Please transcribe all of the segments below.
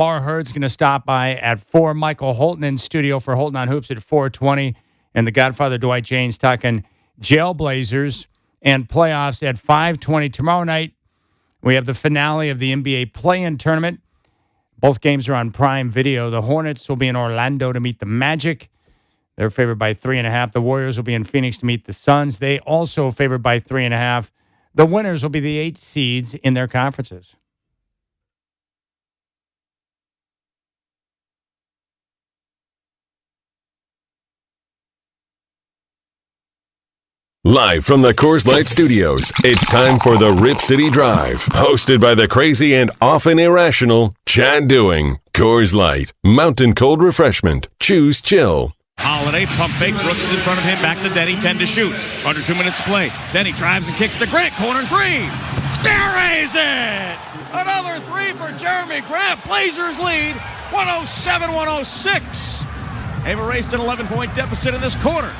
Lamar Hurd's going to stop by at 4. Michael Holton in studio for Holton on Hoops at 4:20. And the Godfather Dwight Jaynes talking Jailblazers and playoffs at 5:20. Tomorrow night, we have the finale of the NBA play-in tournament. Both games are on Prime Video. The Hornets will be in Orlando to meet the Magic. They're favored by 3.5. The Warriors will be in Phoenix to meet the Suns. They also favored by 3.5. The winners will be the 8 seeds in their conferences. Live from the Coors Light Studios, it's time for the Rip City Drive, hosted by the crazy and often irrational Chad Doing. Coors Light, mountain cold refreshment. Choose chill. Holiday, pump fake, Brooks is in front of him, back to Denny, 10 to shoot. Under 2 minutes to play. Denny drives and kicks to Grant, corner 3. Buries it! Another 3 for Jeremy Grant. Blazers lead, 107-106. They've erased an 11-point deficit in this quarter.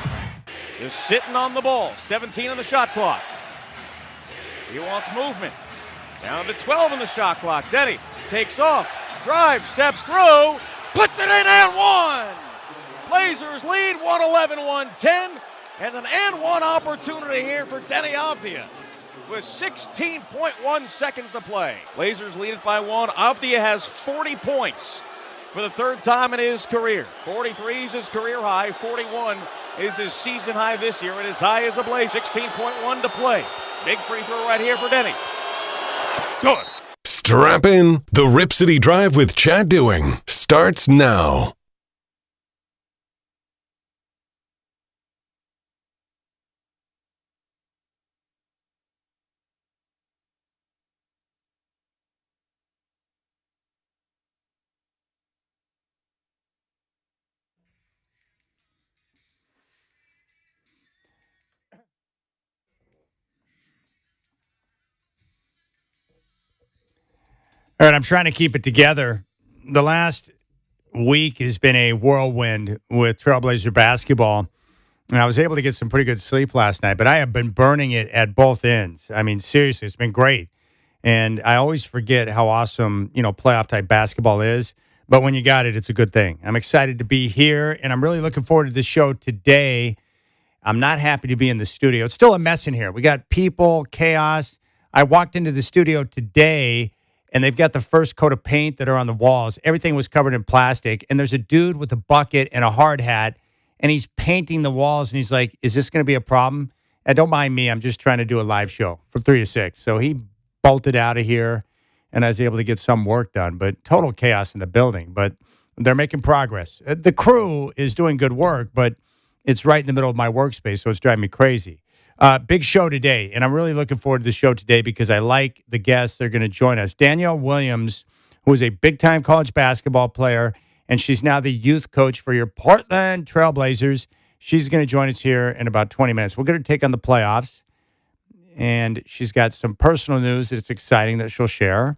Is sitting on the ball, 17 on the shot clock. He wants movement. Down to 12 on the shot clock. Denny takes off, drives, steps through, puts it in and one. Blazers lead 111-110, and an and one opportunity here for Denny Avdia with 16.1 seconds to play. Blazers lead it by 1. Avdia has 40 points for the third time in his career. 43 is his career high, 41 is his season high this year, and as high as a Blaze. 16.1 to play. Big free throw right here for Denny. Good. Strap in. The Rip City Drive with Chad Doing starts now. All right, I'm trying to keep it together. The last week has been a whirlwind with Trailblazer basketball, and I was able to get some pretty good sleep last night, but I have been burning it at both ends. I mean, seriously, it's been great. And I always forget how awesome, playoff-type basketball is, but when you got it, it's a good thing. I'm excited to be here, and I'm really looking forward to the show today. I'm not happy to be in the studio. It's still a mess in here. We got people, chaos. I walked into the studio today, and they've got the first coat of paint that are on the walls. Everything was covered in plastic, and there's a dude with a bucket and a hard hat, and he's painting the walls, and he's like, is this going to be a problem? And don't mind me. I'm just trying to do a live show from 3 to 6. So he bolted out of here, and I was able to get some work done, but total chaos in the building. But they're making progress. The crew is doing good work, but it's right in the middle of my workspace, so it's driving me crazy. Big show today, and I'm really looking forward to the show today because I like the guests that are going to join us. Danielle Williams, who is a big-time college basketball player, and she's now the youth coach for your Portland Trailblazers. She's going to join us here in about 20 minutes. We're going to take on the playoffs, and she's got some personal news that's exciting that she'll share.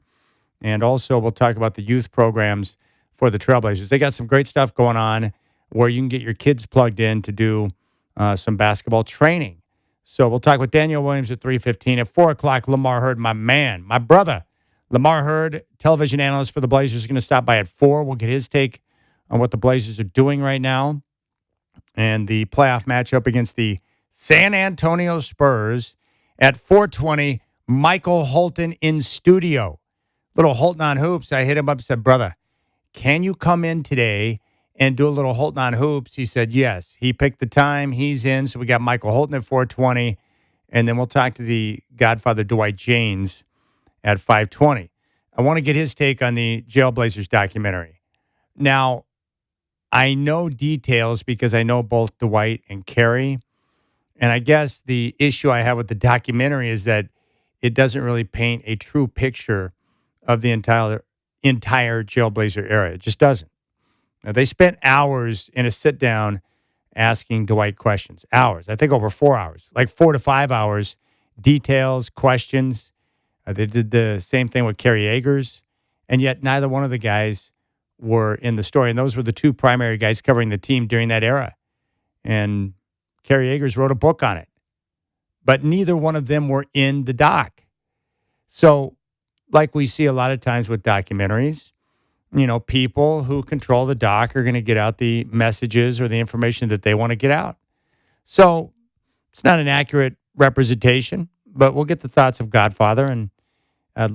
And also we'll talk about the youth programs for the Trailblazers. They got some great stuff going on where you can get your kids plugged in to do some basketball training. So we'll talk with Danielle Williams at 3:15. At 4 o'clock, Lamar Hurd, my man, my brother. Lamar Hurd, television analyst for the Blazers, is going to stop by at 4. We'll get his take on what the Blazers are doing right now and the playoff matchup against the San Antonio Spurs. At 4:20, Michael Holton in studio. Little Holton on Hoops. I hit him up and said, brother, can you come in today and do a little Holton on Hoops? He said yes. He picked the time. He's in. So we got Michael Holton at 4:20. And then we'll talk to the Godfather Dwight Jaynes at 5:20. I want to get his take on the Jailblazers documentary. Now, I know details because I know both Dwight and Carrie. And I guess the issue I have with the documentary is that it doesn't really paint a true picture of the entire Jailblazer era. It just doesn't. Now, they spent hours in a sit-down asking Dwight questions. Hours. I think over 4 hours. Like 4 to 5 hours. Details, questions. They did the same thing with Kerry Agers. And yet neither one of the guys were in the story. And those were the two primary guys covering the team during that era. And Kerry Agers wrote a book on it. But neither one of them were in the doc. So, like we see a lot of times with documentaries, People who control the dock are going to get out the messages or the information that they want to get out. So it's not an accurate representation, but we'll get the thoughts of Godfather and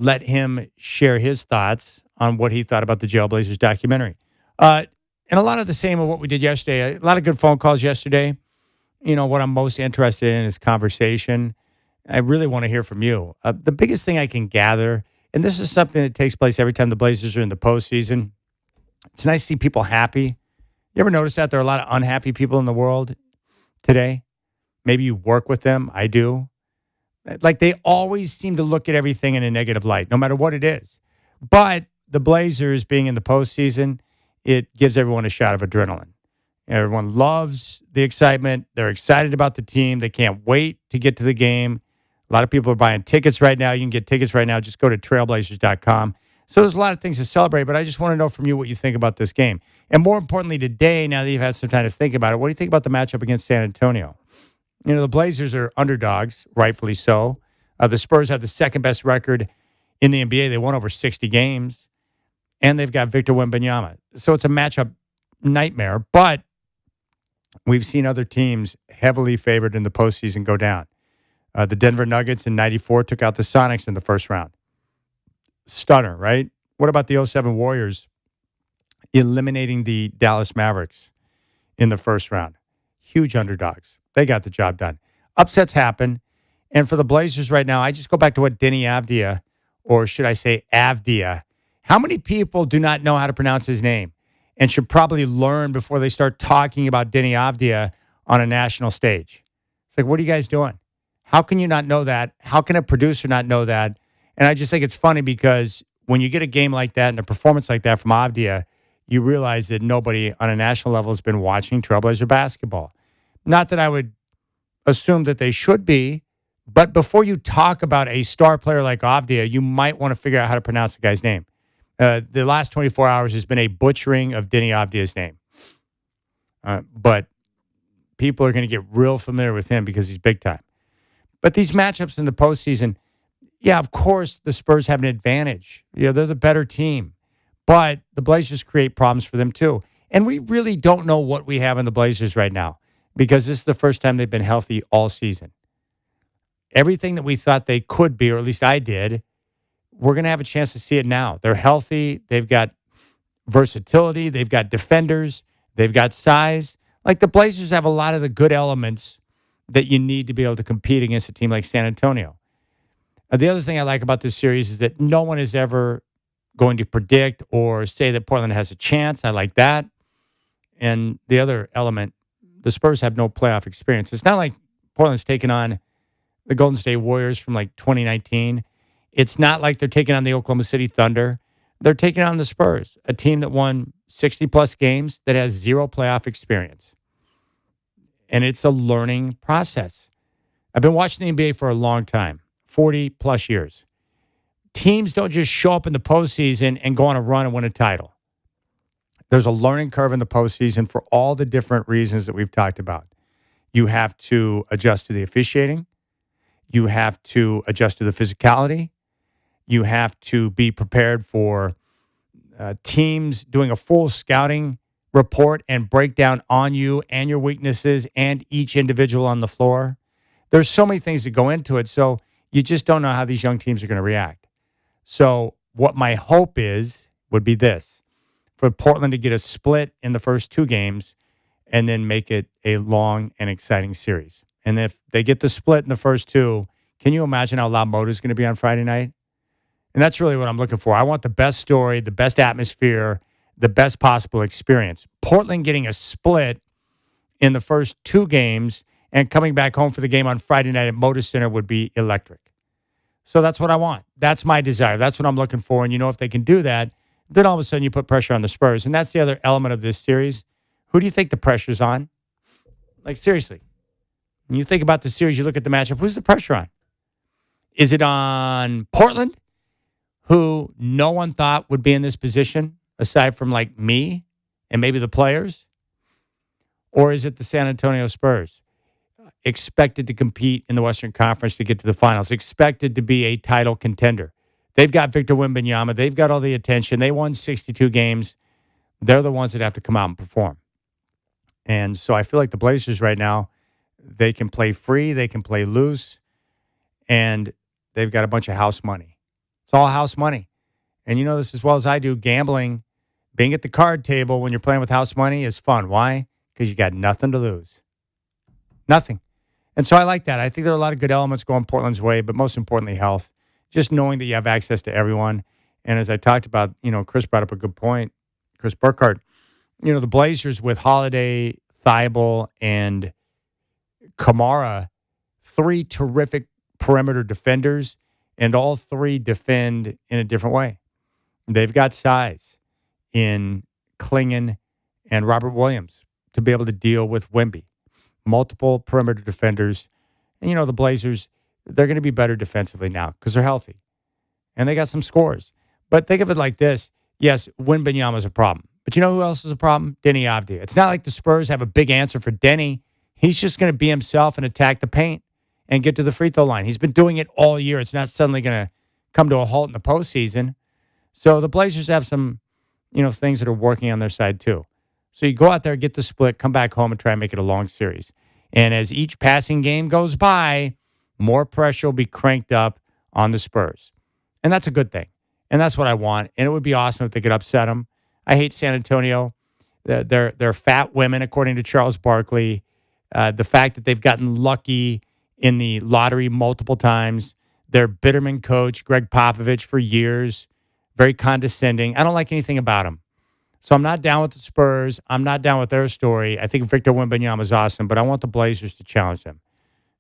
let him share his thoughts on what he thought about the Jailblazers documentary. And a lot of the same of what we did yesterday. A lot of good phone calls yesterday. What I'm most interested in is conversation. I really want to hear from you. The biggest thing I can gather, and this is something that takes place every time the Blazers are in the postseason, it's nice to see people happy. You ever notice that there are a lot of unhappy people in the world today? Maybe you work with them. I do. Like they always seem to look at everything in a negative light, no matter what it is. But the Blazers being in the postseason, it gives everyone a shot of adrenaline. Everyone loves the excitement. They're excited about the team. They can't wait to get to the game. A lot of people are buying tickets right now. You can get tickets right now. Just go to trailblazers.com. So there's a lot of things to celebrate, but I just want to know from you what you think about this game. And more importantly, today, now that you've had some time to think about it, what do you think about the matchup against San Antonio? The Blazers are underdogs, rightfully so. The Spurs have the second best record in the NBA. They won over 60 games. And they've got Victor Wembanyama. So it's a matchup nightmare. But we've seen other teams heavily favored in the postseason go down. The Denver Nuggets in 94 took out the Sonics in the first round. Stunner, right? What about the 07 Warriors eliminating the Dallas Mavericks in the first round? Huge underdogs. They got the job done. Upsets happen. And for the Blazers right now, I just go back to what Denny Avdia, or should I say Avdia, how many people do not know how to pronounce his name and should probably learn before they start talking about Denny Avdia on a national stage? It's like, what are you guys doing? How can you not know that? How can a producer not know that? And I just think it's funny because when you get a game like that and a performance like that from Avdia, you realize that nobody on a national level has been watching Trailblazer basketball. Not that I would assume that they should be, but before you talk about a star player like Avdia, you might want to figure out how to pronounce the guy's name. The last 24 hours has been a butchering of Denny Avdia's name. But people are going to get real familiar with him because he's big time. But these matchups in the postseason, yeah, of course, the Spurs have an advantage. They're the better team. But the Blazers create problems for them too. And we really don't know what we have in the Blazers right now because this is the first time they've been healthy all season. Everything that we thought they could be, or at least I did, we're going to have a chance to see it now. They're healthy. They've got versatility. They've got defenders. They've got size. Like the Blazers have a lot of the good elements that you need to be able to compete against a team like San Antonio. The other thing I like about this series is that no one is ever going to predict or say that Portland has a chance. I like that. And the other element, the Spurs have no playoff experience. It's not like Portland's taken on the Golden State Warriors from like 2019. It's not like they're taking on the Oklahoma City Thunder. They're taking on the Spurs, a team that won 60-plus games that has zero playoff experience. And it's a learning process. I've been watching the NBA for a long time, 40-plus years. Teams don't just show up in the postseason and go on a run and win a title. There's a learning curve in the postseason for all the different reasons that we've talked about. You have to adjust to the officiating. You have to adjust to the physicality. You have to be prepared for teams doing a full scouting report and breakdown on you and your weaknesses and each individual on the floor. There's so many things that go into it, so you just don't know how these young teams are going to react. So what my hope would be this, for Portland to get a split in the first two games and then make it a long and exciting series. And if they get the split in the first two, can you imagine how loud Moto's going to be on Friday night? And that's really what I'm looking for. I want the best story, the best atmosphere, the best possible experience. Portland getting a split in the first two games and coming back home for the game on Friday night at Moda Center would be electric. So that's what I want. That's my desire. That's what I'm looking for. And if they can do that, then all of a sudden you put pressure on the Spurs. And that's the other element of this series. Who do you think the pressure's on? Like, seriously. When you think about the series, you look at the matchup, who's the pressure on? Is it on Portland, who no one thought would be in this position, aside from like me and maybe the players? Or is it the San Antonio Spurs? Expected to compete in the Western Conference to get to the finals, expected to be a title contender. They've got Victor Wembanyama. They've got all the attention. They won 62 games. They're the ones that have to come out and perform. And so I feel like the Blazers right now, they can play free, they can play loose, and they've got a bunch of house money. It's all house money. And you know this as well as I do, gambling, being at the card table when you're playing with house money is fun. Why? Because you got nothing to lose. Nothing. And so I like that. I think there are a lot of good elements going Portland's way, but most importantly, health. Just knowing that you have access to everyone. And as I talked about, Chris brought up a good point, Chris Burkhardt. The Blazers with Holiday, Thibault, and Kamara, 3 terrific perimeter defenders, and all 3 defend in a different way. They've got size in Klingon and Robert Williams to be able to deal with Wemby. Multiple perimeter defenders. And, the Blazers, they're going to be better defensively now because they're healthy. And they got some scores. But think of it like this. Yes, Wembanyama is a problem. But you know who else is a problem? Denny Avdia. It's not like the Spurs have a big answer for Denny. He's just going to be himself and attack the paint and get to the free throw line. He's been doing it all year. It's not suddenly going to come to a halt in the postseason. So the Blazers have some, things that are working on their side too. So you go out there, get the split, come back home and try and make it a long series. And as each passing game goes by, more pressure will be cranked up on the Spurs. And that's a good thing. And that's what I want. And it would be awesome if they could upset them. I hate San Antonio. They're fat women, according to Charles Barkley. The fact that they've gotten lucky in the lottery multiple times. Their Bitterman coach, Greg Popovich, for years, very condescending. I don't like anything about him. So I'm not down with the Spurs. I'm not down with their story. I think Victor Wembanyama is awesome, but I want the Blazers to challenge them.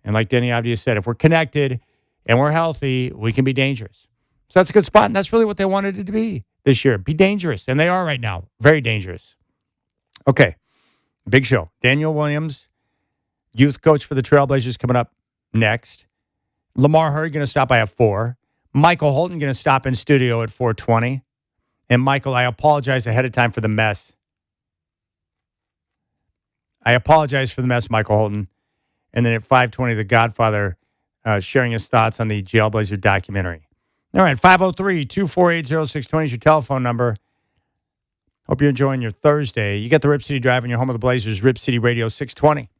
And like Denny Avdia said, if we're connected and we're healthy, we can be dangerous. So that's a good spot, and that's really what they wanted it to be this year. Be dangerous, and they are right now. Very dangerous. Okay, big show. Danielle Williams, youth coach for the Trailblazers, coming up next. Lamar Hurd going to stop by at 4. Michael Holton going to stop in studio at 4:20. And Michael, I apologize ahead of time for the mess. I apologize for the mess, Michael Holton. And then at 5:20, The Godfather sharing his thoughts on the Jailblazer documentary. All right, 503-248-0620 is your telephone number. Hope you're enjoying your Thursday. You got the Rip City Drive in your home of the Blazers, Rip City Radio 620.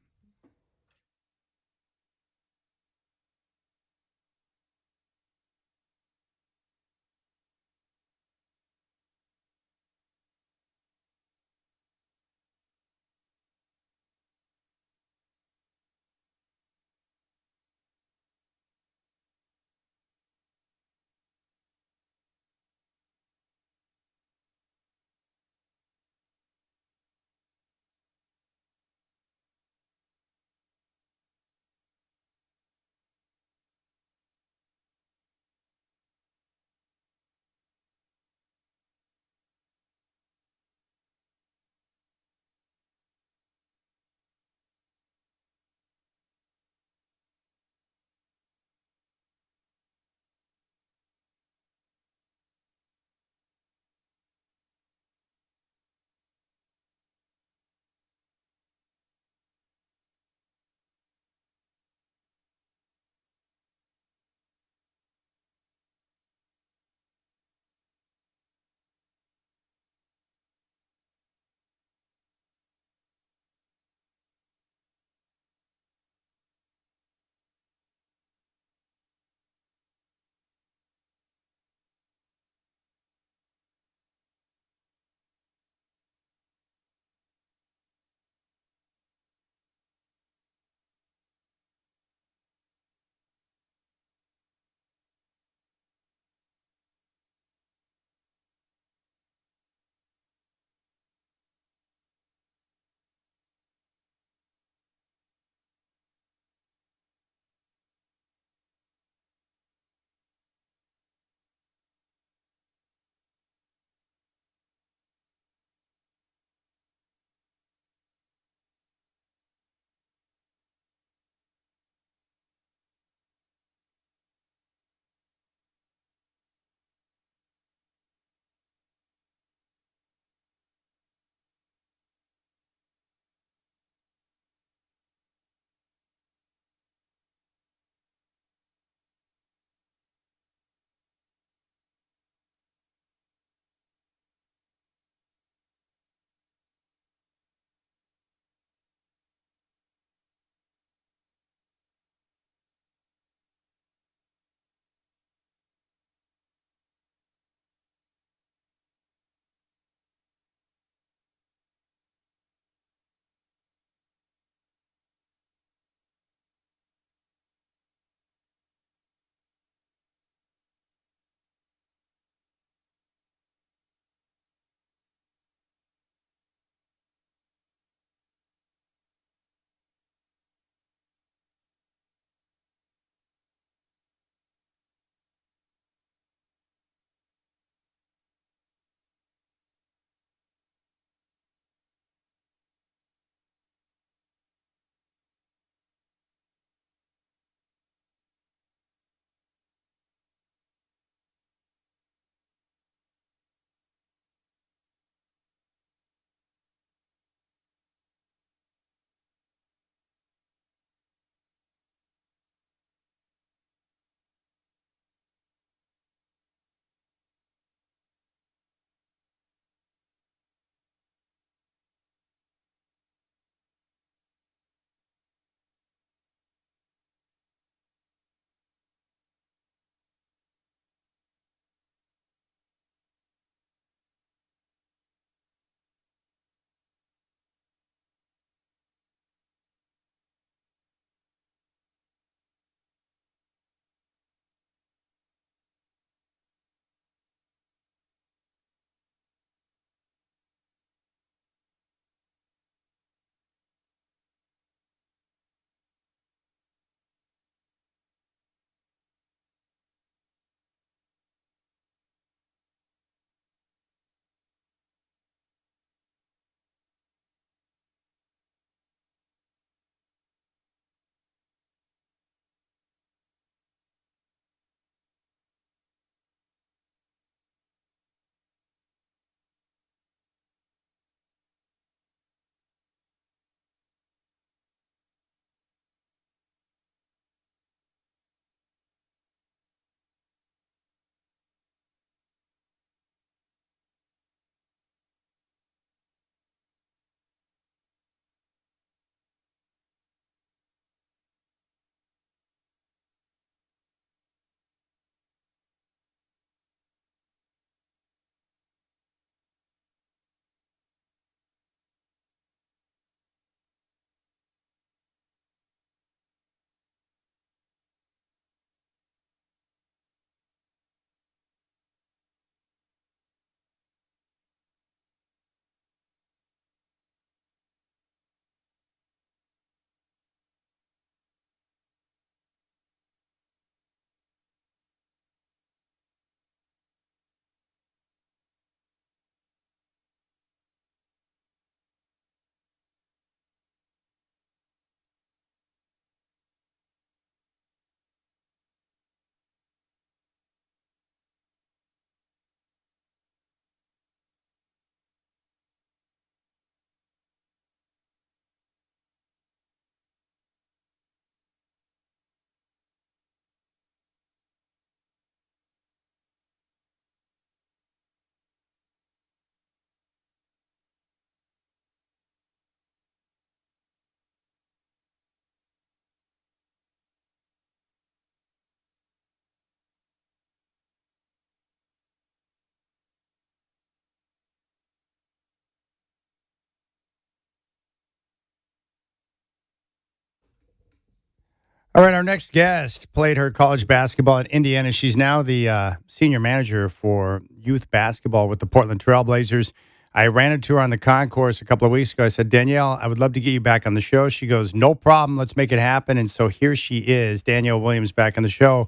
All right, our next guest played her college basketball at Indiana. She's now the senior manager for youth basketball with the Portland Trailblazers. I ran into her on the concourse a couple of weeks ago. I said, Danielle, I would love to get you back on the show. She goes, no problem. Let's make it happen. And so here she is, Danielle Williams, back on the show.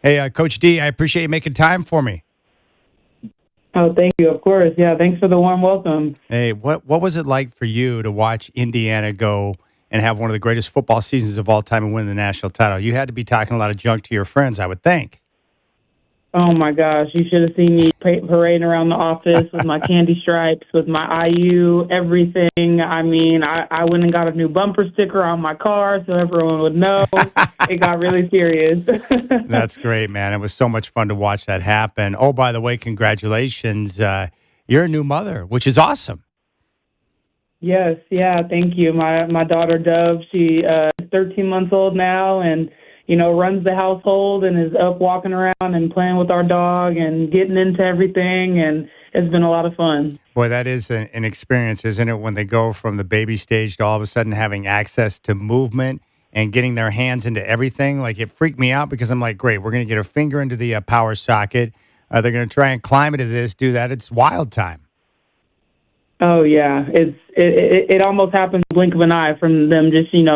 Hey, Coach D, I appreciate you making time for me. Oh, thank you. Of course. Yeah, thanks for the warm welcome. Hey, what was it like for you to watch Indiana go and have one of the greatest football seasons of all time and win the national title? You had to be talking a lot of junk to your friends, I would think. Oh, my gosh. You should have seen me parading around the office with my candy stripes, with my IU, everything. I mean, I went and got a new bumper sticker on my car so everyone would know. It got really serious. That's great, man. It was so much fun to watch that happen. Oh, by the way, congratulations. You're a new mother, which is awesome. Yes, yeah, thank you. My daughter, Dove, she is 13 months old now and, runs the household and is up walking around and playing with our dog and getting into everything, and it's been a lot of fun. Boy, that is an experience, isn't it, when they go from the baby stage to all of a sudden having access to movement and getting their hands into everything. Like, it freaked me out because I'm like, great, we're going to get a finger into the power socket. They're going to try and climb into this, do that. It's wild time. Oh yeah, it almost happens in the blink of an eye from them just being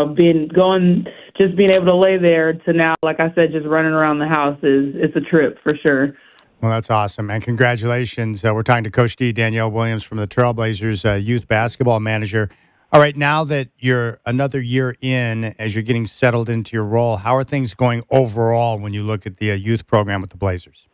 able to lay there to now, like I said, just running around the house it's a trip for sure. Well, that's awesome, and congratulations. We're talking to Coach D, Danielle Williams from the Trailblazers, youth basketball manager. All right, now that you're another year in, as you're getting settled into your role, how are things going overall when you look at the youth program with the Blazers?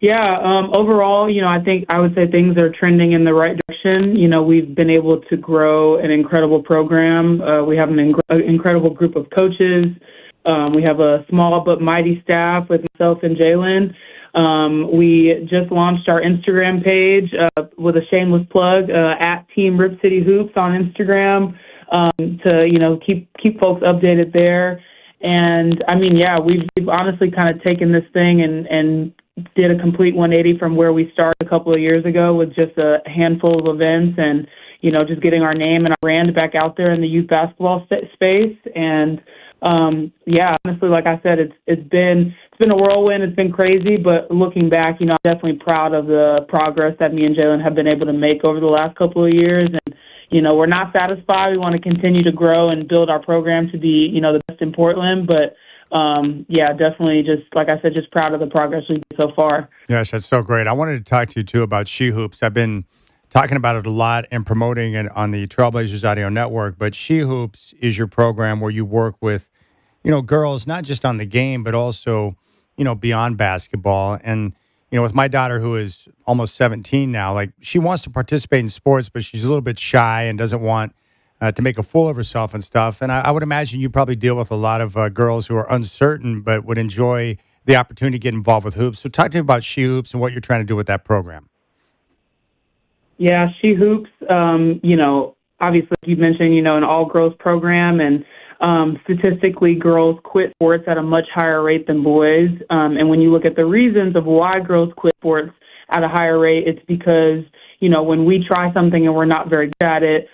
Yeah, overall, I would say things are trending in the right direction. We've been able to grow an incredible program. We have an incredible group of coaches. We have a small but mighty staff with myself and Jaylen. We just launched our Instagram page with a shameless plug at Team Rip City Hoops on Instagram to keep folks updated there. And I mean, yeah, we've honestly kind of taken this thing and did a complete 180 from where we started a couple of years ago with just a handful of events and, just getting our name and our brand back out there in the youth basketball space. And, yeah, honestly, like I said, it's been a whirlwind. It's been crazy, but looking back, I'm definitely proud of the progress that me and Jaylen have been able to make over the last couple of years. And, we're not satisfied. We want to continue to grow and build our program to be, the best in Portland, but yeah, definitely just, like I said, just proud of the progress we've made so far. Yes, that's so great. I wanted to talk to you, too, about She Hoops. I've been talking about it a lot and promoting it on the Trailblazers Audio Network, but She Hoops is your program where you work with, girls, not just on the game, but also, beyond basketball. And, with my daughter, who is almost 17 now, like, she wants to participate in sports, but she's a little bit shy and doesn't want to make a fool of herself and stuff. And I would imagine you probably deal with a lot of girls who are uncertain but would enjoy the opportunity to get involved with hoops. So talk to me about She Hoops and what you're trying to do with that program. Yeah, She Hoops, obviously you mentioned, an all-girls program, and statistically girls quit sports at a much higher rate than boys. And when you look at the reasons of why girls quit sports at a higher rate, it's because, when we try something and we're not very good at it,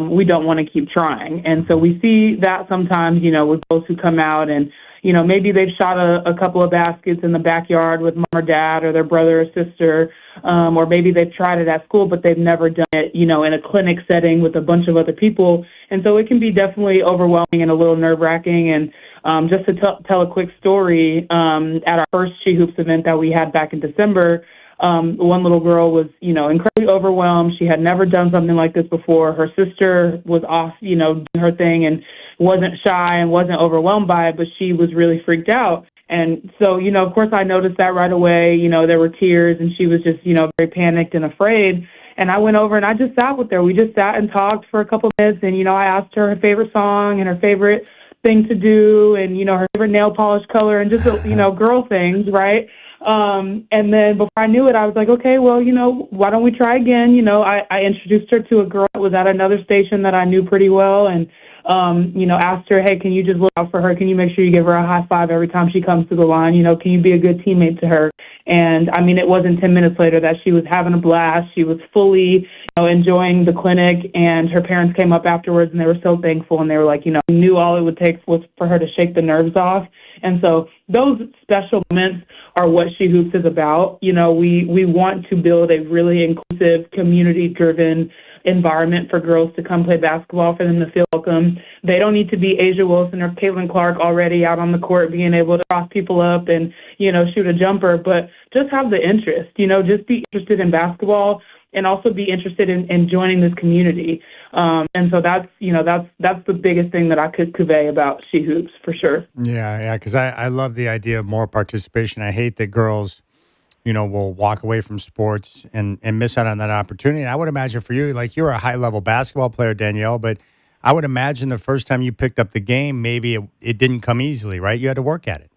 we don't want to keep trying. And so we see that sometimes, with those who come out and, maybe they've shot a couple of baskets in the backyard with mom or dad or their brother or sister, or maybe they've tried it at school, but they've never done it, in a clinic setting with a bunch of other people. And so it can be definitely overwhelming and a little nerve-wracking. And just to tell a quick story, at our first She Hoops event that we had back in December, one little girl was, incredibly overwhelmed. She had never done something like this before. Her sister was off, doing her thing and wasn't shy and wasn't overwhelmed by it, but she was really freaked out. And so, of course I noticed that right away. There were tears and she was just, very panicked and afraid. And I went over and I just sat with her. We just sat and talked for a couple of minutes. And, I asked her favorite song and her favorite thing to do and, her favorite nail polish color and just, girl things, right? And then before I knew it, I was like, okay, well, why don't we try again? I introduced her to a girl that was at another station that I knew pretty well and, asked her, hey, can you just look out for her? Can you make sure you give her a high five every time she comes to the line? Can you be a good teammate to her? And I mean, it wasn't 10 minutes later that she was having a blast. She was fully, enjoying the clinic, and her parents came up afterwards and they were so thankful, and they were like, we knew all it would take was for her to shake the nerves off. And so those special moments are what She Hoops is about. We want to build a really inclusive, community-driven environment for girls to come play basketball, for them to feel welcome. They don't need to be Asia Wilson or Caitlin Clark already out on the court being able to cross people up and, shoot a jumper, but just have the interest, just be interested in basketball and also be interested in joining this community. And so that's the biggest thing that I could convey about She Hoops for sure. Yeah, because I love the idea of more participation. I hate that girls, will walk away from sports and miss out on that opportunity. And I would imagine for you, like you're a high-level basketball player, Danielle, but I would imagine the first time you picked up the game, maybe it didn't come easily, right? You had to work at it.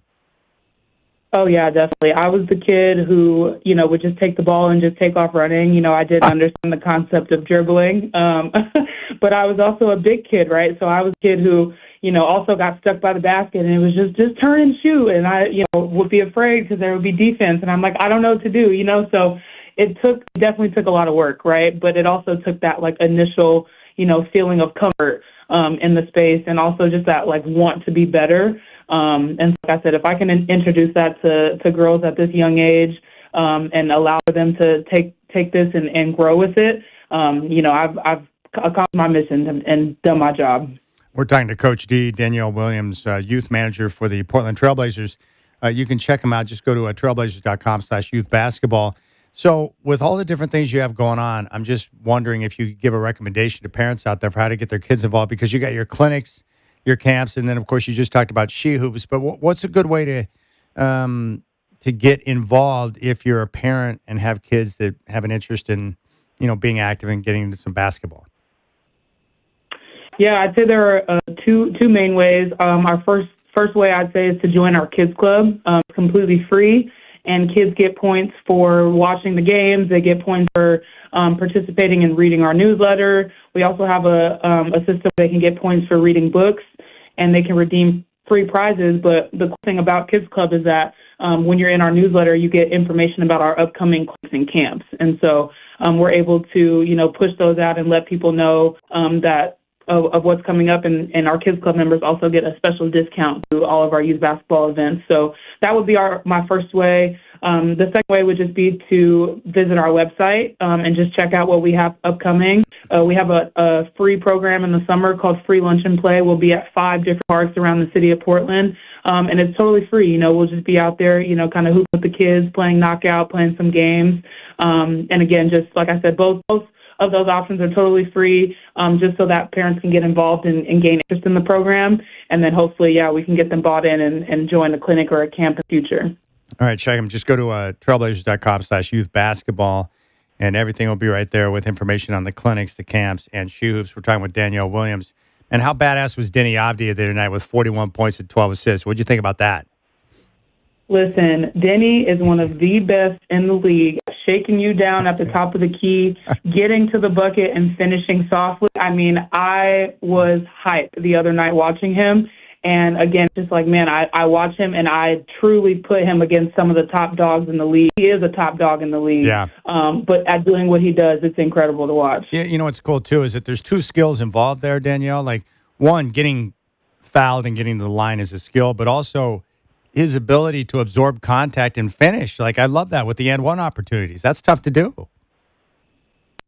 Oh, yeah, definitely. I was the kid who, would just take the ball and just take off running. I didn't understand the concept of dribbling. But I was also a big kid, right? So I was a kid who, also got stuck by the basket, and it was just turn and shoot. And I, would be afraid because there would be defense. And I'm like, I don't know what to do, So it definitely took a lot of work, right? But it also took that, initial, feeling of comfort in the space, and also just that, want to be better. And like I said, if I can introduce that to girls at this young age, and allow them to take this and grow with it, I've accomplished my mission and done my job. We're talking to Coach D, Danielle Williams, youth manager for the Portland Trailblazers. You can check them out. Just go to trailblazers.com/youth basketball. So with all the different things you have going on, I'm just wondering if you could give a recommendation to parents out there for how to get their kids involved, because you got your clinics, your camps, and then, of course, you just talked about She Hoops. But what's a good way to get involved if you're a parent and have kids that have an interest in, being active and getting into some basketball? Yeah, I'd say there are two main ways. Our first way I'd say is to join our kids club. It's completely free, and kids get points for watching the games. They get points for participating in reading our newsletter. We also have a system they can get points for reading books, and they can redeem free prizes. But the cool thing about Kids Club is that when you're in our newsletter, you get information about our upcoming clinics and camps. And so we're able to, push those out and let people know that of what's coming up, and our Kids Club members also get a special discount to all of our youth basketball events. So that would be my first way. The second way would just be to visit our website and just check out what we have upcoming. We have a free program in the summer called Free Lunch and Play. We'll be at 5 different parks around the city of Portland, and it's totally free. We'll just be out there, kind of hooping with the kids, playing knockout, playing some games. And again, just like I said, both of those options are totally free, just so that parents can get involved and gain interest in the program. And then hopefully, we can get them bought in and join a clinic or a camp in the future. All right, check them. Just go to trailblazers.com/youth basketball, and everything will be right there with information on the clinics, the camps, and She Hoops. We're talking with Danielle Williams. And how badass was Denny Avdia the other night with 41 points and 12 assists? What'd you think about that? Listen, Denny is one of the best in the league, shaking you down at the top of the key, getting to the bucket and finishing softly. I mean, I was hyped the other night watching him. And again, just like, man, I watch him and I truly put him against some of the top dogs in the league. He is a top dog in the league. Yeah. But at doing what he does, it's incredible to watch. Yeah, what's cool, too, is that there's two skills involved there, Danielle. Like, one, getting fouled and getting to the line is a skill, but also his ability to absorb contact and finish. Like, I love that with the and one opportunities. That's tough to do.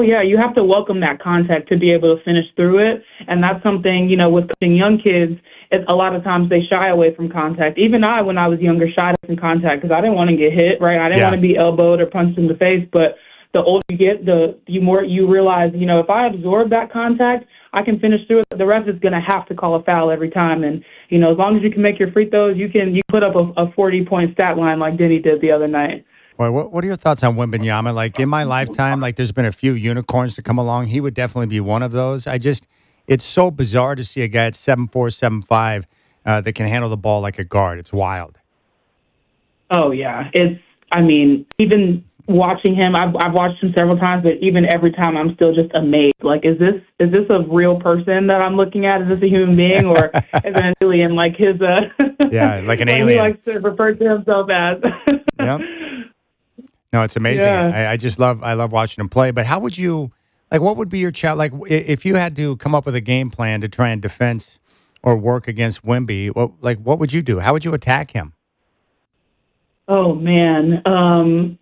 Yeah, you have to welcome that contact to be able to finish through it. And that's something, with coaching young kids, a lot of times they shy away from contact. Even I, when I was younger, shied away from contact because I didn't want to get hit, right? I didn't want to be elbowed or punched in the face. But the older you get, the more you realize, if I absorb that contact, I can finish through it. The ref is going to have to call a foul every time. And, as long as you can make your free throws, you put up a 40-point stat line like Denny did the other night. Boy, what are your thoughts on Wembanyama? Like, in my lifetime, there's been a few unicorns to come along. He would definitely be one of those. It's so bizarre to see a guy at 7'4", 7'5", that can handle the ball like a guard. It's wild. Oh, yeah. Even watching him, I've watched him several times, but even every time I'm still just amazed. Like, is this a real person that I'm looking at? Is this a human being, or is it an alien like his? Yeah, like an alien. He likes to refer to himself as. Yep. No, it's amazing. Yeah. I love watching him play. But how would you Like, what would be your challenge? Like, if you had to come up with a game plan to try and defense or work against Wimby, what would you do? How would you attack him? Oh man,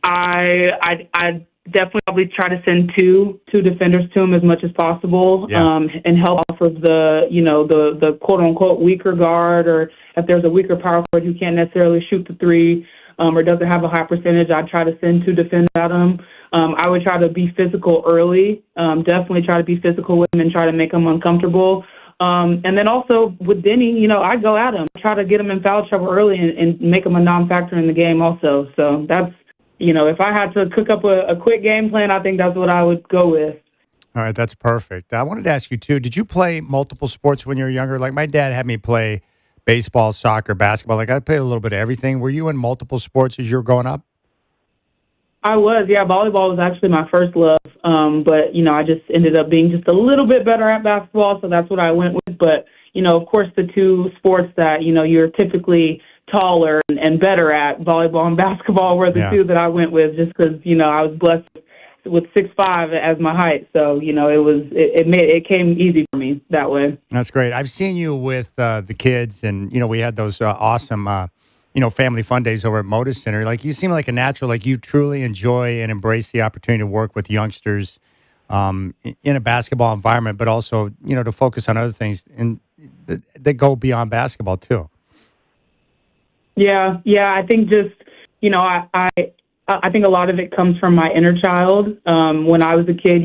I definitely probably try to send two defenders to him as much as possible, and help off of the quote unquote weaker guard, or if there's a weaker power forward who can't necessarily shoot the three, or doesn't have a high percentage, I'd try to send two defenders at him. I would try to be physical early, definitely try to be physical with him and try to make him uncomfortable. And then also with Denny, I go at him, try to get him in foul trouble early and make him a non-factor in the game also. So that's, if I had to cook up a quick game plan, I think that's what I would go with. All right, that's perfect. I wanted to ask you, too, did you play multiple sports when you were younger? Like, my dad had me play baseball, soccer, basketball. Like, I played a little bit of everything. Were you in multiple sports as you were growing up? I was, yeah. Volleyball was actually my first love, but I just ended up being just a little bit better at basketball, so that's what I went with. But of course, the two sports that you're typically taller and better at, volleyball and basketball, were the two that I went with, just because I was blessed with 6'5" as my height, so it came easy for me that way. That's great. I've seen you with the kids, and we had those awesome. Family fun days over at Moda Center. Like, you seem like a natural, like you truly enjoy and embrace the opportunity to work with youngsters in a basketball environment, but also, to focus on other things and that go beyond basketball too. Yeah. I think just, I think a lot of it comes from my inner child. When I was a kid,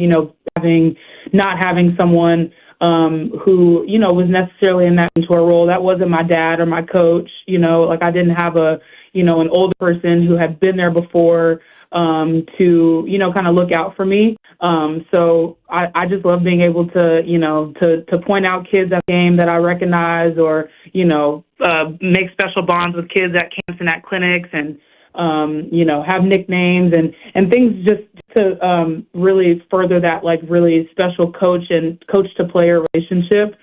not having someone who, was necessarily in that mentor role. That wasn't my dad or my coach, like I didn't have an older person who had been there before, to, kind of look out for me. So I just love being able to, to point out kids at the game that I recognize, or, make special bonds with kids at camps and at clinics, and, have nicknames and things just to really further that, like, really special coach to player relationship,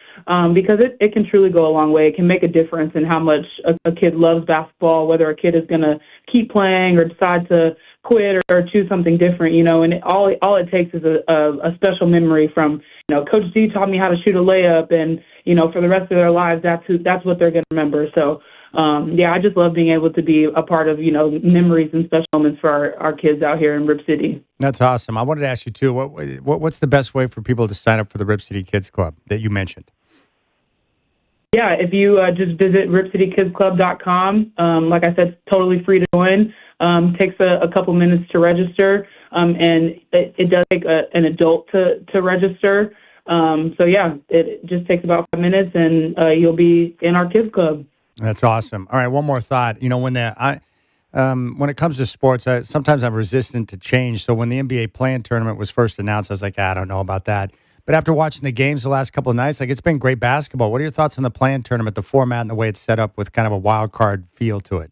because it can truly go a long way. It can make a difference in how much a kid loves basketball, whether a kid is going to keep playing or decide to quit or choose something different, and all it takes is a special memory from, Coach D taught me how to shoot a layup, and, for the rest of their lives, that's what they're going to remember. So, I just love being able to be a part of, memories and special moments for our kids out here in Rip City. That's awesome. I wanted to ask you, too, what's the best way for people to sign up for the Rip City Kids Club that you mentioned? Yeah, if you just visit RipCityKidsClub.com, like I said, totally free to join. Takes a couple minutes to register, and it does take an adult to register. It just takes about 5 minutes, and you'll be in our kids club. That's awesome. All right, one more thought. When it comes to sports, sometimes I'm resistant to change. So when the NBA play-in tournament was first announced, I was like, I don't know about that. But after watching the games the last couple of nights, like, it's been great basketball. What are your thoughts on the play-in tournament, the format and the way it's set up with kind of a wild card feel to it?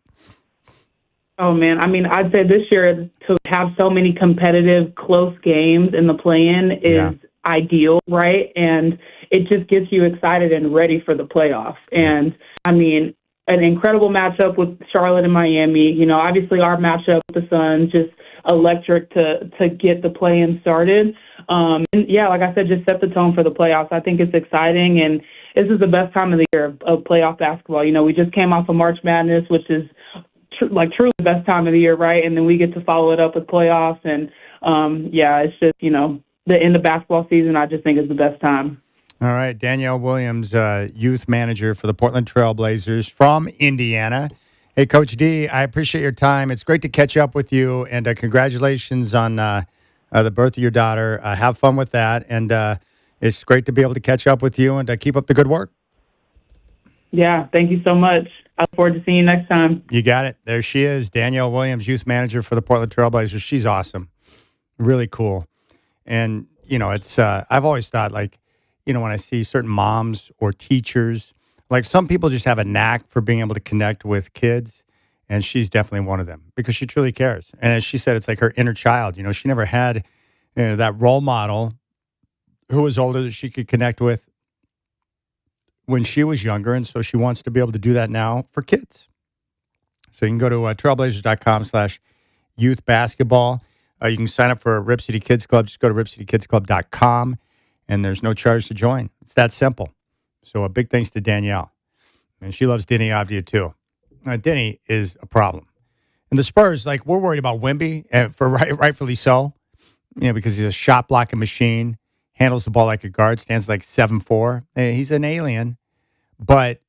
Oh, man. I mean, I'd say this year to have so many competitive, close games in the play-in is ideal, right? And it just gets you excited and ready for the playoff. And, I mean, an incredible matchup with Charlotte and Miami. Obviously our matchup with the Suns, just electric to get the play-in started. Like I said, just set the tone for the playoffs. I think it's exciting, and this is the best time of the year of playoff basketball. We just came off of March Madness, which is truly the best time of the year, right? And then we get to follow it up with playoffs, and it's just, the end of basketball season, I just think is the best time. All right, Danielle Williams, youth manager for the Portland Trailblazers from Indiana. Hey, Coach D, I appreciate your time. It's great to catch up with you, and congratulations on the birth of your daughter. Have fun with that, and it's great to be able to catch up with you, and keep up the good work. Yeah, thank you so much. I look forward to seeing you next time. You got it. There she is, Danielle Williams, youth manager for the Portland Trailblazers. She's awesome. Really cool. And, it's I've always thought, like, when I see certain moms or teachers, like, some people just have a knack for being able to connect with kids, and she's definitely one of them because she truly cares. And as she said, it's like her inner child. She never had that role model who was older that she could connect with when she was younger, and so she wants to be able to do that now for kids. So you can go to trailblazers.com/youth basketball. You can sign up for a Rip City Kids Club. Just go to ripcitykidsclub.com, and there's no charge to join. It's that simple. So a big thanks to Danielle. And she loves Denny Avdia, too. Denny is a problem. And the Spurs, like, we're worried about Wemby, rightfully so, because he's a shot blocking machine, handles the ball like a guard, stands like 7'4". He's an alien. But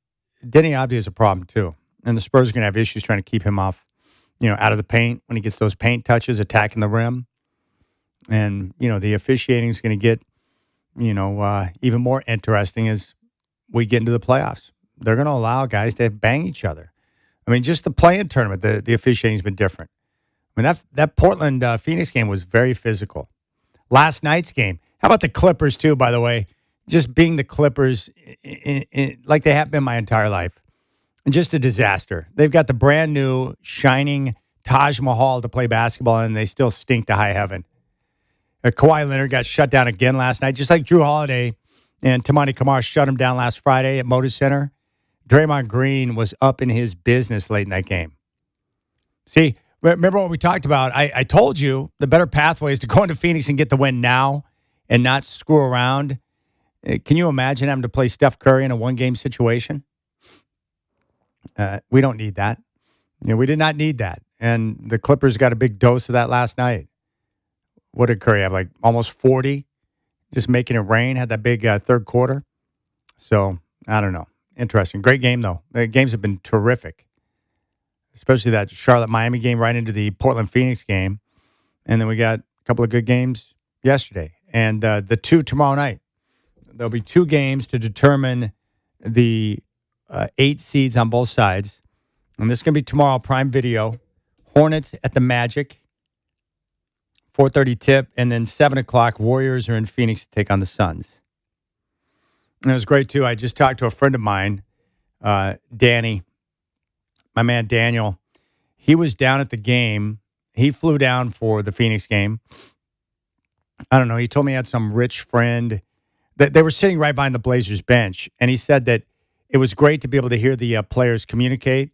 Denny Avdia is a problem, too. And the Spurs are going to have issues trying to keep him off, out of the paint when he gets those paint touches, attacking the rim. And, the officiating is going to get, even more interesting as we get into the playoffs. They're going to allow guys to bang each other. I mean, just the play-in tournament, the officiating has been different. I mean, that Portland Phoenix game was very physical. Last night's game, how about the Clippers, too, by the way? Just being the Clippers, like they have been my entire life. Just a disaster. They've got the brand new, shining Taj Mahal to play basketball, and they still stink to high heaven. Kawhi Leonard got shut down again last night, just like Drew Holiday and Tamani Kamara shut him down last Friday at Moda Center. Draymond Green was up in his business late in that game. See, remember what we talked about? I told you the better pathway is to go into Phoenix and get the win now and not screw around. Can you imagine having to play Steph Curry in a one-game situation? We don't need that. We did not need that. And the Clippers got a big dose of that last night. What did Curry have, like almost 40? Just making it rain, had that big third quarter. So, I don't know. Interesting. Great game, though. The games have been terrific, especially that Charlotte-Miami game right into the Portland-Phoenix game. And then we got a couple of good games yesterday. And the two tomorrow night. There'll be two games to determine the 8 seeds on both sides. And this is going to be tomorrow, Prime Video. Hornets at the Magic, 4:30 tip. And then 7 o'clock, Warriors are in Phoenix to take on the Suns. And it was great, too. I just talked to a friend of mine, Danny, my man Danielle. He was down at the game. He flew down for the Phoenix game. I don't know. He told me he had some rich friend. That they were sitting right behind the Blazers bench. And he said that it was great to be able to hear the players communicate.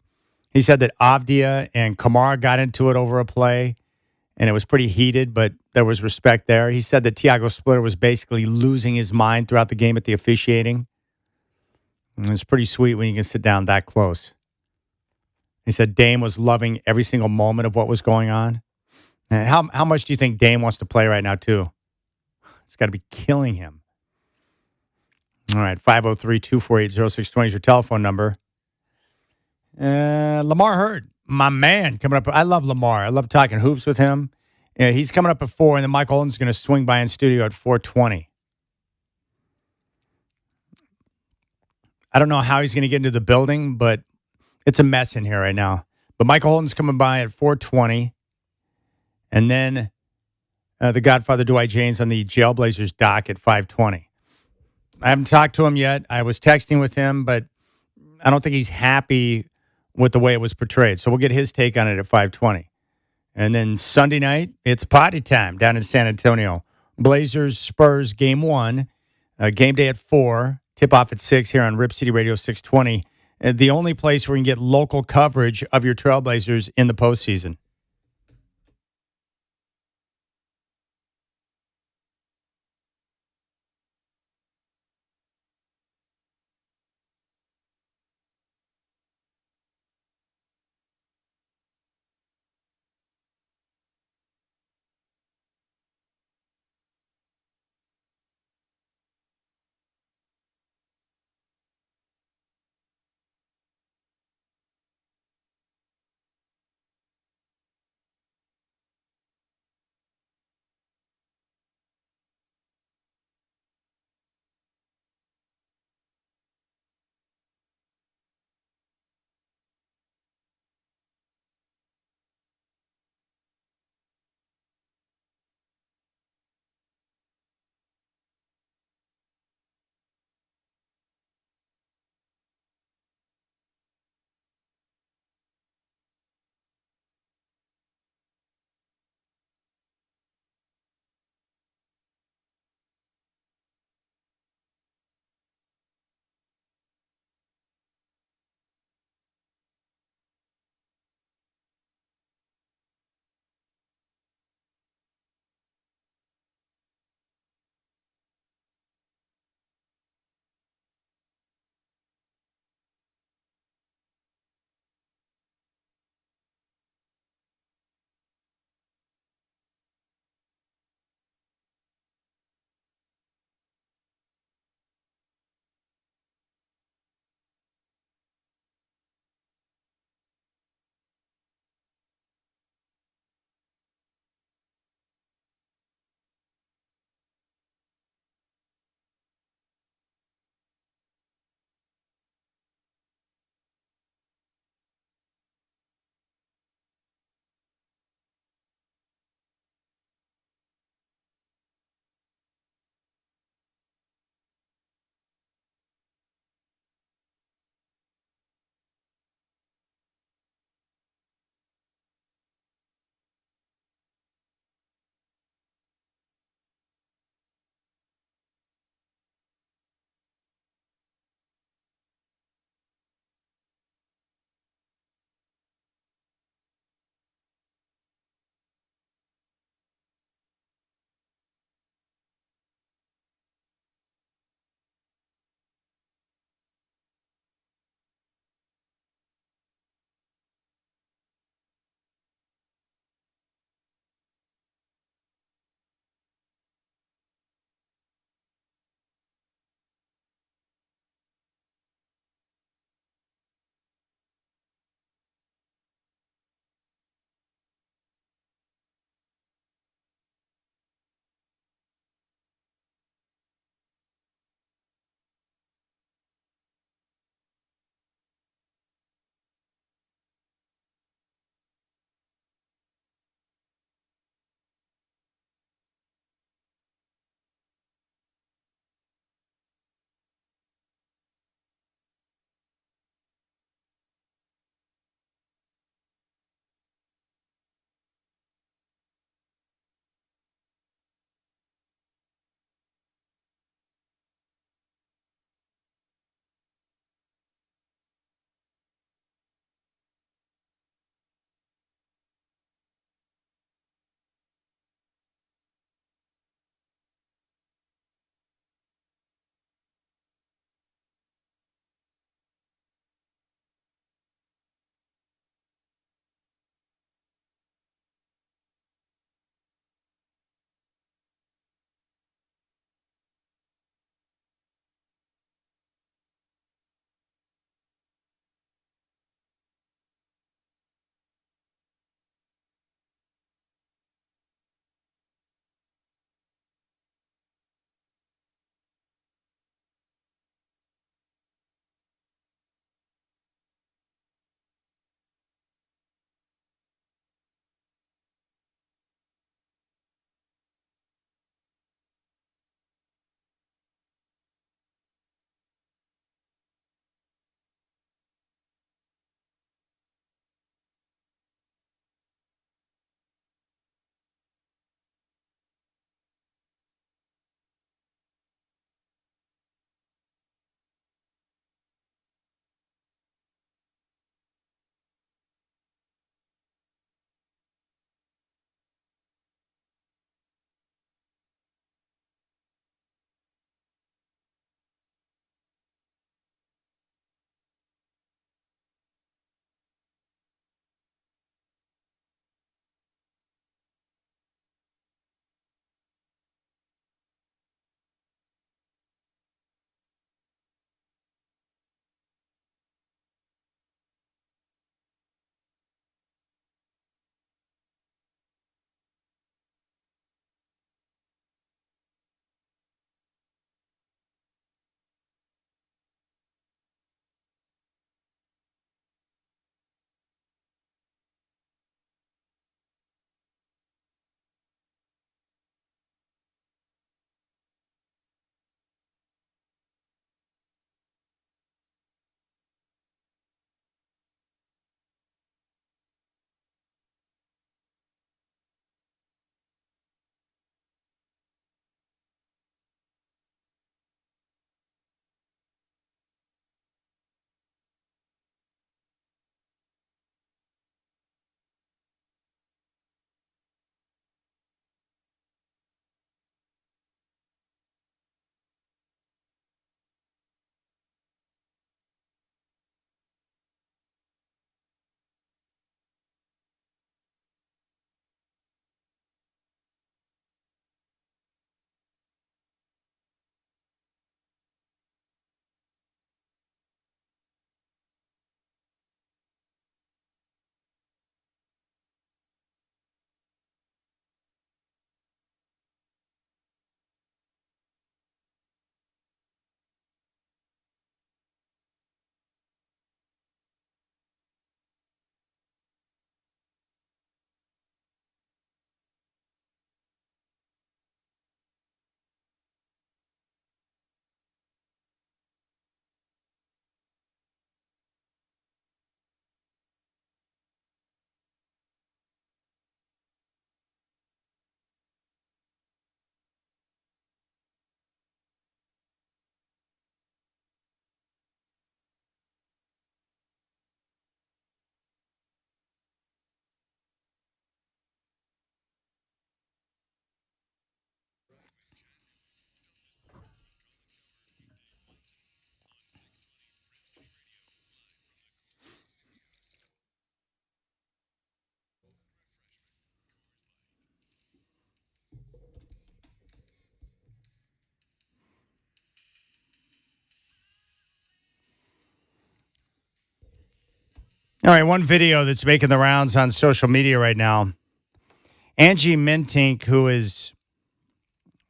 He said that Avdia and Kamara got into it over a play, and it was pretty heated, but there was respect there. He said that Tiago Splitter was basically losing his mind throughout the game at the officiating. And it's pretty sweet when you can sit down that close. He said Dame was loving every single moment of what was going on. And how much do you think Dame wants to play right now, too? It's got to be killing him. All right, 503-248-0620 is your telephone number. Lamar Hurd, my man, coming up. I love Lamar. I love talking hoops with him. Yeah, he's coming up at 4, and then Mike Holton's going to swing by in studio at 4:20. I don't know how he's going to get into the building, but it's a mess in here right now. But Mike Holton's coming by at 4:20, and then the Godfather Dwight Jaynes on the Jailblazers dock at 5:20. I haven't talked to him yet. I was texting with him, but I don't think he's happy with the way it was portrayed. So we'll get his take on it at 5:20. And then Sunday night, it's party time down in San Antonio. Blazers, Spurs, game 1. Game day at 4. Tip-off at 6 here on Rip City Radio 620. The only place where you can get local coverage of your Trailblazers in the postseason. All right, one video that's making the rounds on social media right now. Angie Mintink, who is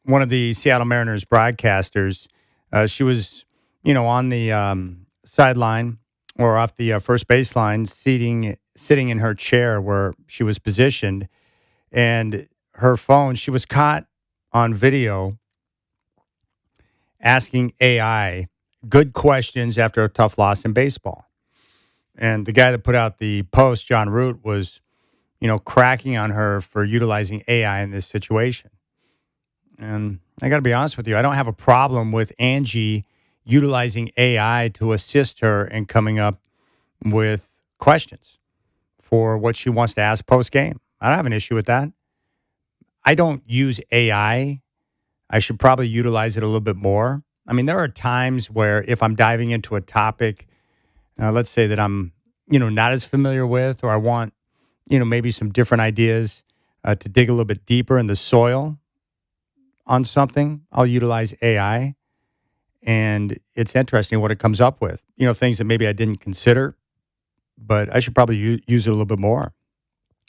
one of the Seattle Mariners broadcasters, she was, on the sideline or off the first baseline, sitting in her chair where she was positioned, and her phone, she was caught on video asking AI good questions after a tough loss in baseball. And the guy that put out the post, John Root, was, cracking on her for utilizing AI in this situation. And I got to be honest with you, I don't have a problem with Angie utilizing AI to assist her in coming up with questions for what she wants to ask post-game. I don't have an issue with that. I don't use AI. I should probably utilize it a little bit more. I mean, there are times where if I'm diving into a topic, let's say that I'm, not as familiar with, or I want, maybe some different ideas to dig a little bit deeper in the soil on something, I'll utilize AI. And it's interesting what it comes up with, things that maybe I didn't consider, but I should probably use it a little bit more.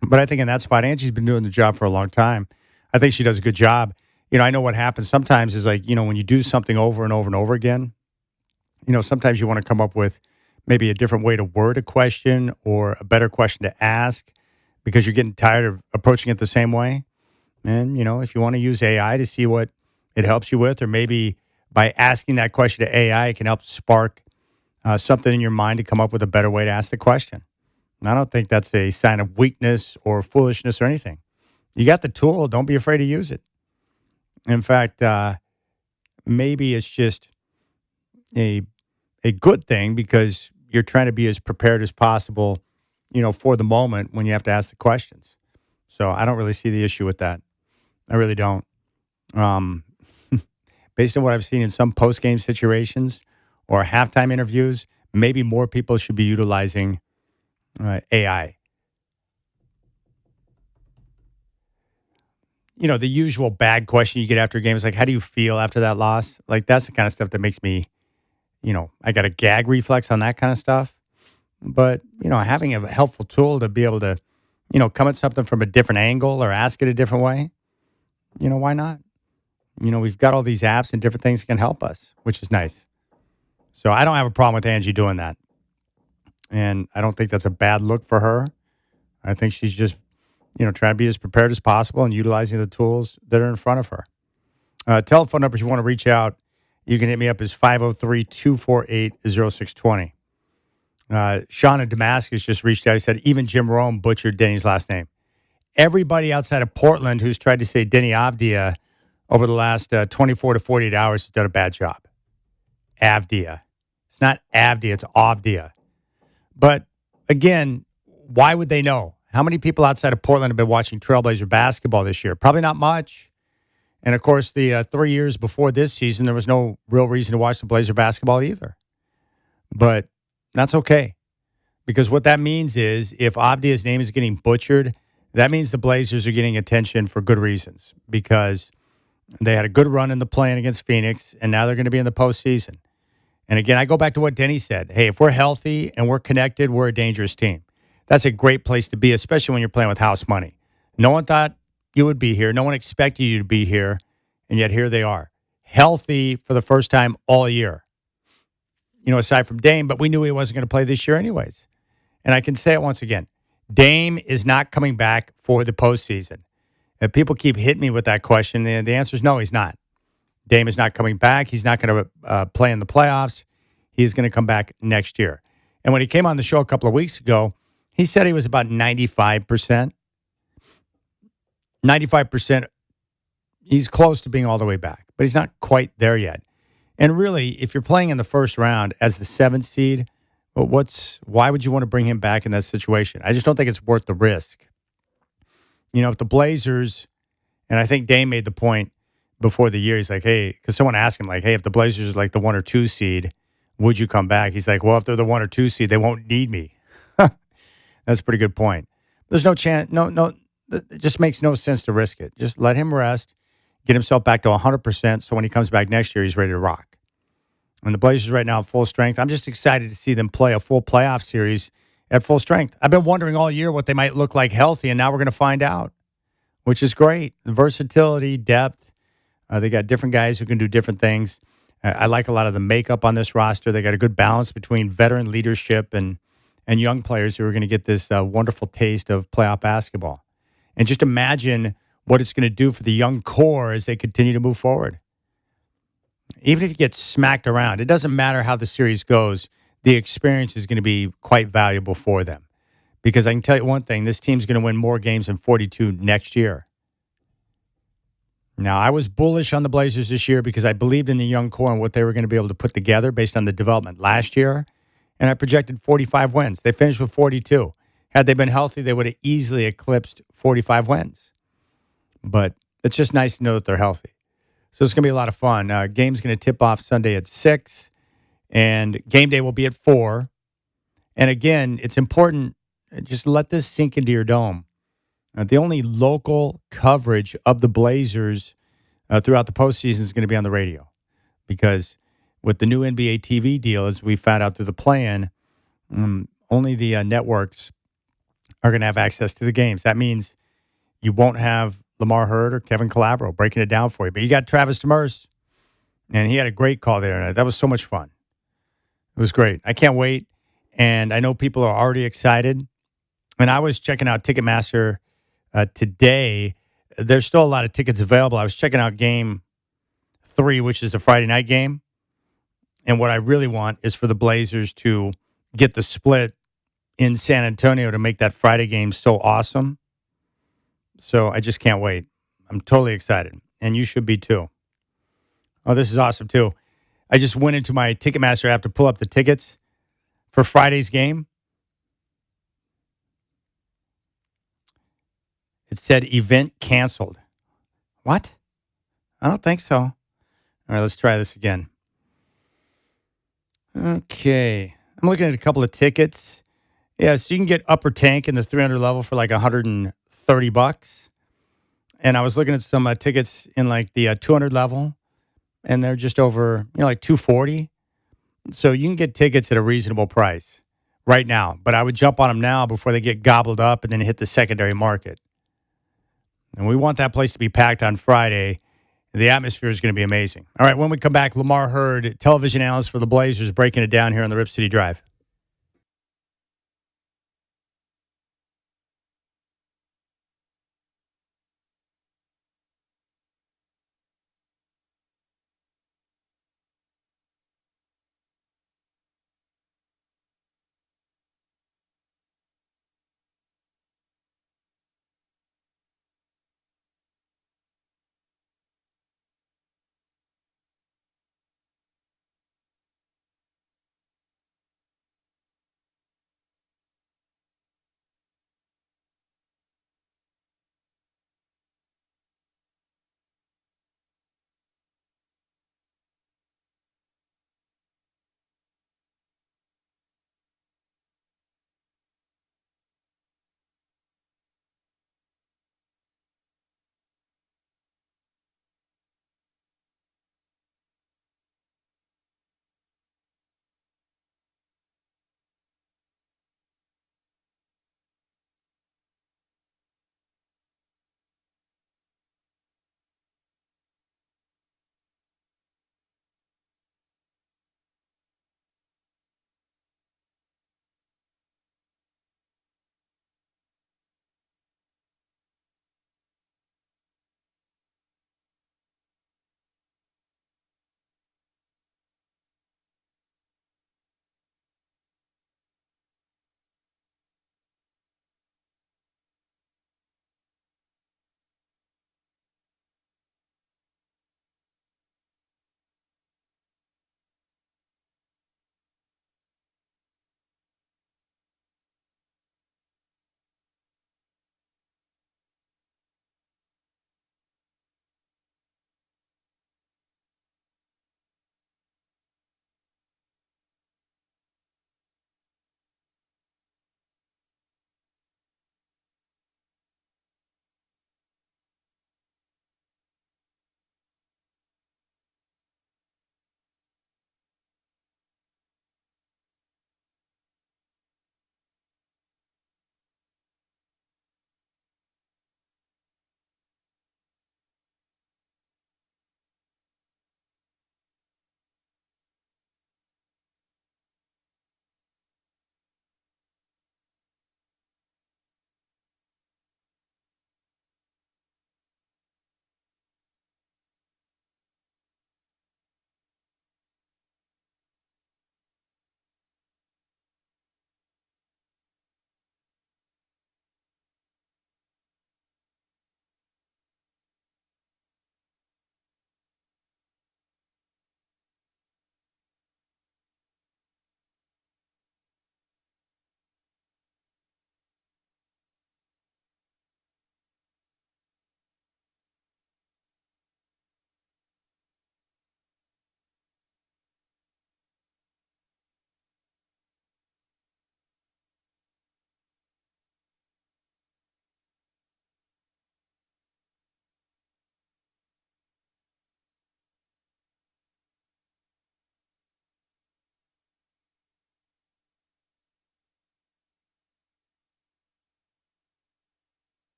But I think in that spot, Angie's been doing the job for a long time. I think she does a good job. I know what happens sometimes is like, when you do something over and over and over again, sometimes you want to come up with maybe a different way to word a question or a better question to ask because you're getting tired of approaching it the same way. And, if you want to use AI to see what it helps you with, or maybe by asking that question to AI, it can help spark something in your mind to come up with a better way to ask the question. And I don't think that's a sign of weakness or foolishness or anything. You got the tool. Don't be afraid to use it. In fact, maybe it's just a good thing because you're trying to be as prepared as possible, for the moment when you have to ask the questions. So I don't really see the issue with that. I really don't. Based on what I've seen in some post-game situations or halftime interviews, maybe more people should be utilizing AI. The usual bad question you get after a game is like, how do you feel after that loss? Like, that's the kind of stuff that makes me, I got a gag reflex on that kind of stuff. But, having a helpful tool to be able to, come at something from a different angle or ask it a different way, why not? We've got all these apps and different things that can help us, which is nice. So I don't have a problem with Angie doing that. And I don't think that's a bad look for her. I think she's just, trying to be as prepared as possible and utilizing the tools that are in front of her. Telephone number if you want to reach out, you can hit me up is 503-248-0620. Sean in Damascus just reached out. He said, even Jim Rome butchered Denny's last name. Everybody outside of Portland who's tried to say Denny Avdia over the last 24 to 48 hours has done a bad job. Avdia. It's not Avdia, it's Avdia. But again, why would they know? How many people outside of Portland have been watching Trailblazer basketball this year? Probably not much. And, of course, the 3 years before this season, there was no real reason to watch the Blazer basketball either. But that's okay. Because what that means is if Avdia's name is getting butchered, that means the Blazers are getting attention for good reasons. Because they had a good run in the play-in against Phoenix, and now they're going to be in the postseason. And, again, I go back to what Denny said. Hey, if we're healthy and we're connected, we're a dangerous team. That's a great place to be, especially when you're playing with house money. No one thought you would be here. No one expected you to be here, and yet here they are. Healthy for the first time all year. Aside from Dame, but we knew he wasn't going to play this year anyways. And I can say it once again. Dame is not coming back for the postseason. If people keep hitting me with that question, the answer is no, he's not. Dame is not coming back. He's not going to play in the playoffs. He's going to come back next year. And when he came on the show a couple of weeks ago, he said he was about 95%. 95%. He's close to being all the way back, but he's not quite there yet. And really, if you're playing in the first round as the 7th seed, why would you want to bring him back in that situation? I just don't think it's worth the risk. If the Blazers, and I think Dame made the point before the year, he's like, hey, because someone asked him, like, hey, if the Blazers are like the 1 or 2 seed, would you come back? He's like, well, if they're the 1 or 2 seed, they won't need me. That's a pretty good point. There's no chance. No, it just makes no sense to risk it. Just let him rest, get himself back to 100%, so when he comes back next year, he's ready to rock. And the Blazers right now at full strength. I'm just excited to see them play a full playoff series at full strength. I've been wondering all year what they might look like healthy, and now we're going to find out, which is great. Versatility, depth. They got different guys who can do different things. I like a lot of the makeup on this roster. They got a good balance between veteran leadership and young players who are going to get this wonderful taste of playoff basketball. And just imagine what it's going to do for the young core as they continue to move forward. Even if you get smacked around, it doesn't matter how the series goes. The experience is going to be quite valuable for them. Because I can tell you one thing, this team's going to win more games than 42 next year. Now, I was bullish on the Blazers this year because I believed in the young core and what they were going to be able to put together based on the development last year. And I projected 45 wins. They finished with 42. Had they been healthy, they would have easily eclipsed 45 wins. But it's just nice to know that they're healthy. So it's going to be a lot of fun. Game's going to tip off Sunday at 6, and game day will be at 4. And again, it's important, just let this sink into your dome. The only local coverage of the Blazers throughout the postseason is going to be on the radio because with the new NBA TV deal, as we found out through the plan, only the networks are going to have access to the games. That means you won't have Lamar Hurd or Kevin Calabro breaking it down for you. But you got Travis Demers, and he had a great call there. That was so much fun. It was great. I can't wait, and I know people are already excited. And I was checking out Ticketmaster today. There's still a lot of tickets available. I was checking out Game 3, which is the Friday night game. And what I really want is for the Blazers to get the split in San Antonio to make that Friday game so awesome. So I just can't wait. I'm totally excited. And you should be too. Oh, this is awesome too. I just went into my Ticketmaster app to pull up the tickets for Friday's game. It said event canceled. What? I don't think so. All right, let's try this again. Okay. I'm looking at a couple of tickets. Yeah, so you can get upper tank in the 300 level for like $130. And I was looking at some tickets in like the 200 level, and they're just over, like $240. So you can get tickets at a reasonable price right now. But I would jump on them now before they get gobbled up and then hit the secondary market. And we want that place to be packed on Friday. The atmosphere is going to be amazing. All right, when we come back, Lamar Hurd, television analyst for the Blazers, breaking it down here on the Rip City Drive.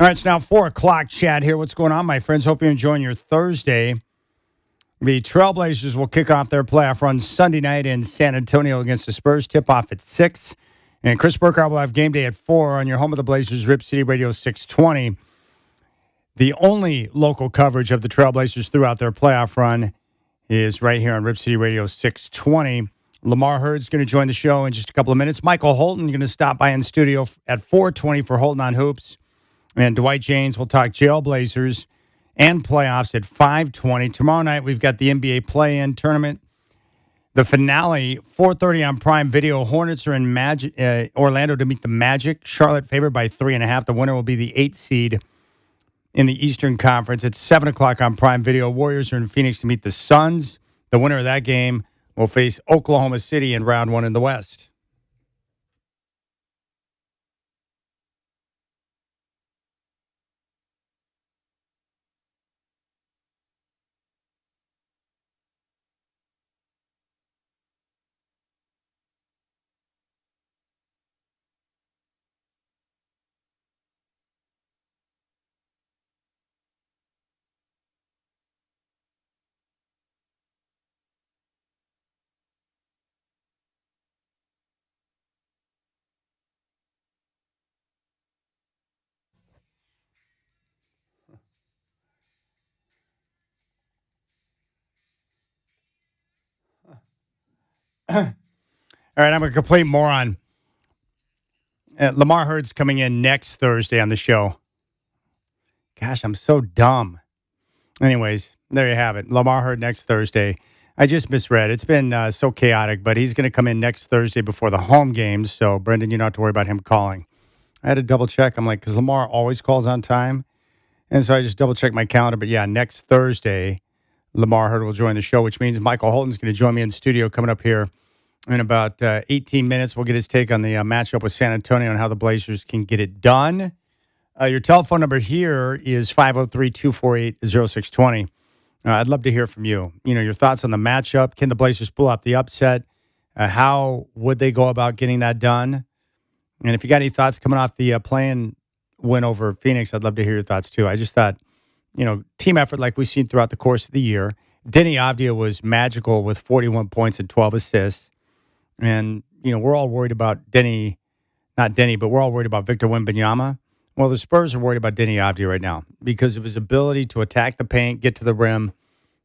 All right, it's now 4 o'clock, Chad here. What's going on, my friends? Hope you're enjoying your Thursday. The Trailblazers will kick off their playoff run Sunday night in San Antonio against the Spurs. Tip-off at 6. And Chris Burkhardt will have game day at 4 on your home of the Blazers, Rip City Radio 620. The only local coverage of the Trailblazers throughout their playoff run is right here on Rip City Radio 620. Lamar Hurd's going to join the show in just a couple of minutes. Michael Holton going to stop by in studio at 4:20 for Holton on Hoops. And Dwight Jaynes will talk Jailblazers and playoffs at 5:20. Tomorrow night, we've got the NBA play-in tournament. The finale, 4:30 on Prime Video. Hornets are in Orlando to meet the Magic. Charlotte favored by 3.5. The winner will be the 8th seed in the Eastern Conference. It's 7 o'clock on Prime Video. Warriors are in Phoenix to meet the Suns. The winner of that game will face Oklahoma City in round 1 in the West. All right, I'm a complete moron. Lamar Hurd's coming in next Thursday on the show. Gosh, I'm so dumb. Anyways, there you have it. Lamar Hurd next Thursday. I just misread. It's been so chaotic, but he's going to come in next Thursday before the home games. So, Brendan, you don't have to worry about him calling. I had to double check. I'm like, because Lamar always calls on time. And so I just double checked my calendar. But yeah, next Thursday, Lamar Hurd will join the show, which means Michael Holton's going to join me in studio coming up here in about 18 minutes. We'll get his take on the matchup with San Antonio and how the Blazers can get it done. Your telephone number here is 503-248-0620. I'd love to hear from you. You know, your thoughts on the matchup. Can the Blazers pull off the upset? How would they go about getting that done? And if you got any thoughts coming off the play-in win over Phoenix, I'd love to hear your thoughts too. I just thought, you know, team effort like we've seen throughout the course of the year. Denny Avdia was magical with 41 points and 12 assists. And, you know, we're all worried about we're all worried about Victor Wembanyama. Well, the Spurs are worried about Denny Avdia right now because of his ability to attack the paint, get to the rim,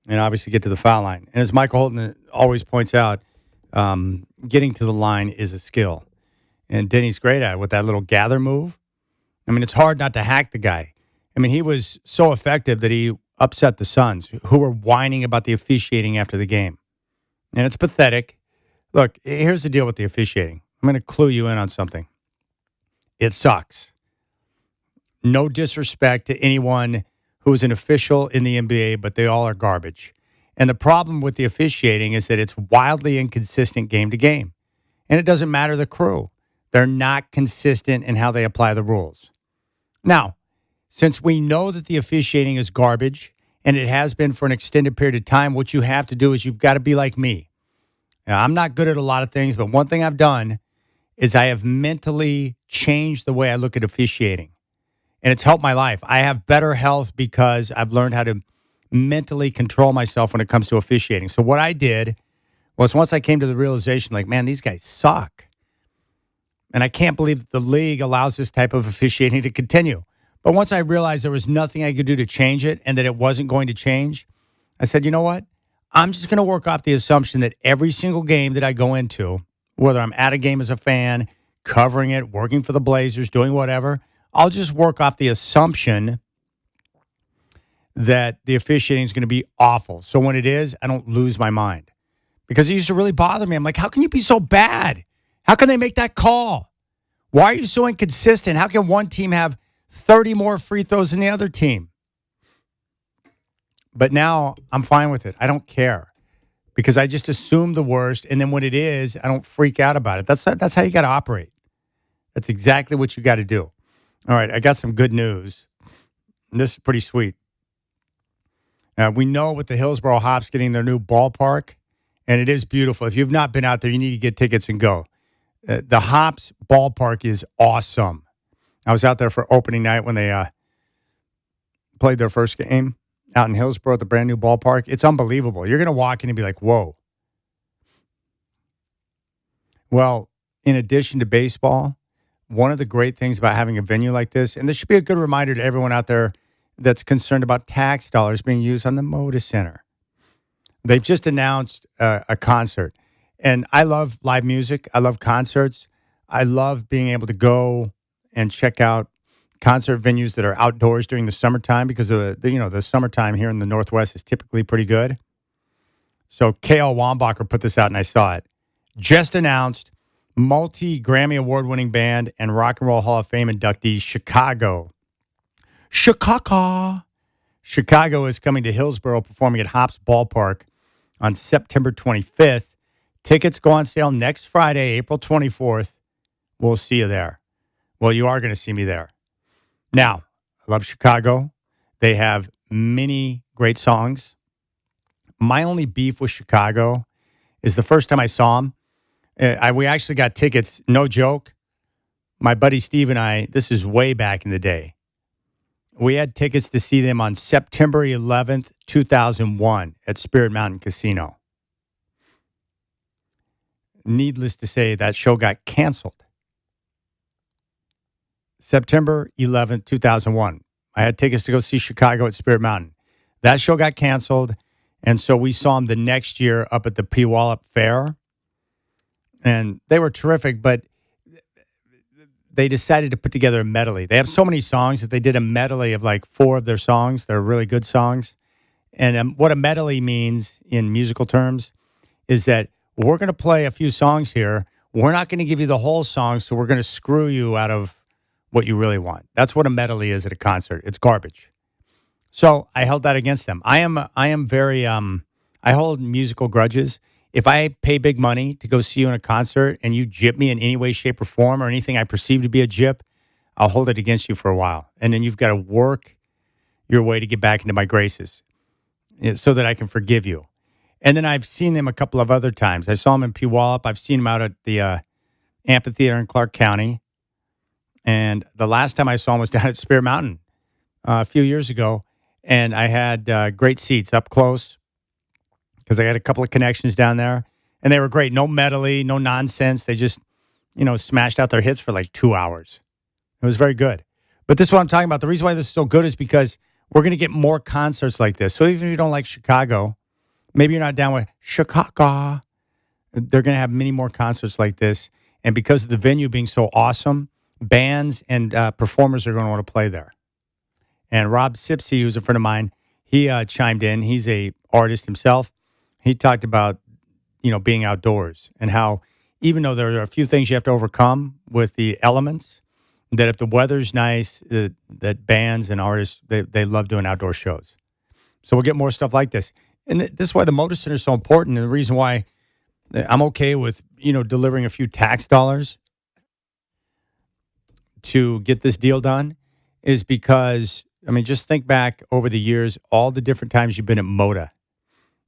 and obviously get to the foul line. And as Michael Holton always points out, getting to the line is a skill. And Denny's great at it with that little gather move. I mean, it's hard not to hack the guy. I mean, he was so effective that he upset the Suns, who were whining about the officiating after the game. And it's pathetic. Look, here's the deal with the officiating. I'm going to clue you in on something. It sucks. No disrespect to anyone who is an official in the NBA, but they all are garbage. And the problem with the officiating is that it's wildly inconsistent game to game. And it doesn't matter the crew. They're not consistent in how they apply the rules. Now, since we know that the officiating is garbage, and it has been for an extended period of time, what you have to do is you've got to be like me. Now, I'm not good at a lot of things, but one thing I've done is I have mentally changed the way I look at officiating. And it's helped my life. I have better health because I've learned how to mentally control myself when it comes to officiating. So what I did was once I came to the realization, like, man, these guys suck. And I can't believe that the league allows this type of officiating to continue. But once I realized there was nothing I could do to change it and that it wasn't going to change, I said, you know what? I'm just going to work off the assumption that every single game that I go into, whether I'm at a game as a fan, covering it, working for the Blazers, doing whatever, I'll just work off the assumption that the officiating is going to be awful. So when it is, I don't lose my mind. Because it used to really bother me. I'm like, how can you be so bad? How can they make that call? Why are you so inconsistent? How can one team have 30 more free throws than the other team? But now I'm fine with it. I don't care. Because I just assume the worst. And then when it is, I don't freak out about it. That's how you got to operate. That's exactly what you got to do. All right, I got some good news. This is pretty sweet. We know with the Hillsborough Hops getting their new ballpark, and it is beautiful. If you've not been out there, you need to get tickets and go. The Hops ballpark is awesome. I was out there for opening night when they played their first game out in Hillsborough at the brand new ballpark. It's unbelievable. You're going to walk in and be like, whoa. Well, in addition to baseball, one of the great things about having a venue like this, and this should be a good reminder to everyone out there that's concerned about tax dollars being used on the Moda Center. They've just announced a concert. And I love live music. I love concerts. I love being able to go and check out concert venues that are outdoors during the summertime because the summertime here in the Northwest is typically pretty good. So K.L. Wambacher put this out and I saw it. Just announced multi-Grammy award-winning band and Rock and Roll Hall of Fame inductee Chicago. Chicago is coming to Hillsborough, performing at Hops Ballpark on September 25th. Tickets go on sale next Friday, April 24th. We'll see you there. Well, you are going to see me there. Now, I love Chicago. They have many great songs. My only beef with Chicago is the first time I saw them, we actually got tickets, no joke. My buddy Steve and I, this is way back in the day. We had tickets to see them on September 11th, 2001 at Spirit Mountain Casino. Needless to say, that show got canceled. September 11th, 2001. I had tickets to go see Chicago at Spirit Mountain. That show got canceled, and so we saw them the next year up at the Puyallup Fair. And they were terrific, but they decided to put together a medley. They have so many songs that they did a medley of like 4 of their songs. They're really good songs. And what a medley means in musical terms is that we're going to play a few songs here. We're not going to give you the whole song, so we're going to screw you out of what you really want. That's what a medley is at a concert. It's garbage. So I held that against them. I am very, I hold musical grudges. If I pay big money to go see you in a concert and you gyp me in any way, shape, or form or anything I perceive to be a gyp, I'll hold it against you for a while. And then you've got to work your way to get back into my graces so that I can forgive you. And then I've seen them a couple of other times. I saw them in Puyallup. I've seen them out at the amphitheater in Clark County. And the last time I saw them was down at Spirit Mountain a few years ago. And I had great seats up close, because I had a couple of connections down there, and they were great. No medley, no nonsense. They just, smashed out their hits for like 2 hours. It was very good. But this is what I'm talking about. The reason why this is so good is because we're going to get more concerts like this. So even if you don't like Chicago, maybe you're not down with Chicago, they're going to have many more concerts like this. And because of the venue being so awesome, bands and performers are going to want to play there. And Rob Sipsey, who's a friend of mine, he chimed in. He's a artist himself. He talked about, being outdoors and how even though there are a few things you have to overcome with the elements, that if the weather's nice, that bands and artists, they love doing outdoor shows. So we'll get more stuff like this. And this is why the Moda Center is so important. And the reason why I'm okay with, delivering a few tax dollars to get this deal done is because, just think back over the years, all the different times you've been at Moda.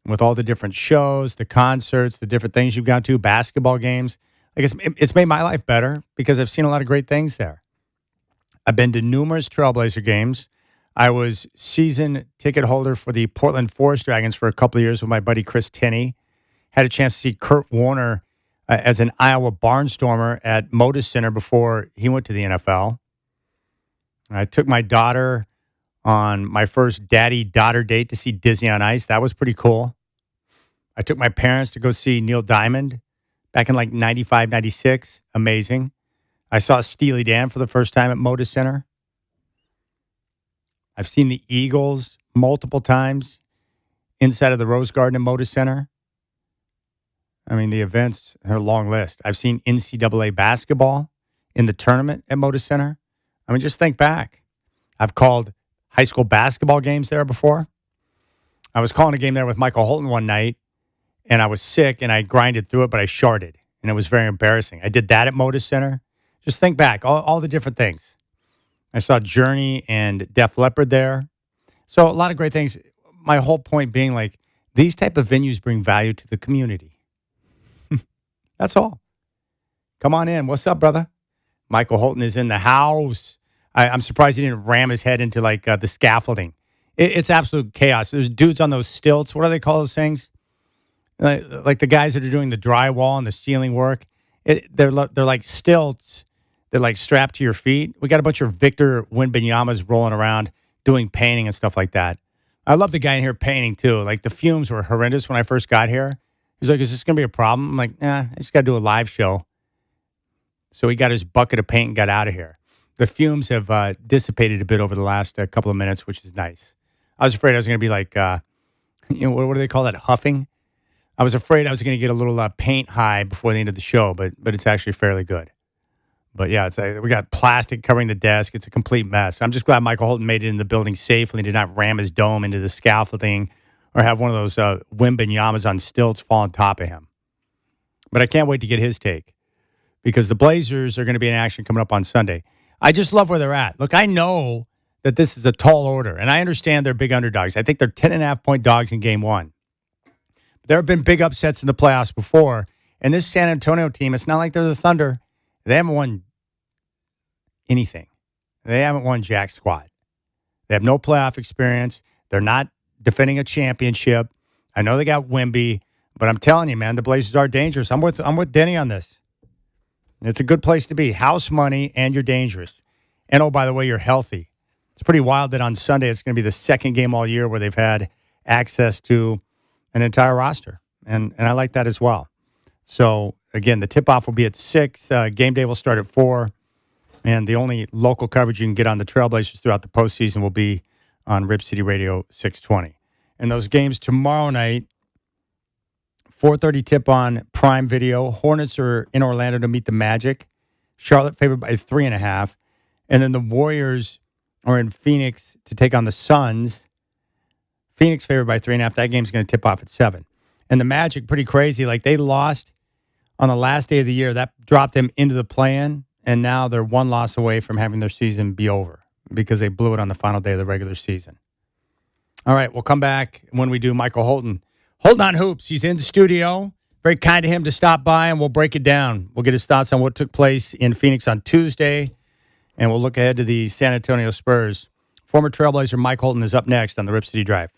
With all the different shows, the concerts, the different things you've gone to, basketball games. I guess it's made my life better because I've seen a lot of great things there. I've been to numerous Trailblazer games. I was season ticket holder for the Portland Forest Dragons for a couple of years with my buddy Chris Tenney. Had a chance to see Kurt Warner as an Iowa Barnstormer at Moda Center before he went to the NFL. I took my daughter on my first daddy-daughter date to see Disney on Ice. That was pretty cool. I took my parents to go see Neil Diamond back in like 95, 96. Amazing. I saw Steely Dan for the first time at Moda Center. I've seen the Eagles multiple times inside of the Rose Garden at Moda Center. The events are a long list. I've seen NCAA basketball in the tournament at Moda Center. Just think back. I've called high school basketball games there before. I was calling a game there with Michael Holton one night, and I was sick, and I grinded through it, but I sharded, and it was very embarrassing. I did that at Moda Center. Just think back, all the different things. I saw Journey and Def Leppard there. So a lot of great things. My whole point being, like, these type of venues bring value to the community. That's all. Come on in. What's up, brother? Michael Holton is in the house. I'm surprised he didn't ram his head into, the scaffolding. It's absolute chaos. There's dudes on those stilts. What do they call those things? Like the guys that are doing the drywall and the ceiling work. They're like stilts. They're like strapped to your feet. We got a bunch of Victor Wembanyama's rolling around doing painting and stuff like that. I love the guy in here painting too. Like the fumes were horrendous when I first got here. He's like, "Is this going to be a problem?" I'm like, "Nah, I just got to do a live show." So he got his bucket of paint and got out of here. The fumes have dissipated a bit over the last couple of minutes, which is nice. I was afraid I was going to be like, what do they call that? Huffing. I was afraid I was going to get a little paint high before the end of the show, but it's actually fairly good. But yeah, we got plastic covering the desk. It's a complete mess. I'm just glad Michael Holton made it in the building safely and did not ram his dome into the scaffolding or have one of those Wembanyama's on stilts fall on top of him. But I can't wait to get his take because the Blazers are going to be in action coming up on Sunday. I just love where they're at. Look, I know that this is a tall order, and I understand they're big underdogs. I think they're 10.5-point dogs in game one. There have been big upsets in the playoffs before, and this San Antonio team, it's not like they're the Thunder. They haven't won anything. They haven't won jack squat. They have no playoff experience. They're not defending a championship. I know they got Wemby, but I'm telling you, man, the Blazers are dangerous. I'm with Denny on this. It's a good place to be. House money, and you're dangerous. And, oh, by the way, you're healthy. It's pretty wild that on Sunday it's going to be the second game all year where they've had access to an entire roster. And I like that as well. So, again, the tip-off will be at 6. Game day will start at 4. And the only local coverage you can get on the Trailblazers throughout the postseason will be on Rip City Radio 620. And those games tomorrow night, 4:30 tip on Prime Video. Hornets are in Orlando to meet the Magic. Charlotte favored by 3.5. And then the Warriors are in Phoenix to take on the Suns. Phoenix favored by 3.5. That game's going to tip off at 7. And the Magic, pretty crazy. Like, they lost on the last day of the year. That dropped them into the play-in. And now they're one loss away from having their season be over because they blew it on the final day of the regular season. All right, we'll come back when we do Michael Holton. Holton on Hoops. He's in the studio. Very kind of him to stop by, and we'll break it down. We'll get his thoughts on what took place in Phoenix on Tuesday, and we'll look ahead to the San Antonio Spurs. Former Trailblazer Mike Holton is up next on the Rip City Drive.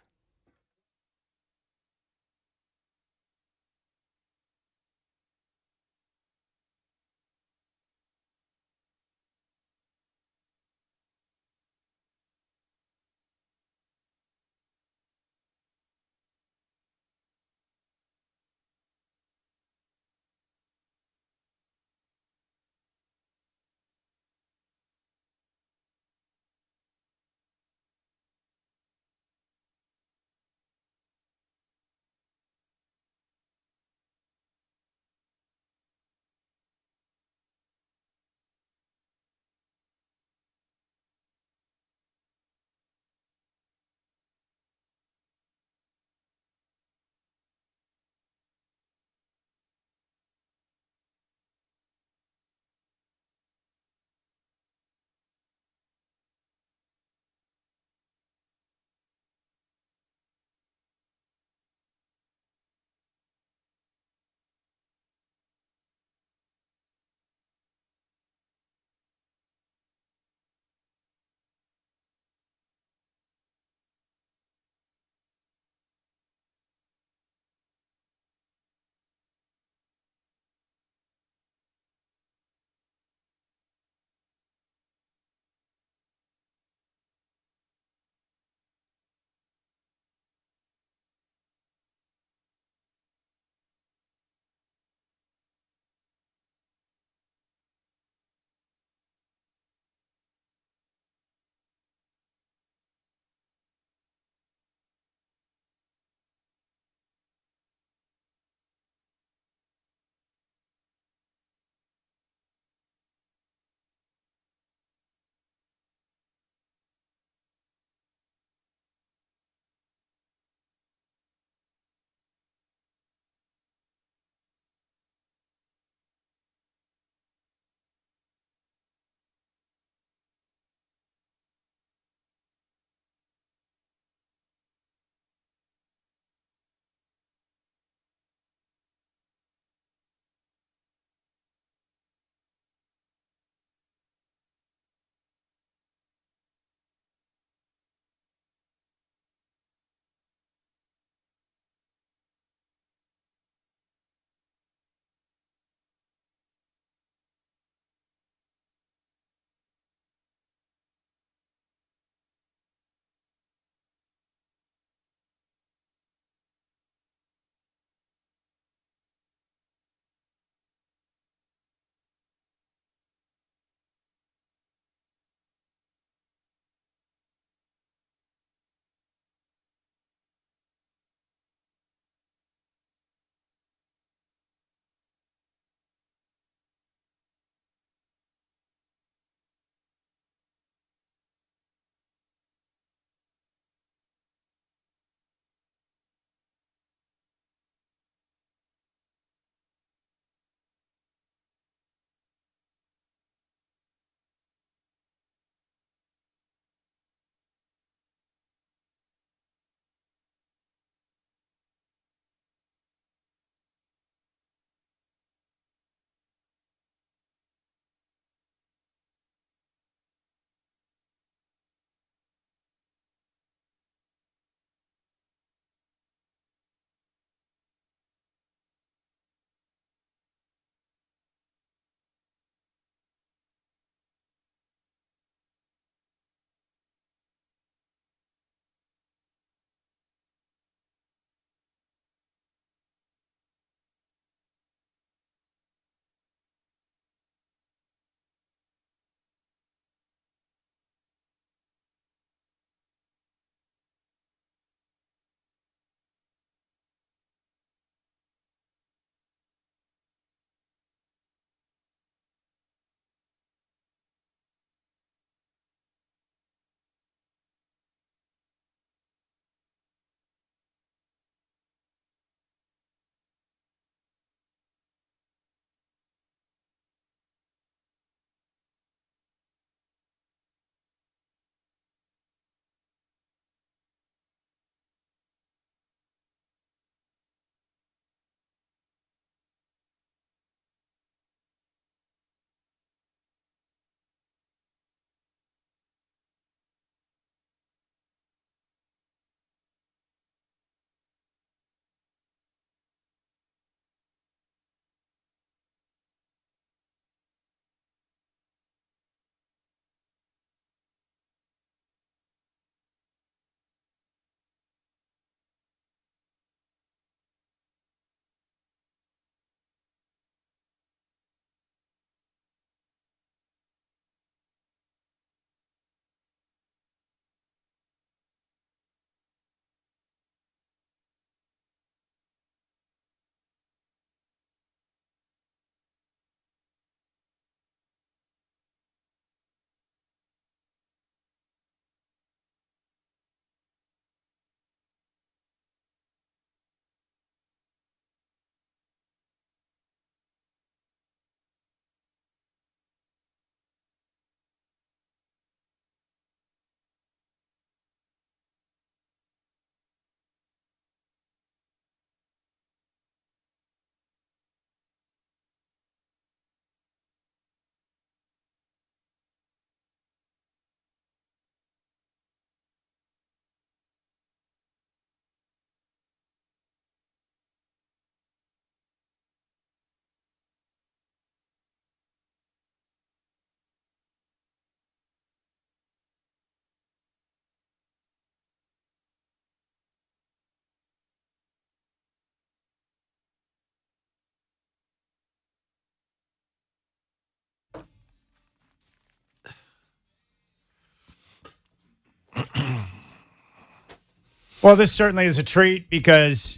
Well, this certainly is a treat because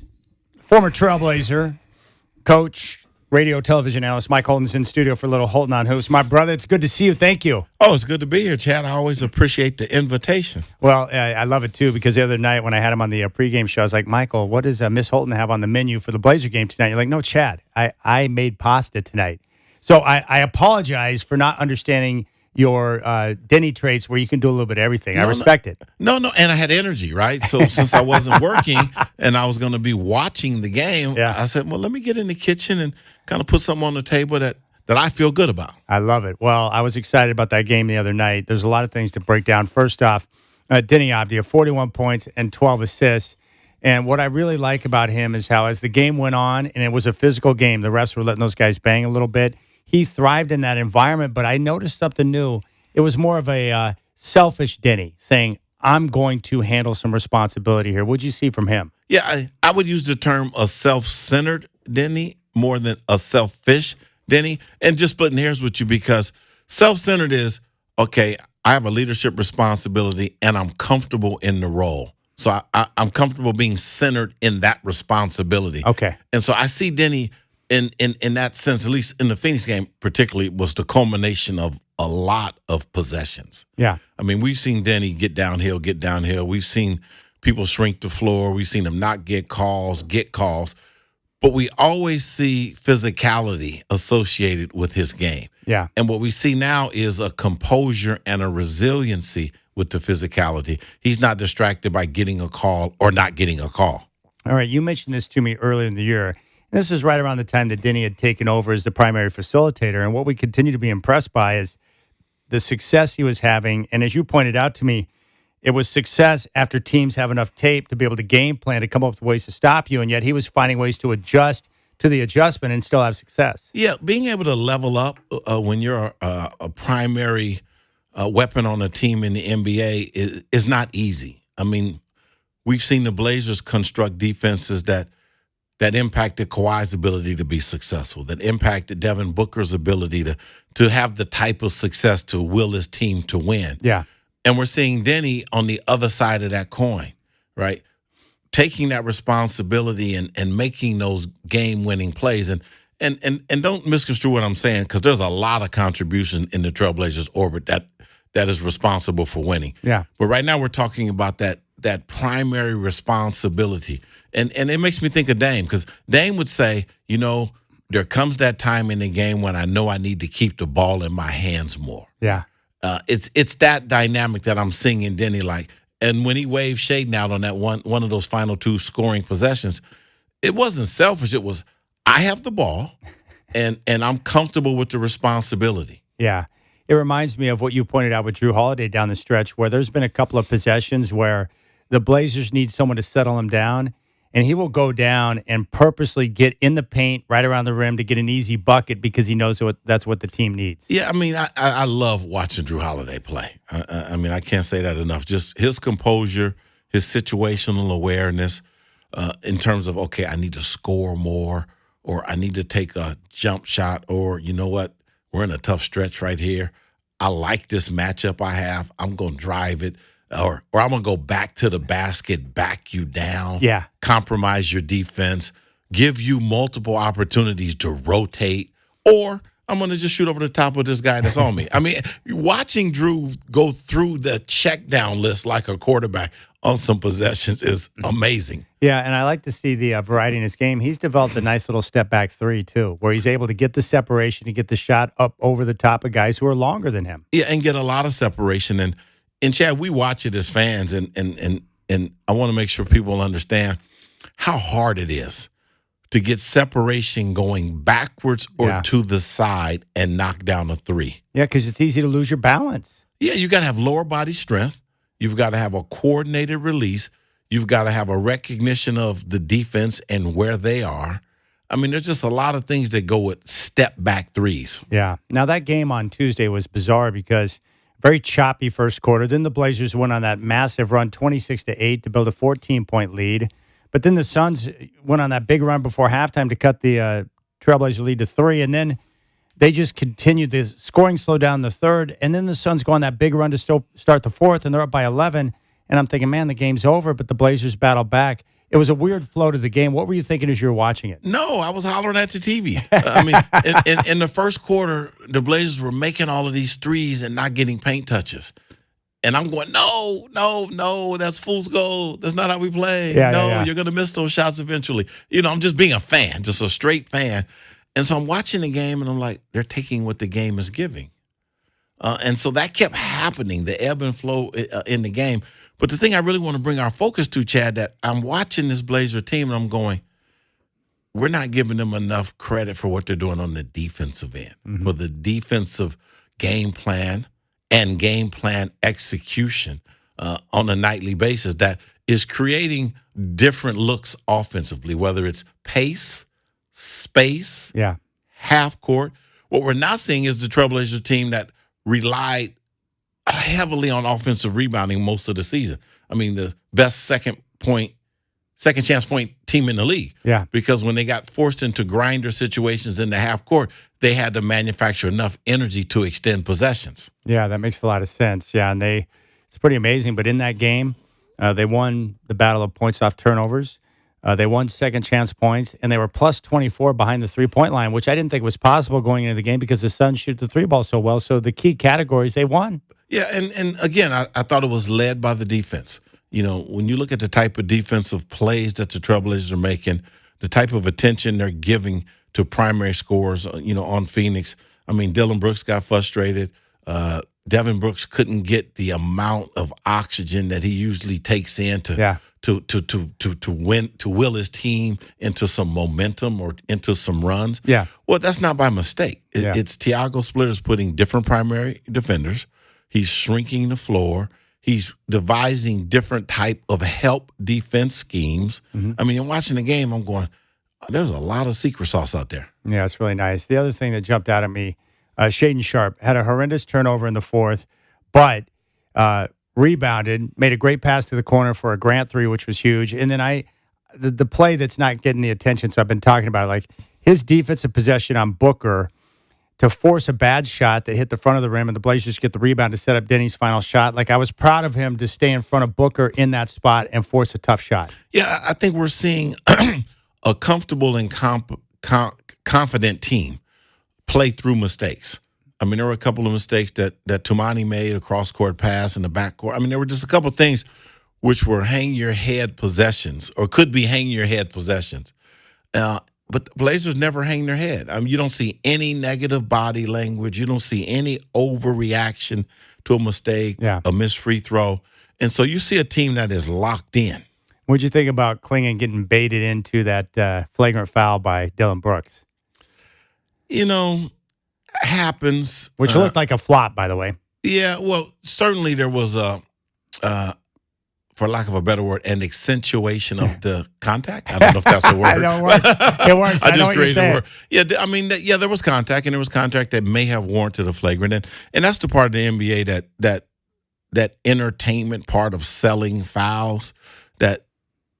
former Trailblazer, coach, radio, television analyst Mike Holton's in studio for a little Holton on Hoops. My brother, it's good to see you. Thank you. Oh, it's good to be here, Chad. I always appreciate the invitation. Well, I love it, too, because the other night when I had him on the pregame show, I was like, Michael, what does Miss Holton have on the menu for the Blazer game tonight? You're like, no, Chad, I made pasta tonight. So I apologize for not understanding your Denny traits where you can do a little bit of everything. I respect it. No, and I had energy, right? So since I wasn't working and I was going to be watching the game, I said, well, let me get in the kitchen and kind of put something on the table that I feel good about. I love it. Well, I was excited about that game the other night. There's a lot of things to break down. First off, Denny Abdia, 41 points and 12 assists. And what I really like about him is how as the game went on, and it was a physical game, the refs were letting those guys bang a little bit. He thrived in that environment, but I noticed something new. It was more of a selfish Denny saying, I'm going to handle some responsibility here. What'd you see from him? Yeah, I would use the term a self-centered Denny more than a selfish Denny. And just splitting hairs with you because self-centered is, okay, I have a leadership responsibility and I'm comfortable in the role. So I'm comfortable being centered in that responsibility. Okay. And so I see Denny in that sense, at least in the Phoenix game particularly, was the culmination of a lot of possessions. Yeah. I mean, we've seen Denny get downhill. We've seen people shrink the floor. We've seen him not get calls. But we always see physicality associated with his game. Yeah. And what we see now is a composure and a resiliency with the physicality. He's not distracted by getting a call or not getting a call. All right. You mentioned this to me earlier in the year. This is right around the time that Denny had taken over as the primary facilitator. And what we continue to be impressed by is the success he was having. And as you pointed out to me, it was success after teams have enough tape to be able to game plan, to come up with ways to stop you. And yet he was finding ways to adjust to the adjustment and still have success. Yeah, being able to level up when you're a primary weapon on a team in the NBA is not easy. I mean, we've seen the Blazers construct defenses that impacted Kawhi's ability to be successful, that impacted Devin Booker's ability to have the type of success to will his team to win. Yeah. And we're seeing Denny on the other side of that coin, right? Taking that responsibility and making those game-winning plays. And don't misconstrue what I'm saying, because there's a lot of contribution in the Trailblazers orbit that is responsible for winning. Yeah. But right now we're talking about that primary responsibility. And it makes me think of Dame, because Dame would say, there comes that time in the game when I know I need to keep the ball in my hands more. Yeah. It's that dynamic that I'm seeing in Denny. And when he waved Shaden out on that one of those final two scoring possessions, it wasn't selfish. It was, I have the ball, and I'm comfortable with the responsibility. Yeah. It reminds me of what you pointed out with Drew Holiday down the stretch, where there's been a couple of possessions where the Blazers need someone to settle him down, and he will go down and purposely get in the paint right around the rim to get an easy bucket because he knows that's what the team needs. Yeah, I mean, I love watching Drew Holiday play. I mean, I can't say that enough. Just his composure, his situational awareness in terms of, okay, I need to score more, or I need to take a jump shot, or you know what, we're in a tough stretch right here. I like this matchup I have. I'm going to drive it. Or I'm going to go back to the basket, back you down, compromise your defense, give you multiple opportunities to rotate, or I'm going to just shoot over the top of this guy that's on me. I mean, watching Drew go through the check down list like a quarterback on some possessions is amazing. Yeah, and I like to see the variety in his game. He's developed a nice little step back three, too, where he's able to get the separation and get the shot up over the top of guys who are longer than him. Yeah, and get a lot of separation. And Chad, we watch it as fans, and I want to make sure people understand how hard it is to get separation going backwards or to the side and knock down a three. Yeah, because it's easy to lose your balance. Yeah, you got to have lower body strength. You've got to have a coordinated release. You've got to have a recognition of the defense and where they are. I mean, there's just a lot of things that go with step back threes. Yeah. Now, that game on Tuesday was bizarre because very choppy first quarter. Then the Blazers went on that massive run, 26-8, to build a 14-point lead. But then the Suns went on that big run before halftime to cut the Trailblazer lead to 3. And then they just continued. The scoring slowed down in the third. And then the Suns go on that big run to still start the fourth, and they're up by 11. And I'm thinking, man, the game's over, but the Blazers battled back. It was a weird flow to the game. What were you thinking as you were watching it? No, I was hollering at the TV. I mean, in the first quarter, the Blazers were making all of these threes and not getting paint touches. And I'm going, no, that's fool's gold. That's not how we play. You're going to miss those shots eventually. I'm just being a fan, just a straight fan. And so I'm watching the game, and I'm like, they're taking what the game is giving. And so that kept happening, the ebb and flow in the game. But the thing I really want to bring our focus to, Chad, that I'm watching this Blazer team, and I'm going, we're not giving them enough credit for what they're doing on the defensive end, for the defensive game plan and game plan execution on a nightly basis that is creating different looks offensively, whether it's pace, space, half court. What we're not seeing is the Trailblazer team that relied heavily on offensive rebounding most of the season. I mean, the best second chance point team in the league. Yeah. Because when they got forced into grinder situations in the half court, they had to manufacture enough energy to extend possessions. Yeah, that makes a lot of sense. Yeah, and it's pretty amazing. But in that game, they won the battle of points off turnovers. They won second chance points, and they were plus 24 behind the three-point line, which I didn't think was possible going into the game because the Suns shoot the three ball so well. So the key categories, they won. Yeah, and again, I thought it was led by the defense. When you look at the type of defensive plays that the Trailblazers are making, the type of attention they're giving to primary scores, on Phoenix. I mean, Dillon Brooks got frustrated. Devin Brooks couldn't get the amount of oxygen that he usually takes in to will his team into some momentum or into some runs. Yeah. Well, that's not by mistake. It's Tiago Splitters putting different primary defenders. He's shrinking the floor. He's devising different type of help defense schemes. I mean, watching the game, I'm going, there's a lot of secret sauce out there. Yeah, it's really nice. The other thing that jumped out at me, Shaedon Sharpe had a horrendous turnover in the fourth, but rebounded, made a great pass to the corner for a Grant three, which was huge. And then the play that's not getting the attention, so I've been talking about, like his defensive possession on Booker to force a bad shot that hit the front of the rim, and the Blazers get the rebound to set up Denny's final shot. Like, I was proud of him to stay in front of Booker in that spot and force a tough shot. Yeah, I think we're seeing a comfortable and confident team play through mistakes. I mean, there were a couple of mistakes that Tumani made, a cross-court pass in the backcourt. I mean, there were just a couple of things which were hang-your-head possessions or could be hang-your-head possessions. But the Blazers never hang their head. I mean, you don't see any negative body language. You don't see any overreaction to a mistake, a missed free throw. And so you see a team that is locked in. What'd you think about Klingon getting baited into that flagrant foul by Dillon Brooks? Happens. Which looked like a flop, by the way. Yeah, well, certainly there was for lack of a better word, an accentuation of the contact. I don't know if that's a word. It works. I just created a word. Yeah, I mean, there was contact, and there was contact that may have warranted a flagrant. And that's the part of the NBA that entertainment part of selling fouls that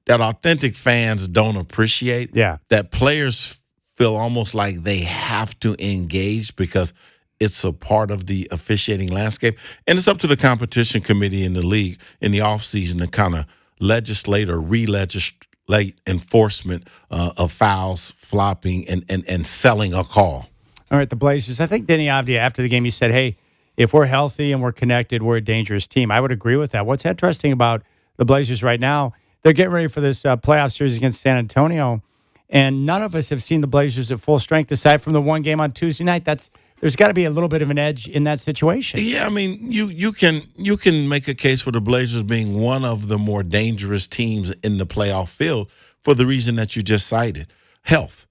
authentic fans don't appreciate. Yeah. That players feel almost like they have to engage because it's a part of the officiating landscape. And it's up to the competition committee in the league in the offseason to kind of legislate or re-legislate enforcement of fouls, flopping, and selling a call. All right, the Blazers. I think Denny Avdia, after the game, he said, hey, if we're healthy and we're connected, we're a dangerous team. I would agree with that. What's interesting about the Blazers right now, they're getting ready for this playoff series against San Antonio, and none of us have seen the Blazers at full strength aside from the one game on Tuesday night. There's got to be a little bit of an edge in that situation. Yeah, I mean, you can make a case for the Blazers being one of the more dangerous teams in the playoff field for the reason that you just cited, health.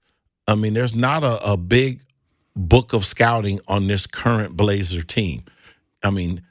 I mean, there's not a big book of scouting on this current Blazer team. I mean,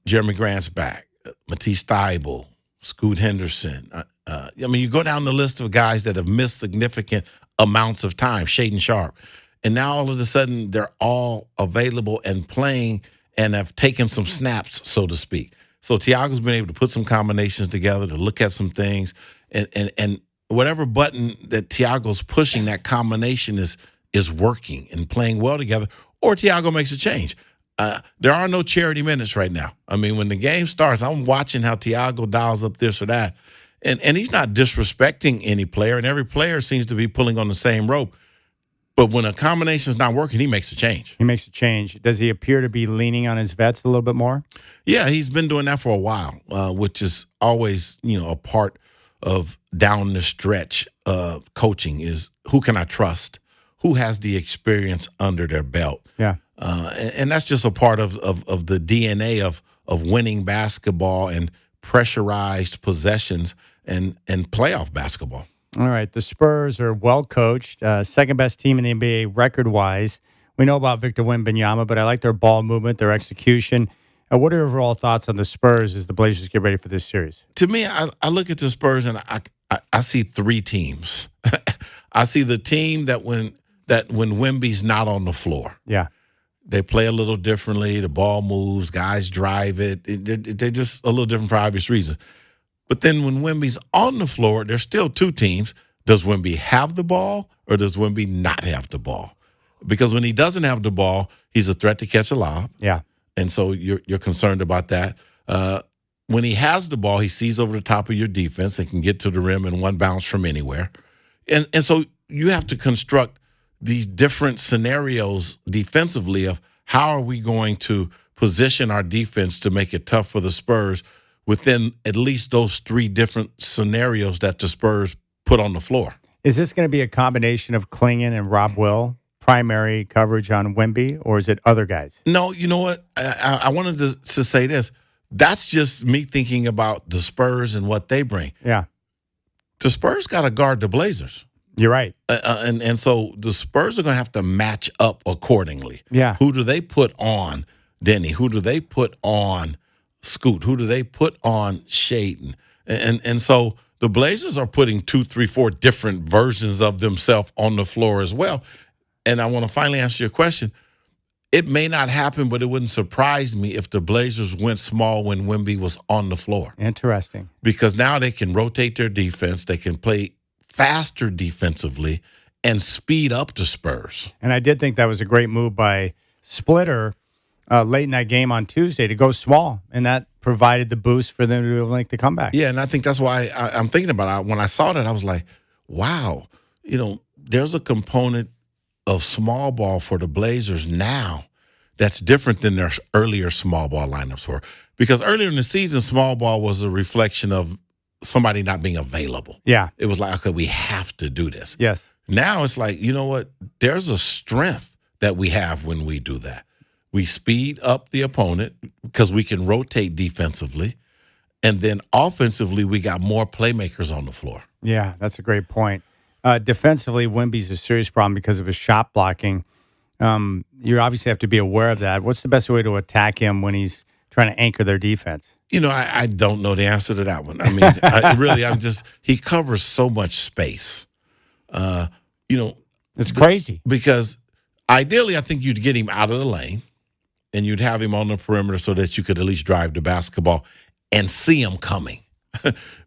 Jeremy Grant's back, Matisse Thybulle, Scoot Henderson. I mean, you go down the list of guys that have missed significant amounts of time, Shaedon Sharpe. And now all of a sudden they're all available and playing and have taken some snaps, so to speak. So Tiago's been able to put some combinations together to look at some things. And whatever button that Tiago's pushing, that combination is working and playing well together. Or Tiago makes a change. There are no charity minutes right now. I mean, when the game starts, I'm watching how Thiago dials up this or that. And he's not disrespecting any player, and every player seems to be pulling on the same rope. But when a combination's not working, he makes a change. He makes a change. Does he appear to be leaning on his vets a little bit more? Yeah, he's been doing that for a while, which is always, a part of down the stretch coaching is who can I trust? Who has the experience under their belt? Yeah. And that's just a part of the DNA of winning basketball and pressurized possessions and playoff basketball. All right. The Spurs are well coached, second best team in the NBA record wise. We know about Victor Wembanyama, but I like their ball movement, their execution. What are your overall thoughts on the Spurs as the Blazers get ready for this series? To me, I look at the Spurs and I see three teams. I see the team that when Wemby's not on the floor. Yeah. They play a little differently. The ball moves. Guys drive it. They're just a little different for obvious reasons. But then when Wemby's on the floor, there's still two teams. Does Wemby have the ball or does Wemby not have the ball? Because when he doesn't have the ball, he's a threat to catch a lob. Yeah. And so you're concerned about that. When he has the ball, he sees over the top of your defense and can get to the rim in one bounce from anywhere. And so you have to construct these different scenarios defensively of how are we going to position our defense to make it tough for the Spurs within at least those three different scenarios that the Spurs put on the floor. Is this going to be a combination of Klingon and Rob Will, primary coverage on Wemby, or is it other guys? No, you know what? I wanted to say this. That's just me thinking about the Spurs and what they bring. Yeah. The Spurs got to guard the Blazers. You're right. And so the Spurs are going to have to match up accordingly. Yeah. Who do they put on Denny? Who do they put on Scoot? Who do they put on Shaden? And so the Blazers are putting 2, 3, 4 different versions of themselves on the floor as well. And I want to finally answer your question. It may not happen, but it wouldn't surprise me if the Blazers went small when Wemby was on the floor. Interesting. Because now they can rotate their defense. They can play faster defensively and speed up the Spurs. And I did think that was a great move by Splitter late in that game on Tuesday to go small, and that provided the boost for them to make the comeback. Yeah, and I think that's why I'm thinking about it. When I saw that, I was like, wow, there's a component of small ball for the Blazers now that's different than their earlier small ball lineups were. Because earlier in the season, small ball was a reflection of somebody not being available. Yeah. It was like, okay, we have to do this. Yes. Now it's like, you know what? There's a strength that we have when we do that. We speed up the opponent because we can rotate defensively. And then offensively, we got more playmakers on the floor. Yeah, that's a great point. Defensively, Wemby's a serious problem because of his shot blocking. You obviously have to be aware of that. What's the best way to attack him when he's trying to anchor their defense? I don't know the answer to that one. I mean, he covers so much space. It's crazy. Because ideally, I think you'd get him out of the lane and you'd have him on the perimeter so that you could at least drive the basketball and see him coming.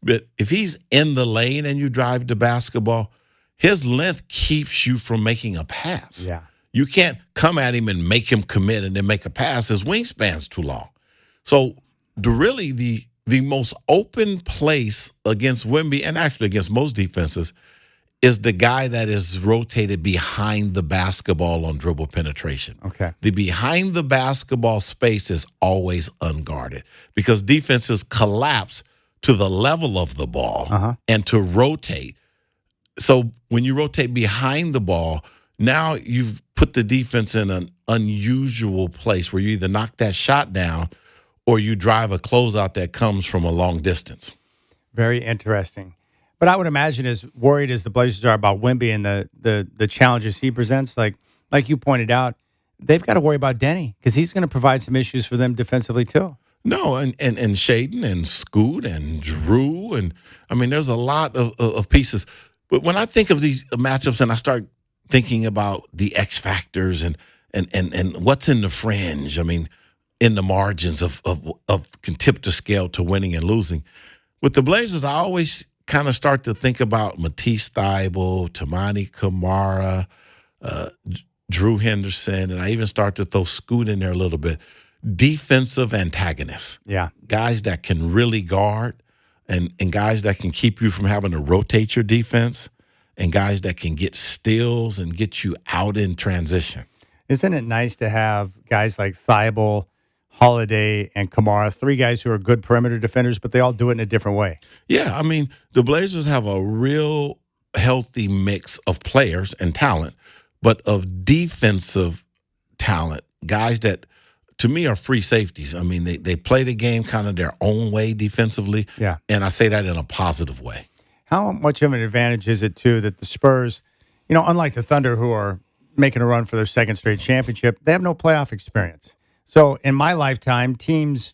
But if he's in the lane and you drive the basketball, his length keeps you from making a pass. Yeah. You can't come at him and make him commit and then make a pass. His wingspan's too long. So the most open place against Wemby, and actually against most defenses, is the guy that is rotated behind the basketball on dribble penetration. Okay. The behind the basketball space is always unguarded because defenses collapse to the level of the ball and to rotate. So when you rotate behind the ball, now you've put the defense in an unusual place where you either knock that shot down or you drive a closeout that comes from a long distance. Very interesting. But I would imagine, as worried as the Blazers are about Wemby and the challenges he presents, like you pointed out, they've got to worry about Denny because he's going to provide some issues for them defensively too. No, and Shaden and Scoot and Drew, and I mean, there's a lot of pieces. But when I think of these matchups and I start thinking about the X factors and what's in the fringe, I mean, in the margins of can tip the scale to winning and losing. With the Blazers, I always kind of start to think about Matisse Thybulle, Tamani Kamara, Drew Henderson, and I even start to throw Scoot in there a little bit. Defensive antagonists. Yeah. Guys that can really guard and guys that can keep you from having to rotate your defense and guys that can get steals and get you out in transition. Isn't it nice to have guys like Thibault, Holiday, and Kamara, 3 guys who are good perimeter defenders, but they all do it in a different way? Yeah, I mean, the Blazers have a real healthy mix of players and talent, but of defensive talent, guys that, to me, are free safeties. I mean, they play the game kind of their own way defensively, Yeah. and I say that in a positive way. How much of an advantage is it, too, that the Spurs, unlike the Thunder, who are making a run for their second straight championship, they have no playoff experience. So in my lifetime, teams,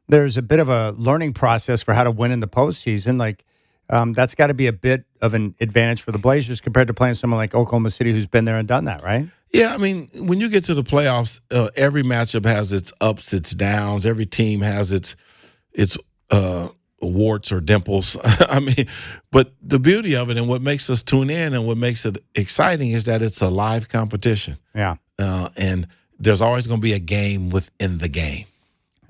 there's a bit of a learning process for how to win in the postseason. Like, that's got to be a bit of an advantage for the Blazers compared to playing someone like Oklahoma City who's been there and done that, right? Yeah, I mean, when you get to the playoffs, every matchup has its ups, its downs. Every team has its warts or dimples. I mean, but the beauty of it and what makes us tune in and what makes it exciting is that it's a live competition. Yeah. And there's always going to be a game within the game.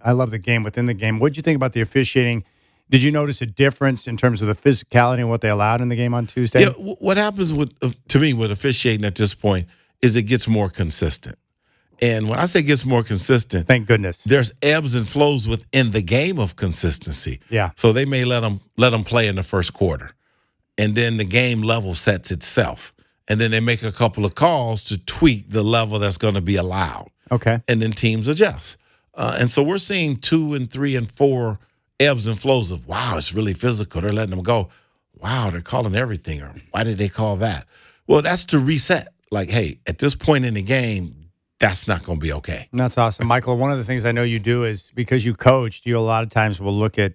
I love the game within the game. What did you think about the officiating? Did you notice a difference in terms of the physicality and what they allowed in the game on Tuesday? Yeah, what happens to me with officiating at this point is it gets more consistent. And when I say gets more consistent, Thank goodness. there's ebbs and flows within the game of consistency. Yeah. So they may let them play in the first quarter, and then the game level sets itself, and then they make a couple of calls to tweak the level that's going to be allowed. Okay. And then teams adjust. And so we're seeing 2 and 3 and 4 ebbs and flows of, wow, it's really physical. They're letting them go. Wow, they're calling everything. Or why did they call that? Well, that's to reset. Like, hey, at this point in the game, that's not going to be okay. That's awesome. Michael, one of the things I know you do is because you coached, you a lot of times will look at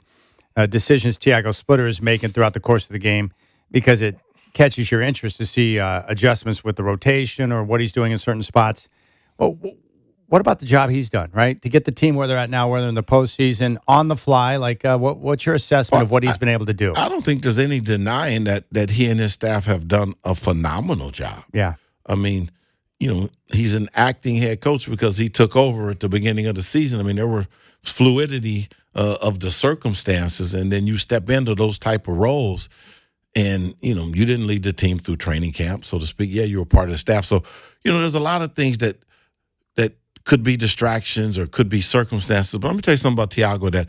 decisions Tiago Splitter is making throughout the course of the game because it catches your interest to see adjustments with the rotation or what he's doing in certain spots. Well, what about the job he's done, right? To get the team where they're at now, where they're in the postseason, on the fly, like what's your assessment of what he's been able to do? I don't think there's any denying that he and his staff have done a phenomenal job. Yeah. I mean, he's an acting head coach because he took over at the beginning of the season. I mean, there were fluidity of the circumstances, and then you step into those type of roles, and, you didn't lead the team through training camp, so to speak. Yeah, you were part of the staff. So, there's a lot of things that could be distractions or could be circumstances. But let me tell you something about Tiago that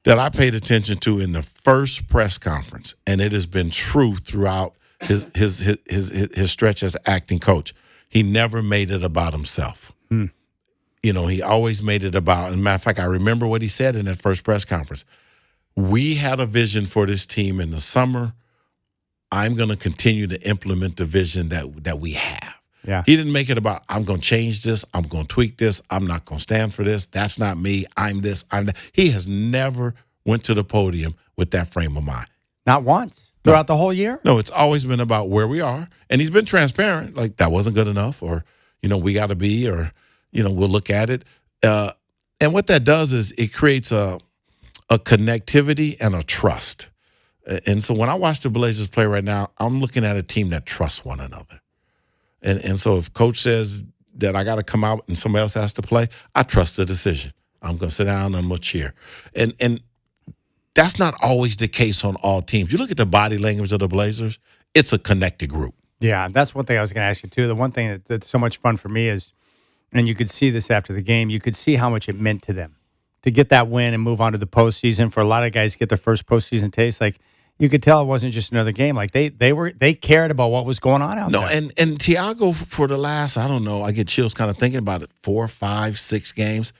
I paid attention to in the first press conference, and it has been true throughout his stretch as acting coach. He never made it about himself. He always made it about, as a matter of fact, I remember what he said in that first press conference. We had a vision for this team in the summer. I'm going to continue to implement the vision that we have. Yeah. He didn't make it about, I'm going to change this, I'm going to tweak this, I'm not going to stand for this, that's not me, I'm this, I'm that. He has never went to the podium with that frame of mind. Not once throughout the whole year? No, it's always been about where we are. And he's been transparent, like that wasn't good enough, or, we got to be, or, we'll look at it. And what that does is it creates a connectivity and a trust. And so when I watch the Blazers play right now, I'm looking at a team that trusts one another. And so if coach says that I got to come out and somebody else has to play, I trust the decision. I'm going to sit down and I'm going to cheer. And that's not always the case on all teams. You look at the body language of the Blazers, it's a connected group. Yeah, that's one thing I was going to ask you, too. The one thing that's so much fun for me is, and you could see this after the game, you could see how much it meant to them to get that win and move on to the postseason. For a lot of guys to get their first postseason taste, like, you could tell it wasn't just another game. Like they cared about what was going on out there. No, and Tiago for the last, I don't know, I get chills kind of thinking about it, 4, 5, 6 games,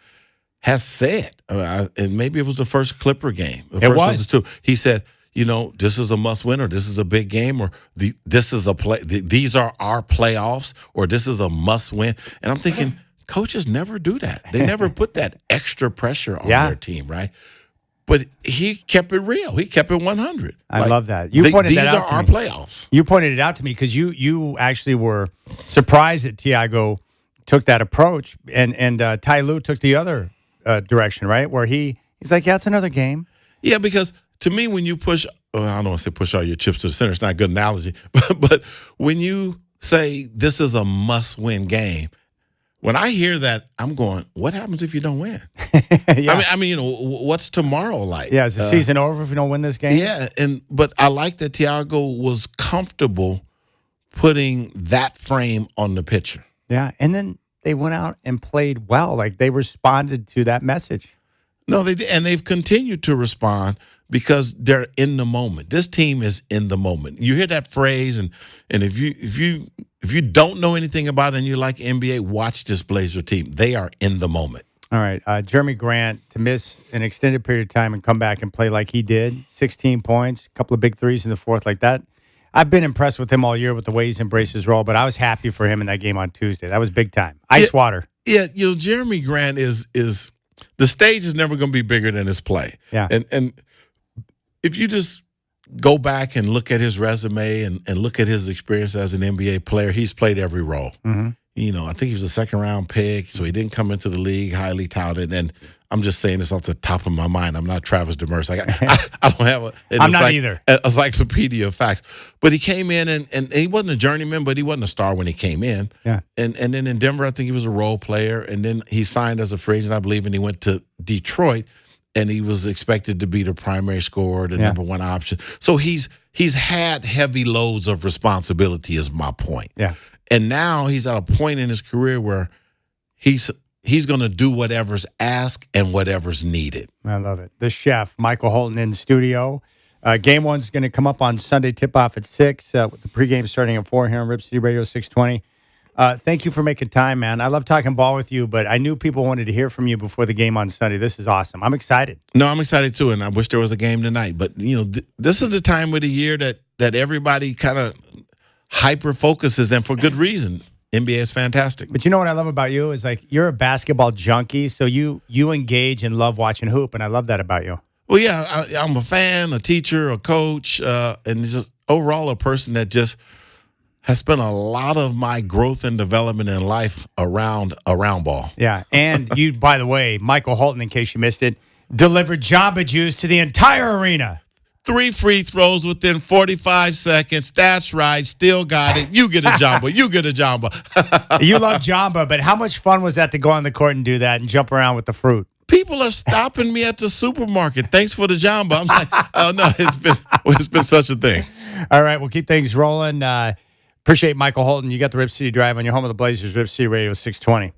has said, and maybe it was the first Clipper game. It was. He said, this is a must win, or this is a big game, or this is a play. These are our playoffs, or this is a must win. And I'm thinking, coaches never do that. They never put that extra pressure on their team, right? But he kept it real. He kept it 100. I love that. You pointed that out to me. These are our playoffs. You pointed it out to me because you actually were surprised that Tiago took that approach, and Ty Lue took the other direction, right? Where he's like, yeah, it's another game. Yeah, because to me, when you push, I don't want to say push all your chips to the center. It's not a good analogy. But when you say this is a must-win game. When I hear that, I'm going, what happens if you don't win? Yeah. I mean, what's tomorrow like? Yeah, is the season over if you don't win this game? Yeah, but I like that Thiago was comfortable putting that frame on the pitcher. Yeah, and then they went out and played well. Like, they responded to that message. No, they did, and they've continued to respond because they're in the moment. This team is in the moment. You hear that phrase, and if you don't know anything about it and you like NBA, watch this Blazer team. They are in the moment. All right, Jeremy Grant, to miss an extended period of time and come back and play like he did, 16 points, a couple of big threes in the fourth like that. I've been impressed with him all year with the way he's embraced his role, but I was happy for him in that game on Tuesday. That was big time. Ice water. Yeah, Jeremy Grant is the stage is never going to be bigger than his play. Yeah. And if you just go back and look at his resume and look at his experience as an NBA player, he's played every role. Mm-hmm. I think he was a second-round pick, so he didn't come into the league highly touted. And I'm just saying this off the top of my mind. I'm not Travis Demers. I don't have I'm not either. An encyclopedia of facts. But he came in, and he wasn't a journeyman, but he wasn't a star when he came in. Yeah. And then in Denver, I think he was a role player. And then he signed as a free agent, I believe, and he went to Detroit. And he was expected to be the primary scorer, the number one option. So he's had heavy loads of responsibility, is my point. Yeah. And now he's at a point in his career where he's going to do whatever's asked and whatever's needed. I love it. The chef, Michael Holton, in the studio. Game one's going to come up on Sunday, tip-off at 6, with the pregame starting at 4 here on Rip City Radio 620. Thank you for making time, man. I love talking ball with you, but I knew people wanted to hear from you before the game on Sunday. This is awesome. I'm excited. No, I'm excited too, and I wish there was a game tonight. But, this is the time of the year that everybody kind of hyper-focuses, and for good reason. NBA is fantastic. But you know what I love about you is, like, you're a basketball junkie, so you engage and love watching hoop, and I love that about you. Well, yeah, I'm a fan, a teacher, a coach, and just overall a person that just has spent a lot of my growth and development in life around ball. Yeah, and you, by the way, Michael Holton, in case you missed it, delivered Jamba Juice to the entire arena. 3 free throws within 45 seconds. That's right. Still got it. You get a Jamba. You get a Jamba. You love Jamba, but how much fun was that to go on the court and do that and jump around with the fruit? People are stopping me at the supermarket. Thanks for the Jamba. I'm like, oh, no, it's been such a thing. All right, we'll keep things rolling. Appreciate Michael Holton. You got the Rip City Drive on your home of the Blazers, Rip City Radio 620.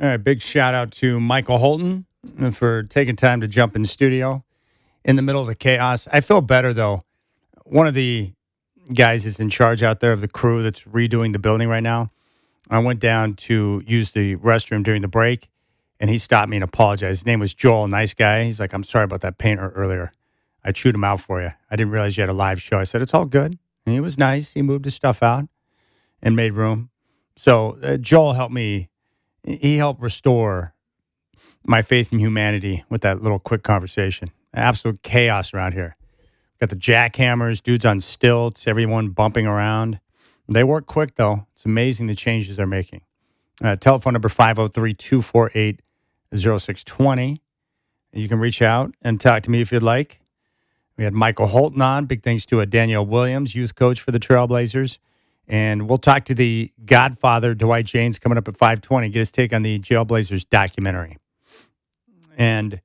All right, big shout out to Michael Holton for taking time to jump in studio in the middle of the chaos. I feel better, though. One of the guys that's in charge out there of the crew that's redoing the building right now, I went down to use the restroom during the break, and he stopped me and apologized. His name was Joel, nice guy. He's like, I'm sorry about that painter earlier. I chewed him out for you. I didn't realize you had a live show. I said, it's all good. And he was nice. He moved his stuff out and made room. So Joel helped me. He helped restore my faith in humanity with that little quick conversation. Absolute chaos around here. Got the jackhammers, dudes on stilts, everyone bumping around. They work quick, though. It's amazing the changes they're making. Telephone number 503-248-0620. You can reach out and talk to me if you'd like. We had Michael Holton on. Big thanks to Danielle Williams, youth coach for the Trailblazers. And we'll talk to the Godfather, Dwight Jaynes, coming up at 5:20. Get his take on the Jailblazers documentary. And,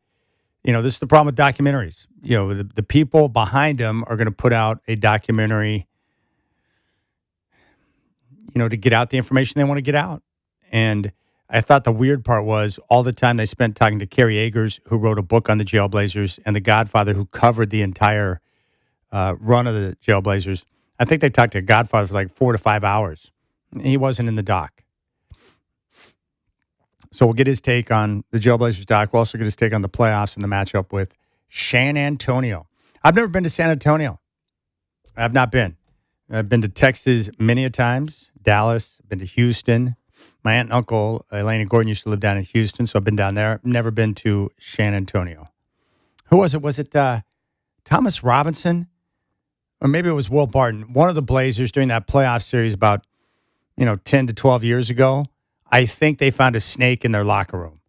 this is the problem with documentaries. The people behind them are going to put out a documentary, to get out the information they want to get out. And I thought the weird part was all the time they spent talking to Kerry Agers, who wrote a book on the Jailblazers, and the Godfather, who covered the entire run of the Jailblazers. I think they talked to Godfather for like 4 to 5 hours. He wasn't in the doc. So we'll get his take on the Jailblazers doc. We'll also get his take on the playoffs and the matchup with San Antonio. I've never been to San Antonio. I've not been. I've been to Texas many a times, Dallas, been to Houston. My aunt and uncle, Elaine and Gordon, used to live down in Houston, so I've been down there. Never been to San Antonio. Who was it? Was it Thomas Robinson? Or maybe it was Will Barton. One of the Blazers during that playoff series about, 10 to 12 years ago, I think they found a snake in their locker room.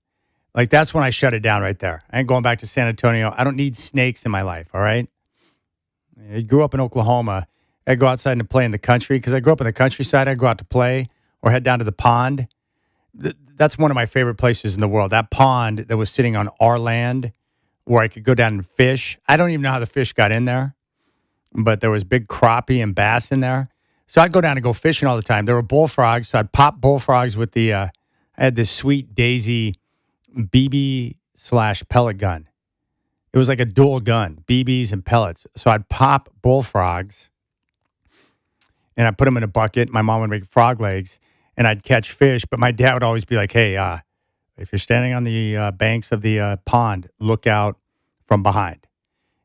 Like, that's when I shut it down right there. I ain't going back to San Antonio. I don't need snakes in my life, all right? I grew up in Oklahoma. I'd go outside and play in the country because I grew up in the countryside. I'd go out to play or head down to the pond. That's one of my favorite places in the world. That pond that was sitting on our land where I could go down and fish. I don't even know how the fish got in there, but there was big crappie and bass in there. So I'd go down and go fishing all the time. There were bullfrogs, so I'd pop bullfrogs with I had this Sweet Daisy BB/pellet gun. It was like a dual gun, BBs and pellets. So I'd pop bullfrogs, and I'd put them in a bucket. My mom would make frog legs, and I'd catch fish. But my dad would always be like, hey, if you're standing on the banks of the pond, look out from behind.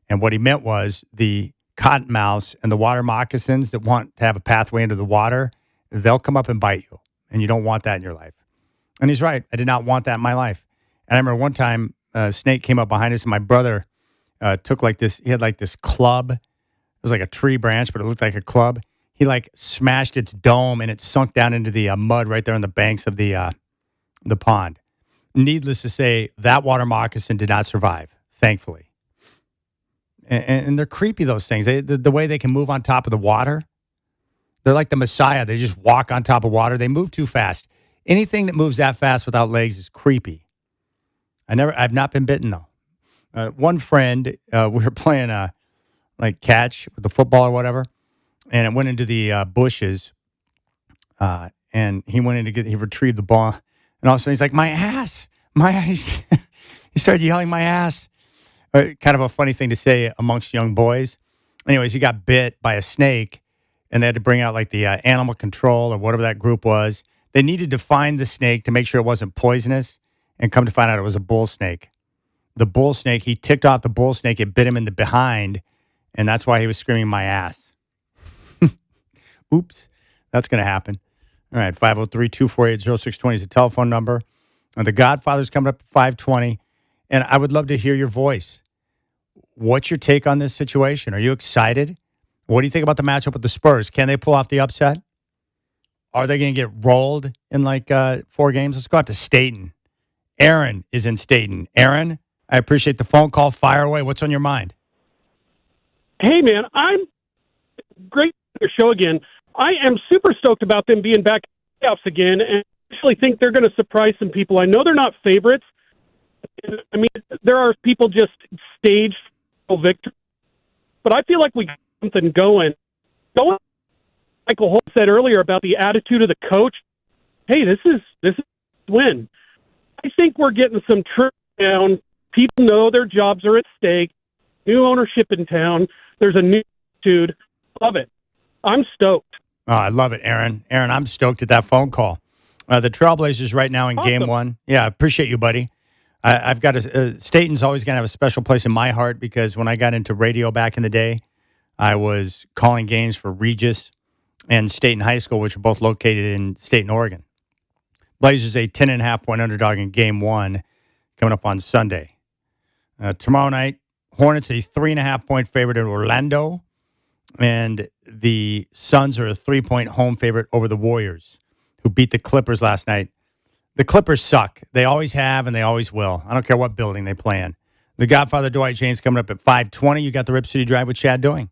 And what he meant was the cottonmouths and the water moccasins that want to have a pathway into the water, they'll come up and bite you. And you don't want that in your life. And he's right. I did not want that in my life. And I remember one time a snake came up behind us, and my brother took like this. He had like this club. It was like a tree branch, but it looked like a club. He like smashed its dome, and it sunk down into the mud right there on the banks of the pond. Needless to say, that water moccasin did not survive, thankfully. And they're creepy, those things. The way they can move on top of the water. They're like the Messiah. They just walk on top of water. They move too fast. Anything that moves that fast without legs is creepy. I've not been bitten, though. One friend, we were playing like catch with the football or whatever, and it went into the bushes, and he went in he retrieved the ball, and all of a sudden he's like, my ass. He started yelling, my ass. Kind of a funny thing to say amongst young boys. Anyways, he got bit by a snake, and they had to bring out like the animal control or whatever that group was. They needed to find the snake to make sure it wasn't poisonous, and come to find out it was a bull snake. The bull snake, he ticked off the bull snake. It bit him in the behind, and that's why he was screaming, my ass. Oops, that's going to happen. All right, 503-248-0620 is the telephone number. And the Godfather's coming up at 5:20, and I would love to hear your voice. What's your take on this situation? Are you excited? What do you think about the matchup with the Spurs? Can they pull off the upset? Are they going to get rolled in like 4 games? Let's go out to Staten. Aaron is in Staten. Aaron, I appreciate the phone call. Fire away. What's on your mind? Hey, man, I'm great for your show again. I am super stoked about them being back in the playoffs again, and I actually think they're going to surprise some people. I know they're not favorites. I mean, there are people just staged for victory, but I feel like we got something going. Michael Holt said earlier about the attitude of the coach. Hey, this is win. I think we're getting some trip down. People know their jobs are at stake. New ownership in town. There's a new attitude. Love it. I'm stoked. Oh, I love it, Aaron. Aaron, I'm stoked at that phone call. The Trailblazers right now in game one. Yeah, I appreciate you, buddy. I've got Staten's always going to have a special place in my heart because when I got into radio back in the day, I was calling games for Regis and Staten High School, which are both located in Staten, Oregon. Blazers a 10.5-point underdog in game one coming up on Sunday. Tomorrow night, Hornets a 3.5-point favorite in Orlando, and the Suns are a 3-point home favorite over the Warriors, who beat the Clippers last night. The Clippers suck. They always have, and they always will. I don't care what building they play in. The Godfather, Dwight Jaynes, coming up at 5:20. You got the Rip City Drive with Chad doing.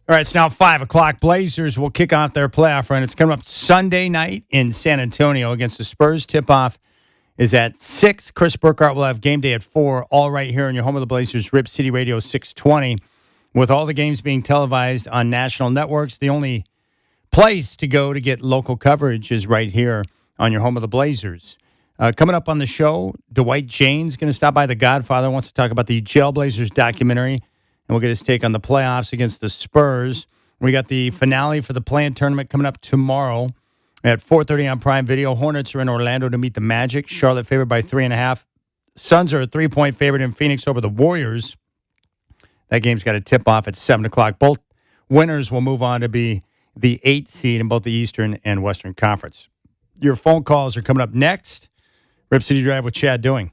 All right, it's now 5 o'clock. Blazers will kick off their playoff run. It's coming up Sunday night in San Antonio against the Spurs. Tip-off is at 6. Chris Burkhart will have game day at 4, all right here in your home of the Blazers, Rip City Radio 620. With all the games being televised on national networks, the only place to go to get local coverage is right here on your home of the Blazers. Coming up on the show, Dwight Jaynes going to stop by. The Godfather wants to talk about the Jailblazers documentary, and we'll get his take on the playoffs against the Spurs. We got the finale for the play-in tournament coming up tomorrow at 4:30 on Prime Video. Hornets are in Orlando to meet the Magic. Charlotte favored by 3.5. Suns are a 3-point favorite in Phoenix over the Warriors. That game's got a tip-off at 7 o'clock. Both winners will move on to be the 8th seed in both the Eastern and Western Conference. Your phone calls are coming up next. Rip City Drive with Chad Doing.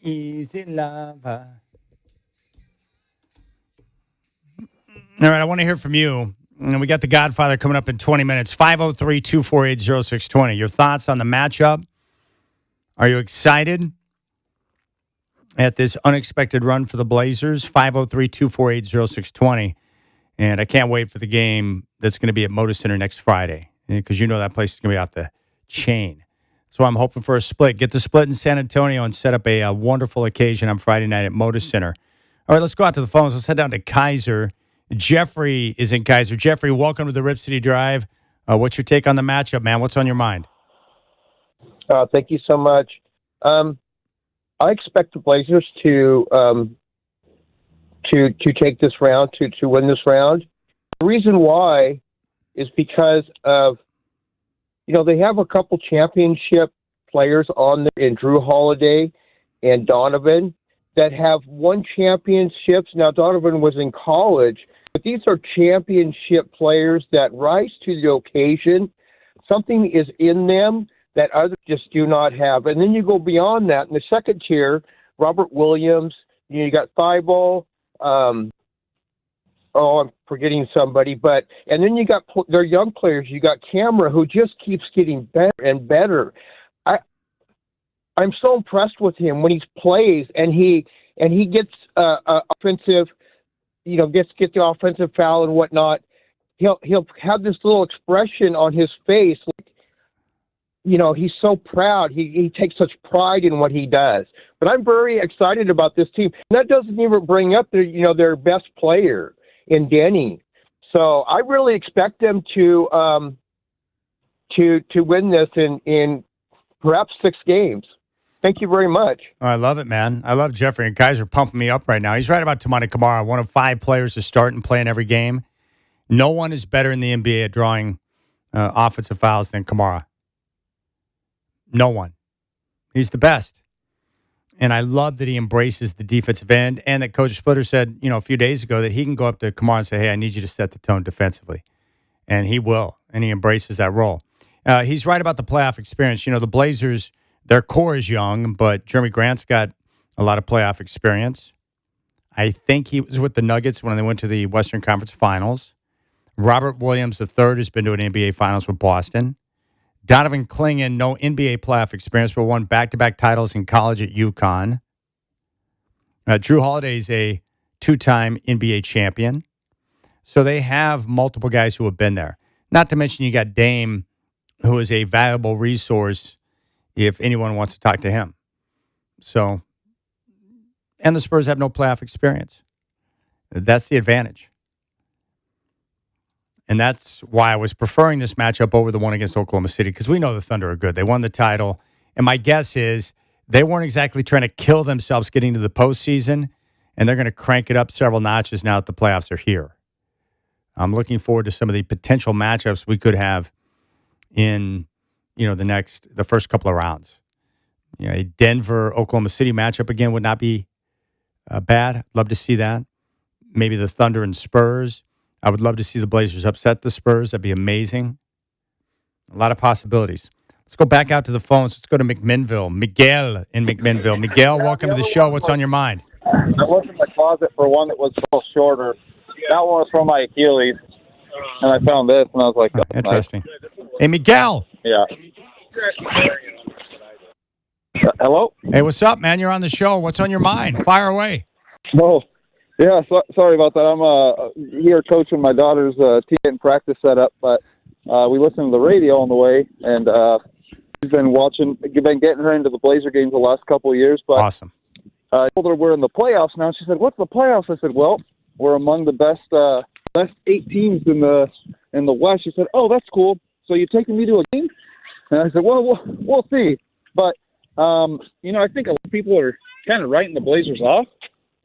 Easy lover. All right, I want to hear from you. And we got the Godfather coming up in 20 minutes. 503-248-0620. Your thoughts on the matchup? Are you excited at this unexpected run for the Blazers? 503-248-0620. And I can't wait for the game that's going to be at Moda Center next Friday, because you know that place is going to be out the chain. So I'm hoping for a split. Get the split in San Antonio and set up a wonderful occasion on Friday night at Moda Center. All right, let's go out to the phones. Let's head down to Kaiser. Jeffrey is in Kaiser. Jeffrey, welcome to the Rip City Drive. What's your take on the matchup, man? What's on your mind? Thank you so much. I expect the Blazers to take this round, to win this round. The reason why is because of, they have a couple championship players on there in Drew Holiday and Donovan that have won championships. Now, Donovan was in college, but these are championship players that rise to the occasion. Something is in them that others just do not have. And then you go beyond that. In the second tier, Robert Williams, you got Thibault, I'm forgetting somebody, and then you got their young players. You got Camera, who just keeps getting better and better. I'm so impressed with him when he plays, and he gets offensive, gets the offensive foul and whatnot. He'll have this little expression on his face, like, he's so proud. He takes such pride in what he does. But I'm very excited about this team. And that doesn't even bring up their best player in Denny. So I really expect them to win this in perhaps 6 games. Thank you very much. Oh, I love it, man. I love Jeffrey, and guys are pumping me up right now. He's right about Tamani Kamara, one of 5 players to start and play in every game. No one is better in the NBA at drawing offensive fouls than Kamara. No one. He's the best. And I love that he embraces the defensive end, and that Coach Splitter said, a few days ago that he can go up to Kamara and say, hey, I need you to set the tone defensively. And he will, and he embraces that role. He's right about the playoff experience. The Blazers, their core is young, but Jeremy Grant's got a lot of playoff experience. I think he was with the Nuggets when they went to the Western Conference Finals. Robert Williams III has been to an NBA Finals with Boston. Donovan Clingan, no NBA playoff experience, but won back-to-back titles in college at UConn. Drew Holiday is a 2-time NBA champion. So they have multiple guys who have been there. Not to mention you got Dame, who is a valuable resource if anyone wants to talk to him. So, and the Spurs have no playoff experience. That's the advantage. And that's why I was preferring this matchup over the one against Oklahoma City, because we know the Thunder are good. They won the title. And my guess is they weren't exactly trying to kill themselves getting to the postseason, and they're going to crank it up several notches now that the playoffs are here. I'm looking forward to some of the potential matchups we could have in the first couple of rounds. A Denver Oklahoma City matchup again would not be bad. Love to see that. Maybe the Thunder and Spurs. I would love to see the Blazers upset the Spurs. That'd be amazing. A lot of possibilities. Let's go back out to the phones. Let's go to McMinnville. Miguel in McMinnville. Miguel, welcome to the show. What's on your mind? I looked in my closet for one that was a little shorter. That one was from my Achilles, and I found this, and I was like, interesting. Nice. Hey, Miguel. Yeah. Hello? Hey, what's up, man? You're on the show. What's on your mind? Fire away. Oh, yeah, sorry about that. I'm here coaching my daughter's team and practice setup, but we listen to the radio on the way, and she's been getting her into the Blazer games the last couple of years. But awesome. I told her we're in the playoffs now. She said, "What's the playoffs?" I said, "Well, we're among the best 8 teams in the West." She said, "Oh, that's cool. So you taking me to a game?" And I said, "Well, we'll see." But I think a lot of people are kind of writing the Blazers off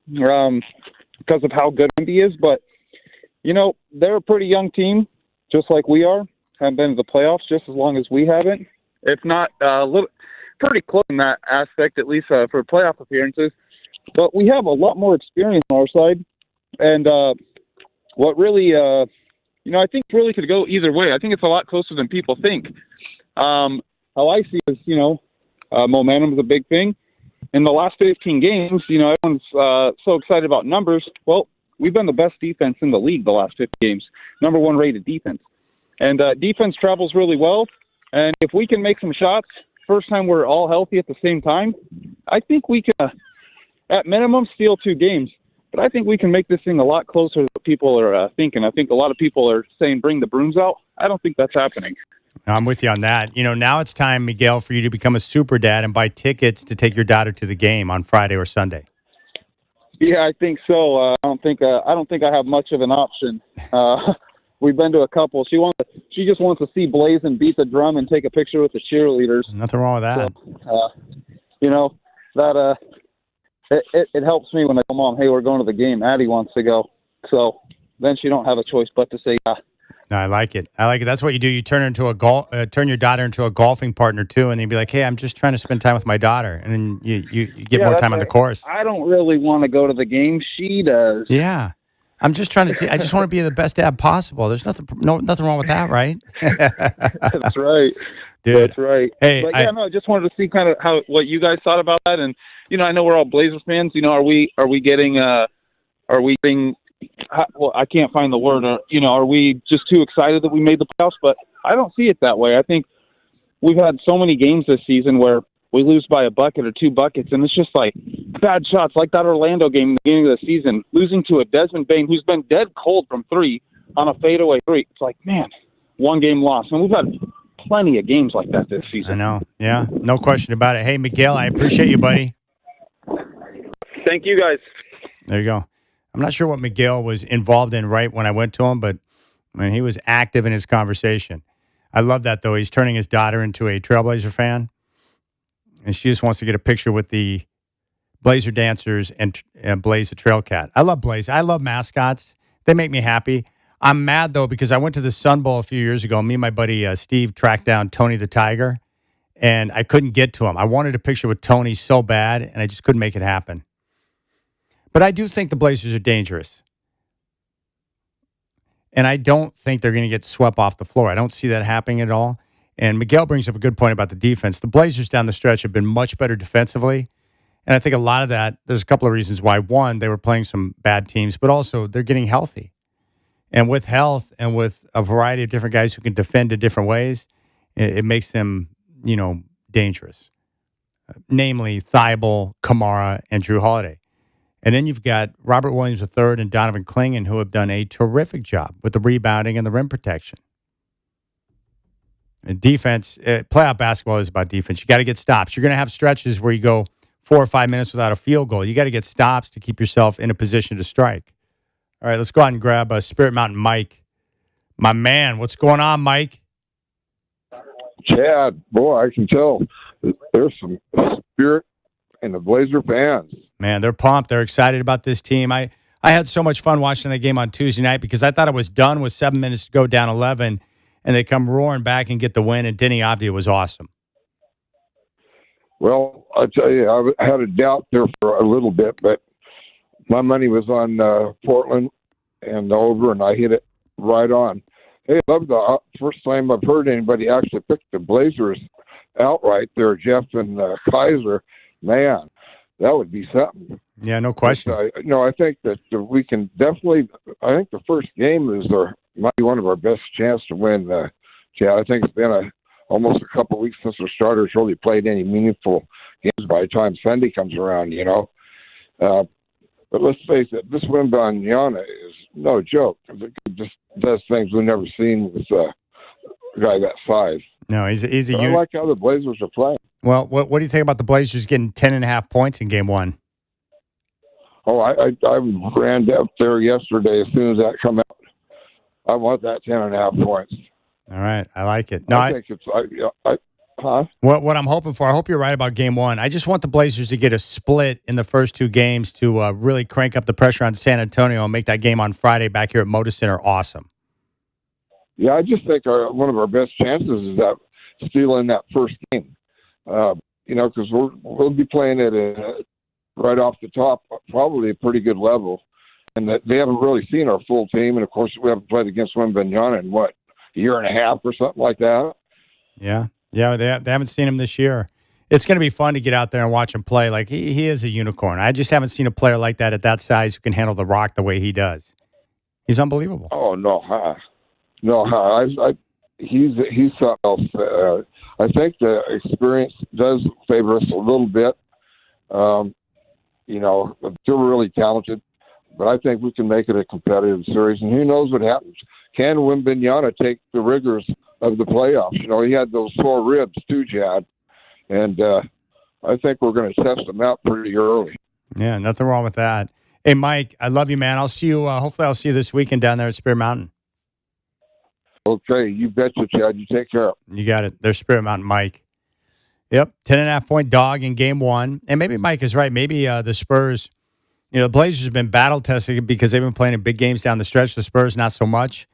because of how good Indy is. But they're a pretty young team, just like we are. Haven't been to the playoffs just as long as we haven't. If not pretty close in that aspect, at least for playoff appearances. But we have a lot more experience on our side. And what really, I think really could go either way. I think it's a lot closer than people think. How I see it is, momentum is a big thing. In the last 15 games, everyone's so excited about numbers. Well, we've been the best defense in the league the last 50 games. Number 1 rated defense. And defense travels really well. And if we can make some shots, first time we're all healthy at the same time, I think we can, at minimum, steal 2 games. But I think we can make this thing a lot closer than what people are thinking. I think a lot of people are saying bring the brooms out. I don't think that's happening. I'm with you on that. Now it's time, Miguel, for you to become a super dad and buy tickets to take your daughter to the game on Friday or Sunday. Yeah, I think so. I don't think I have much of an option. We've been to a couple. She just wants to see Blaze and beat the drum and take a picture with the cheerleaders. Nothing wrong with that. So, it helps me when I tell Mom, hey, we're going to the game. Addie wants to go. So then she don't have a choice but to say yeah. No, I like it. That's what you do. You turn her into turn your daughter into a golfing partner too, and then be like, "Hey, I'm just trying to spend time with my daughter," and then you get more time on the course. I don't really want to go to the game. She does. Yeah, I'm just trying to. I just want to be the best dad possible. There's nothing wrong with that, right? That's right, dude. That's right. Hey, I just wanted to see kind of what you guys thought about that, and I know we're all Blazers fans. Are we getting? Well, I can't find the word. Are we just too excited that we made the playoffs? But I don't see it that way. I think we've had so many games this season where we lose by a bucket or 2 buckets, and it's just like bad shots, like that Orlando game in the beginning of the season, losing to a Desmond Bane who's been dead cold from 3 on a fadeaway 3. It's like, man, 1 game lost. And we've had plenty of games like that this season. I know. Yeah, no question about it. Hey, Miguel, I appreciate you, buddy. Thank you, guys. There you go. I'm not sure what Miguel was involved in right when I went to him, but he was active in his conversation. I love that, though. He's turning his daughter into a Trailblazer fan, and she just wants to get a picture with the Blazer dancers and Blaze the Trail Cat. I love Blaze. I love mascots. They make me happy. I'm mad, though, because I went to the Sun Bowl a few years ago. Me and my buddy Steve tracked down Tony the Tiger, and I couldn't get to him. I wanted a picture with Tony so bad, and I just couldn't make it happen. But I do think the Blazers are dangerous. And I don't think they're going to get swept off the floor. I don't see that happening at all. And Miguel brings up a good point about the defense. The Blazers down the stretch have been much better defensively. And I think a lot of that, there's a couple of reasons why. One, they were playing some bad teams, but also they're getting healthy. And with health and with a variety of different guys who can defend in different ways, it makes them, dangerous. Namely, Thibault, Kamara, and Drew Holiday. And then you've got Robert Williams III and Donovan Clingan, who have done a terrific job with the rebounding and the rim protection. And defense, playoff basketball is about defense. You got to get stops. You're going to have stretches where you go 4 or 5 minutes without a field goal. You got to get stops to keep yourself in a position to strike. All right, let's go out and grab Spirit Mountain Mike. My man, what's going on, Mike? Chad, boy, I can tell there's some spirit in the Blazer fans. Man, they're pumped. They're excited about this team. I had so much fun watching that game on Tuesday night because I thought it was done with 7 minutes to go, down 11. and they come roaring back and get the win. And Denny Abdia was awesome. Well, I tell you, I had a doubt there for a little bit, but my money was on Portland and over, and I hit it right on. Hey, I love the first time I've heard anybody actually pick the Blazers outright there, Jeff and Kaiser. Man, that would be something. Yeah, no question. But, I think that we can definitely. I think the first game might be one of our best chance to win. Chad, I think it's been almost a couple of weeks since our starters really played any meaningful games by the time Sunday comes around. But let's face it, this Wembanyama is no joke. It just does things we've never seen with a guy that size. No, he's a I like how the Blazers are playing. Well, what do you think about the Blazers getting 10.5 points in game one? Oh, I ran up there yesterday as soon as that come out. I want that 10.5 points. All right, I like it. No, I think it's huh? What I'm hoping for, I hope you're right about game one. I just want the Blazers to get a split in the first two games to really crank up the pressure on San Antonio and make that game on Friday back here at Moda Center awesome. Yeah, I just think one of our best chances is that stealing that first game. Because we'll be playing it right off the top, probably a pretty good level, and that they haven't really seen our full team. And of course, we haven't played against Wembanyama in a year and a half or something like that. Yeah, they haven't seen him this year. It's going to be fun to get out there and watch him play. Like he is a unicorn. I just haven't seen a player like that at that size who can handle the rock the way he does. He's unbelievable. Oh no, he's something else. I think the experience does favor us a little bit. They're really talented, but I think we can make it a competitive series. And who knows what happens? Can Wembanyama take the rigors of the playoffs? He had those sore ribs too, Chad. And I think we're going to test them out pretty early. Yeah, nothing wrong with that. Hey, Mike, I love you, man. I'll see you. Hopefully I'll see you this weekend down there at Spirit Mountain. Okay, you betcha, Chad. You take care. You got it. There's Spirit Mountain Mike. Yep, 10.5-point dog in game one. And maybe Mike is right. Maybe the Spurs, the Blazers have been battle-tested because they've been playing in big games down the stretch. The Spurs, not so much.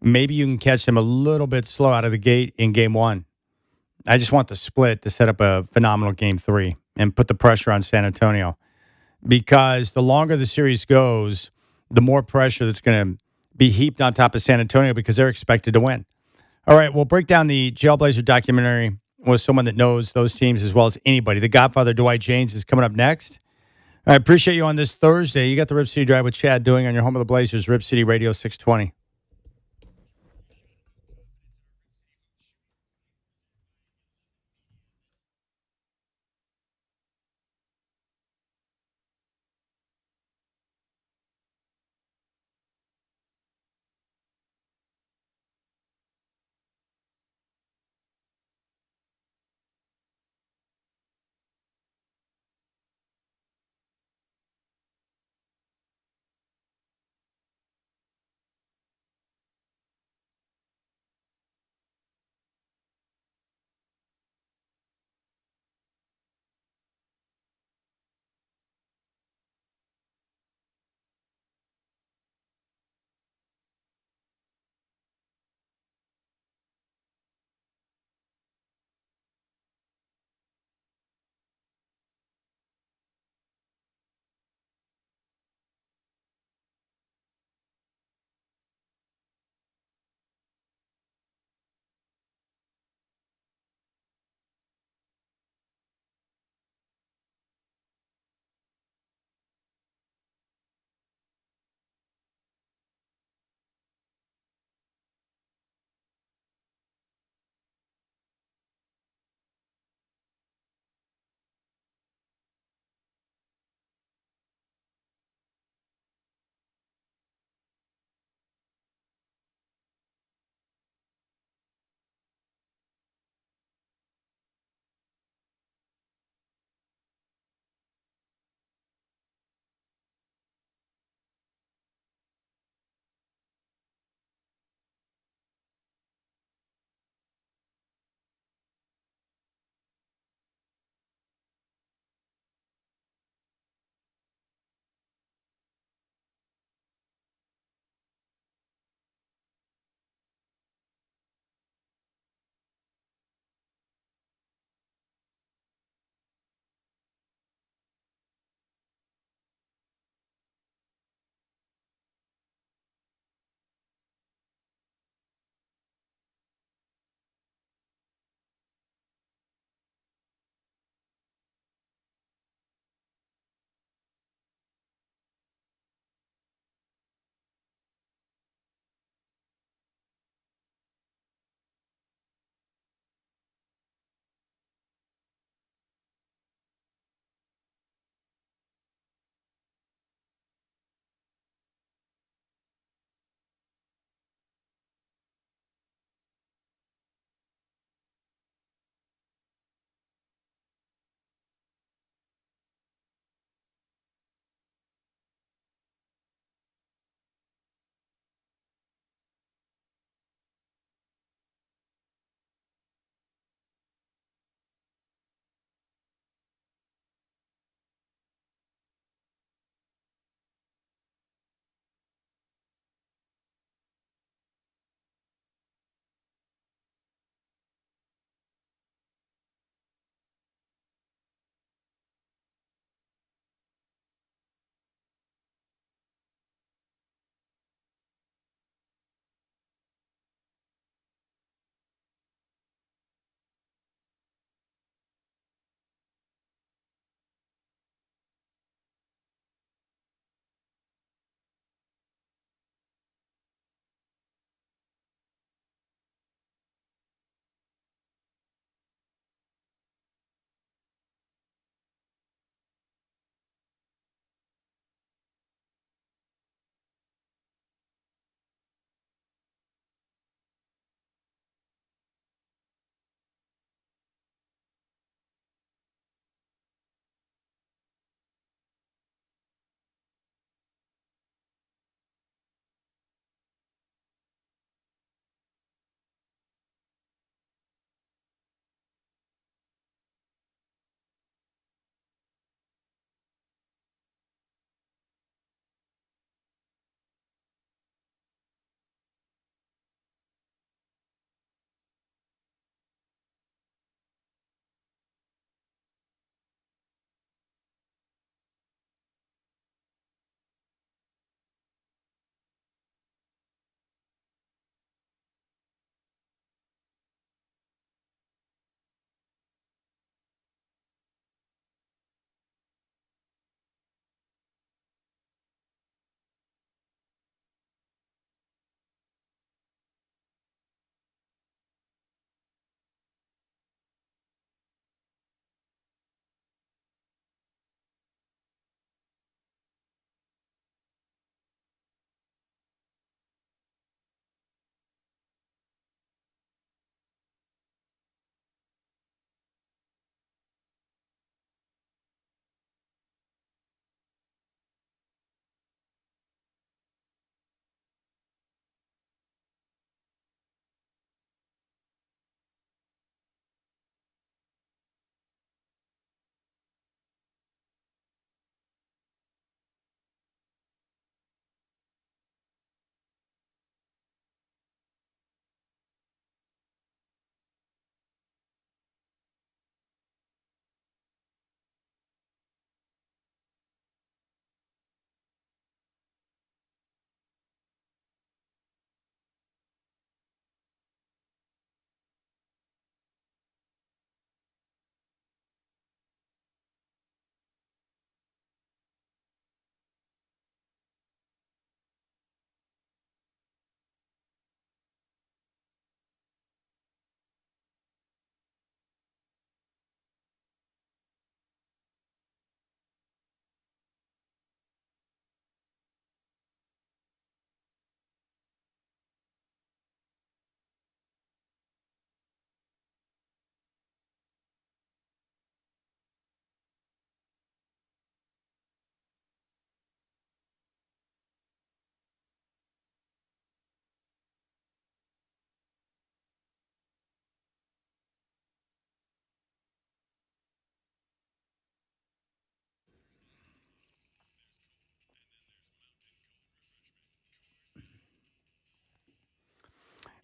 Maybe you can catch them a little bit slow out of the gate in game one. I just want the split to set up a phenomenal game three and put the pressure on San Antonio. Because the longer the series goes, the more pressure that's going to be heaped on top of San Antonio because they're expected to win. All right, we'll break down the Jailblazer documentary with someone that knows those teams as well as anybody. The Godfather, Dwight Jaynes, is coming up next. I appreciate you on this Thursday. You got the Rip City Drive with Chad doing on your home of the Blazers, Rip City Radio 620.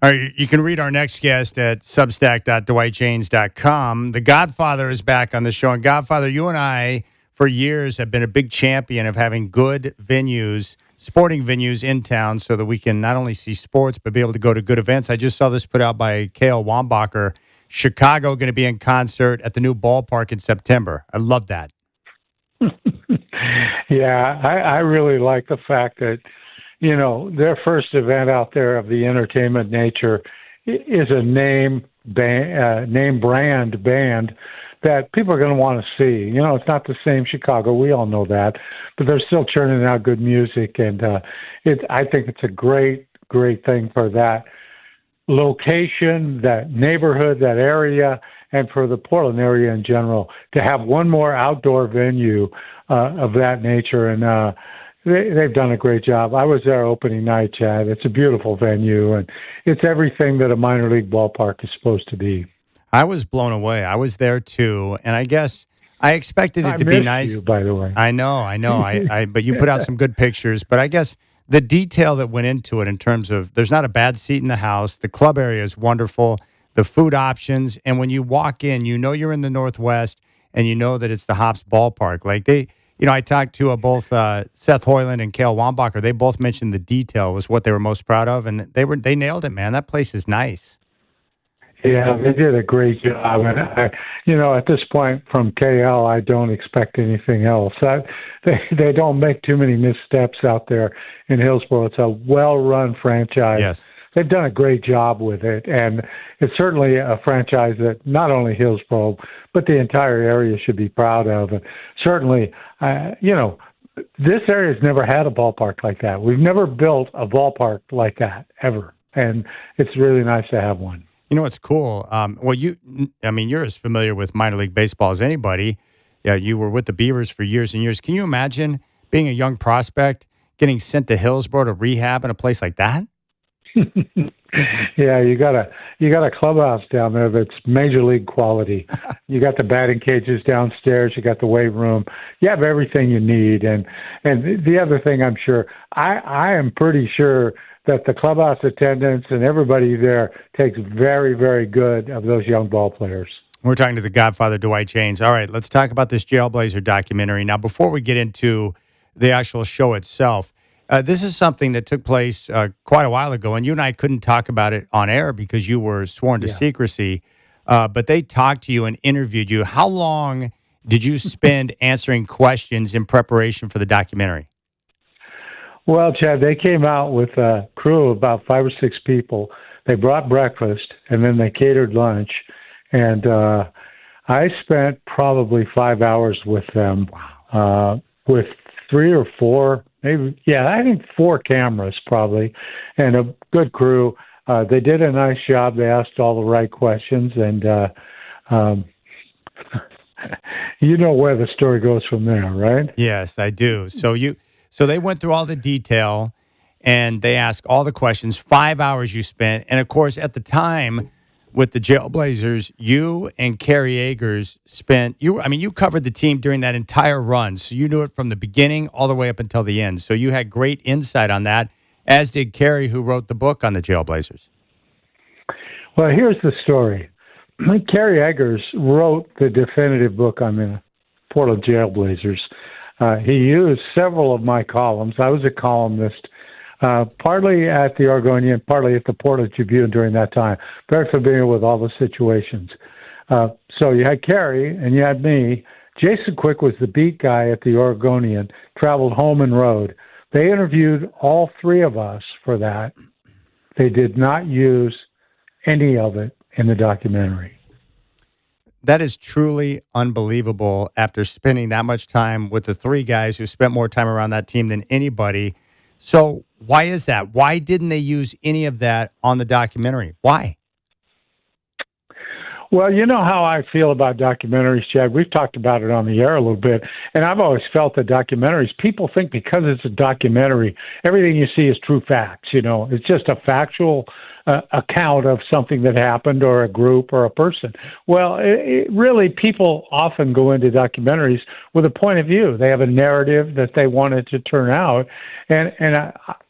All right, you can read our next guest at substack.dwightjaynes.com. The Godfather is back on the show. And Godfather, you and I, for years, have been a big champion of having good venues, sporting venues in town so that we can not only see sports, but be able to go to good events. I just saw this put out by K.L. Wambacher. Chicago going to be in concert at the new ballpark in September. I love that. Yeah, I really like the fact that, their first event out there of the entertainment nature is a name brand band that people are going to want to see. It's not the same Chicago. We all know that, but they're still churning out good music, and I think it's a great thing for that location, that neighborhood, that area, and for the Portland area in general to have one more outdoor venue of that nature. And they've done a great job. I was there opening night, Chad. It's a beautiful venue, and it's everything that a minor league ballpark is supposed to be. I was blown away. I was there too, and I guess I expected it to be nice. You, by the way. I know. But you put out some good pictures. But I guess the detail that went into it in terms of there's not a bad seat in the house. The club area is wonderful. The food options, and when you walk in, you're in the Northwest, and you know that it's the Hops ballpark. Like I talked to both Seth Hoyland and K.L. Wambacher. They both mentioned the detail was what they were most proud of, and they nailed it, man. That place is nice. Yeah, they did a great job. And, at this point from KL, I don't expect anything else. They don't make too many missteps out there in Hillsborough. It's a well-run franchise. Yes. They've done a great job with it. And it's certainly a franchise that not only Hillsborough, but the entire area should be proud of. And certainly, this area's never had a ballpark like that. We've never built a ballpark like that, ever. And it's really nice to have one. You know what's cool? You're as familiar with minor league baseball as anybody. Yeah, you were with the Beavers for years and years. Can you imagine being a young prospect, getting sent to Hillsborough to rehab in a place like that? Yeah, you got a clubhouse down there that's major league quality. You got the batting cages downstairs. You got the weight room. You have everything you need. And the other thing, I'm sure, I am pretty sure that the clubhouse attendants and everybody there takes very, very good of those young ball players. We're talking to the Godfather, Dwight Jaynes. All right, let's talk about this Jailblazer documentary. Now, before we get into the actual show itself, this is something that took place quite a while ago, and you and I couldn't talk about it on air because you were sworn to secrecy, but they talked to you and interviewed you. How long did you spend answering questions in preparation for the documentary? Well, Chad, they came out with a crew of about 5 or 6 people. They brought breakfast, and then they catered lunch. And I spent probably 5 hours with them, with 3 or 4, maybe, I think 4 cameras probably, and a good crew. They did a nice job. They asked all the right questions, and you know where the story goes from there, right? Yes, I do. So they went through all the detail, and they asked all the questions. 5 hours you spent. And, of course, at the time with the Jailblazers, you and Kerry Eggers you covered the team during that entire run. So you knew it from the beginning all the way up until the end. So you had great insight on that, as did Kerry, who wrote the book on the Jailblazers. Well, here's the story. Kerry Eggers wrote the definitive book on the Portland Jailblazers. He used several of my columns. I was a columnist, partly at the Oregonian, partly at the Portland Tribune during that time. Very familiar with all the situations. So you had Kerry and you had me. Jason Quick was the beat guy at the Oregonian, traveled home and rode. They interviewed all 3 of us for that. They did not use any of it in the documentary. That is truly unbelievable after spending that much time with the 3 guys who spent more time around that team than anybody. So why is that? Why didn't they use any of that on the documentary? Why? Well, you know how I feel about documentaries, Chad. We've talked about it on the air a little bit, and I've always felt that documentaries, people think because it's a documentary, everything you see is true facts. It's just a factual account of something that happened or a group or a person. Well, really, people often go into documentaries with a point of view. They have a narrative that they want it to turn out, and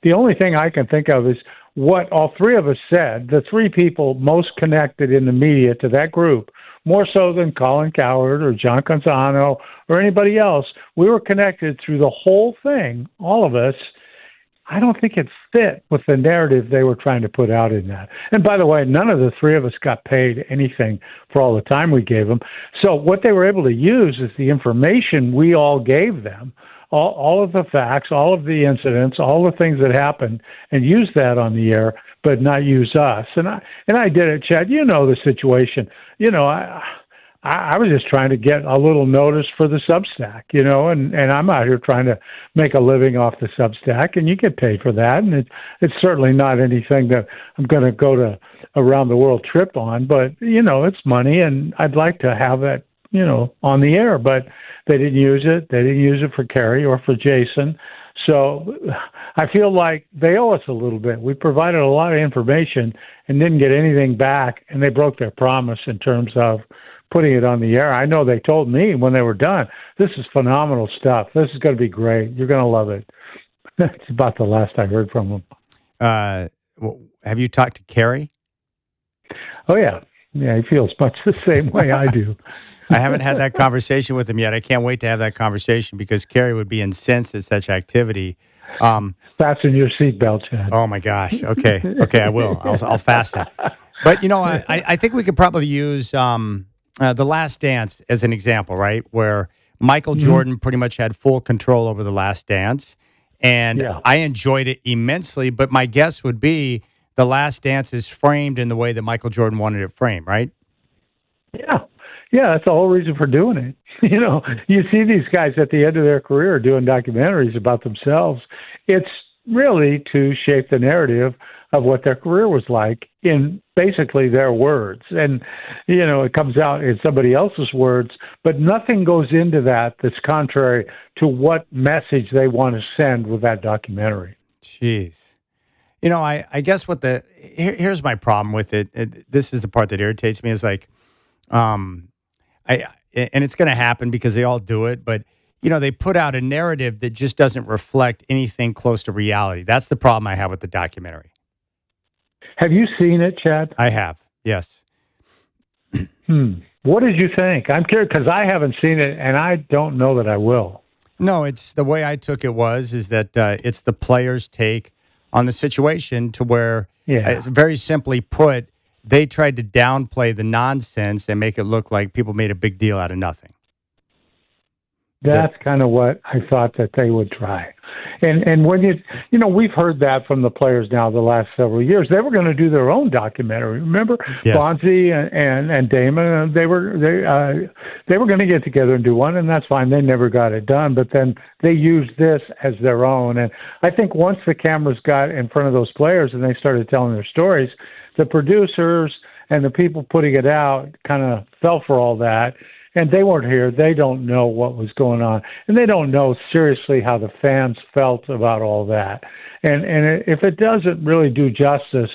the only thing I can think of is, what all three of us said, the three people most connected in the media to that group, more so than Colin Cowherd or John Canzano or anybody else, we were connected through the whole thing, all of us. I don't think it fit with the narrative they were trying to put out in that. And by the way, none of the three of us got paid anything for all the time we gave them. So what they were able to use is the information we all gave them, all of the facts, all of the incidents, all the things that happened, and use that on the air, but not use us. And I did it, Chad. You know the situation. You know, I was just trying to get a little notice for the Substack, you know, and I'm out here trying to make a living off the Substack, and you get paid for that. And it's certainly not anything that I'm going to go to a round the world trip on, but, you know, it's money, and I'd like to have that, you know, on the air, but they didn't use it. They didn't use it for Kerry or for Jason. So I feel like they owe us a little bit. We provided a lot of information and didn't get anything back, and they broke their promise in terms of putting it on the air. I know they told me when they were done, this is phenomenal stuff. This is going to be great. You're going to love it. That's about the last I heard from them. Have you talked to Kerry? Oh, yeah. Yeah, he feels much the same way I do. I haven't had that conversation with him yet. I can't wait to have that conversation because Kerry would be incensed at such activity. Fasten your seatbelt, Chad. Oh, my gosh. Okay, I will. I'll fasten. But, you know, I think we could probably use The Last Dance as an example, right, where Michael Jordan pretty much had full control over The Last Dance, and I enjoyed it immensely, but my guess would be The Last Dance is framed in the way that Michael Jordan wanted it framed, right? Yeah, that's the whole reason for doing it. You know, you see these guys at the end of their career doing documentaries about themselves. It's really to shape the narrative of what their career was like in basically their words. And, you know, it comes out in somebody else's words, but nothing goes into that that's contrary to what message they want to send with that documentary. Jeez. You know, I guess here's my problem with it. This is the part that irritates me is like, and it's going to happen because they all do it, but you know, they put out a narrative that just doesn't reflect anything close to reality. That's the problem I have with the documentary. Have you seen it, Chad? I have, yes. What did you think? I'm curious because I haven't seen it, and I don't know that I will. No, it's the way I took it is that it's the players' take on the situation to where, very simply put, they tried to downplay the nonsense and make it look like people made a big deal out of nothing. That's kind of what I thought that they would try. And when you know, we've heard that from the players now the last several years. They were going to do their own documentary. Remember, yes. Bonzi and Damon, they were going to get together and do one, and that's fine. They never got it done, but then they used this as their own. And I think once the cameras got in front of those players and they started telling their stories, the producers and the people putting it out kind of fell for all that. And they weren't here. They don't know what was going on. And they don't know seriously how the fans felt about all that. And if it doesn't really do justice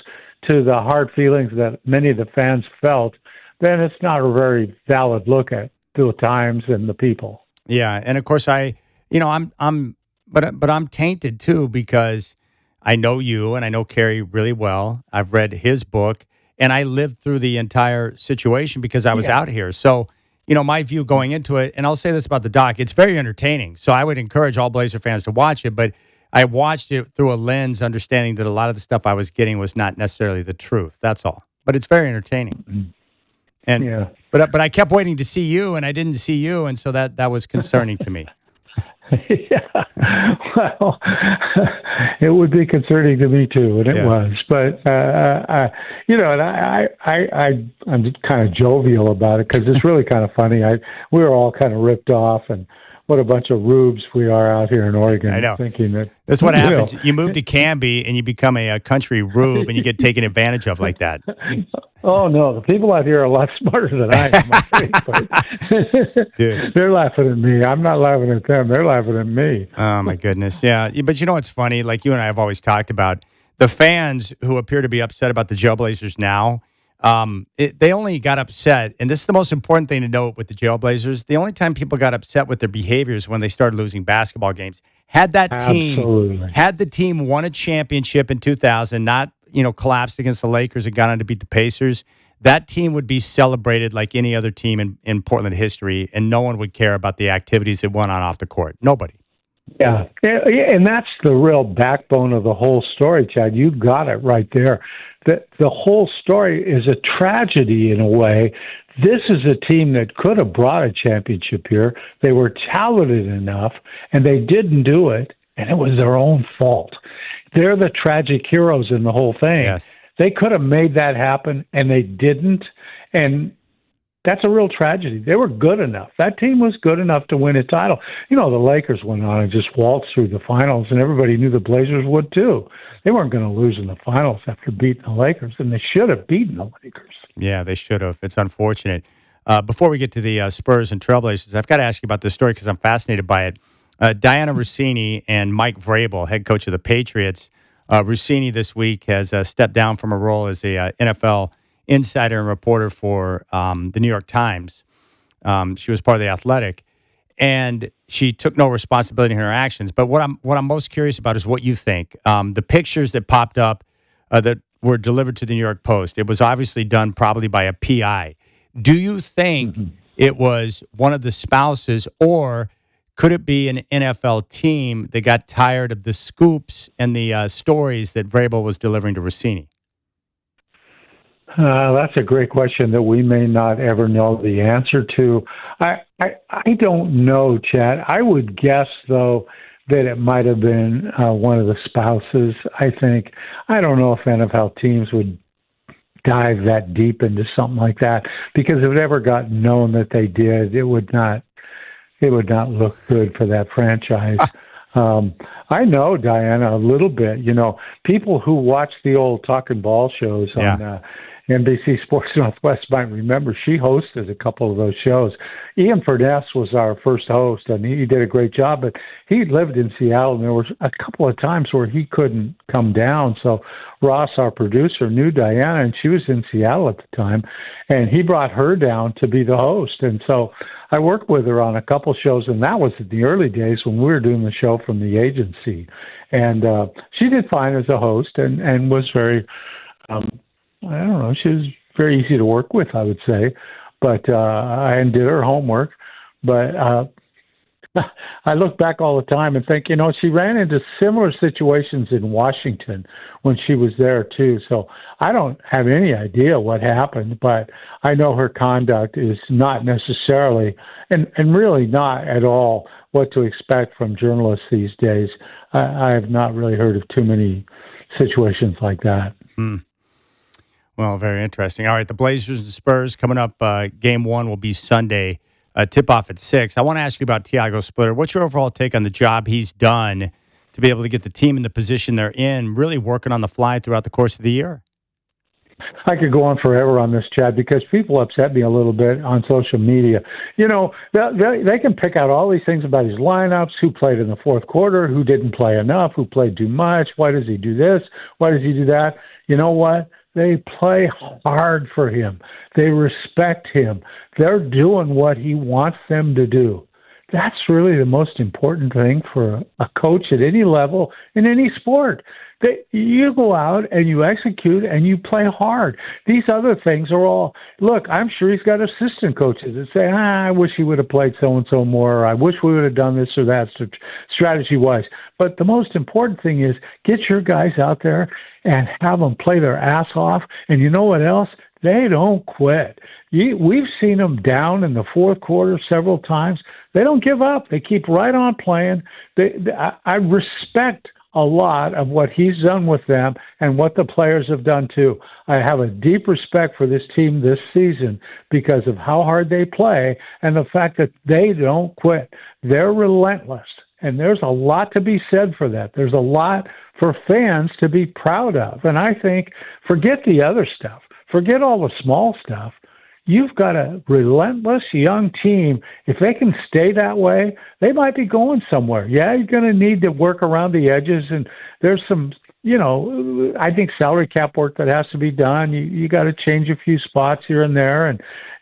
to the hard feelings that many of the fans felt, then it's not a very valid look at the times and the people. Yeah. And of course I'm tainted too because I know you and I know Kerry really well. I've read his book and I lived through the entire situation because I was out here. So, you know, my view going into it, and I'll say this about the doc, it's very entertaining. So I would encourage all Blazer fans to watch it, but I watched it through a lens understanding that a lot of the stuff I was getting was not necessarily the truth. That's all. But it's very entertaining. And but I kept waiting to see you, and I didn't see you, and so that was concerning to me. Well, it would be concerning to me too, and it was. But you know, and I'm kind of jovial about it because it's really kind of funny. We were all kind of ripped off, and what a bunch of rubes we are out here in Oregon. I know. Thinking that that's what happens. You move to Canby and you become a country rube, and you get taken advantage of like that. Oh no, the people out here are a lot smarter than I am. I think, but dude, they're laughing at me. I'm not laughing at them. They're laughing at me. Oh my goodness, yeah. But you know what's funny? Like you and I have always talked about the fans who appear to be upset about the Jailblazers now. They only got upset, and this is the most important thing to note with the Jailblazers. The only time people got upset with their behaviors when they started losing basketball games. Had the team won a championship in 2000, not collapsed against the Lakers and got on to beat the Pacers, that team would be celebrated like any other team in Portland history, and no one would care about the activities that went on off the court. Nobody. Yeah, and that's the real backbone of the whole story, Chad. You got it right there. The whole story is a tragedy in a way. This is a team that could have brought a championship here. They were talented enough, and they didn't do it, and it was their own fault. They're the tragic heroes in the whole thing. Yes. They could have made that happen, and they didn't, and that's a real tragedy. They were good enough. That team was good enough to win a title. The Lakers went on and just waltzed through the finals, and everybody knew the Blazers would too. They weren't going to lose in the finals after beating the Lakers, and they should have beaten the Lakers. Yeah, they should have. It's unfortunate. Before we get to the Spurs and Trailblazers, I've got to ask you about this story because I'm fascinated by it. Diana Rossini and Mike Vrabel, head coach of the Patriots. Rossini this week has stepped down from a role as a NFL insider and reporter for the New York Times. She was part of The Athletic, and she took no responsibility in her actions. But what I'm most curious about is what you think. The pictures that popped up that were delivered to the New York Post, it was obviously done probably by a PI. Do you think it was one of the spouses, or could it be an NFL team that got tired of the scoops and the stories that Vrabel was delivering to Rossini? That's a great question that we may not ever know the answer to. I don't know, Chad. I would guess, though, that it might have been one of the spouses, I think. I don't know if NFL teams would dive that deep into something like that, because if it ever got known that they did, it would not look good for that franchise. I know Diana a little bit. People who watch the old Talking Ball shows on NBC Sports Northwest might remember she hosted a couple of those shows. Ian Furness was our first host, and he did a great job, but he lived in Seattle, and there was a couple of times where he couldn't come down. So Ross, our producer, knew Diana, and she was in Seattle at the time, and he brought her down to be the host. And so I worked with her on a couple shows, and that was in the early days when we were doing the show from the agency. And she did fine as a host and was very I don't know. She was very easy to work with, I would say, but and did her homework. But I look back all the time and think, she ran into similar situations in Washington when she was there too. So I don't have any idea what happened, but I know her conduct is not necessarily, and really not at all, what to expect from journalists these days. I have not really heard of too many situations like that. Well, very interesting. All right, the Blazers and Spurs coming up. Game 1 will be Sunday. Tip-off at 6. I want to ask you about Tiago Splitter. What's your overall take on the job he's done to be able to get the team in the position they're in, really working on the fly throughout the course of the year? I could go on forever on this, Chad, because people upset me a little bit on social media. They can pick out all these things about his lineups, who played in the fourth quarter, who didn't play enough, who played too much, why does he do this, why does he do that? You know what? They play hard for him. They respect him. They're doing what he wants them to do. That's really the most important thing for a coach at any level in any sport. You go out and you execute and you play hard. These other things are all, look, I'm sure he's got assistant coaches that say, I wish he would have played so-and-so more, or I wish we would have done this or that strategy-wise. But the most important thing is get your guys out there and have them play their ass off. And you know what else? They don't quit. We've seen them down in the fourth quarter several times. They don't give up. They keep right on playing. I respect a lot of what he's done with them and what the players have done too. I have a deep respect for this team this season because of how hard they play and the fact that they don't quit. They're relentless, and there's a lot to be said for that. There's a lot for fans to be proud of. And I think, forget the other stuff. Forget all the small stuff. You've got a relentless young team. If they can stay that way, they might be going somewhere. Yeah, you're going to need to work around the edges, and there's some, I think salary cap work that has to be done. You got to change a few spots here and there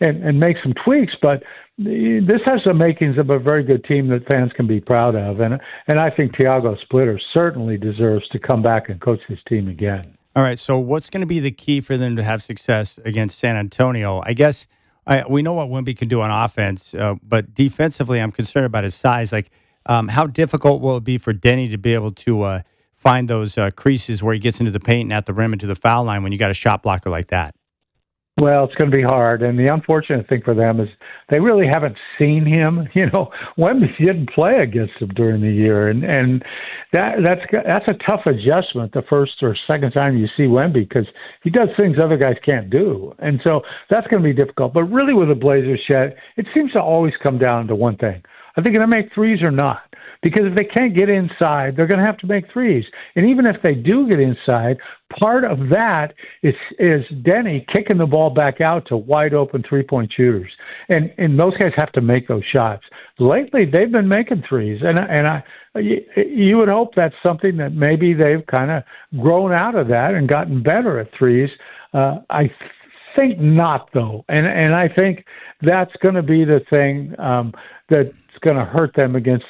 and make some tweaks, but this has the makings of a very good team that fans can be proud of. And I think Tiago Splitter certainly deserves to come back and coach this team again. All right, so what's going to be the key for them to have success against San Antonio? I guess we know what Wemby can do on offense, but defensively, I'm concerned about his size. Like, how difficult will it be for Denny to be able to find those creases where he gets into the paint and at the rim and to the foul line when you got a shot blocker like that? Well, it's going to be hard, and the unfortunate thing for them is they really haven't seen him. Wemby didn't play against him during the year, and that's a tough adjustment the first or second time you see Wemby because he does things other guys can't do, and so that's going to be difficult. But really, with the Blazers, Chet, it seems to always come down to one thing: are they going to make threes or not? Because if they can't get inside, they're going to have to make threes. And even if they do get inside, part of that is Denny kicking the ball back out to wide open 3-point shooters. And those guys have to make those shots. Lately, they've been making threes. You would hope that's something that maybe they've kind of grown out of that and gotten better at threes. I think not, though. And I think that's going to be the thing that's going to hurt them against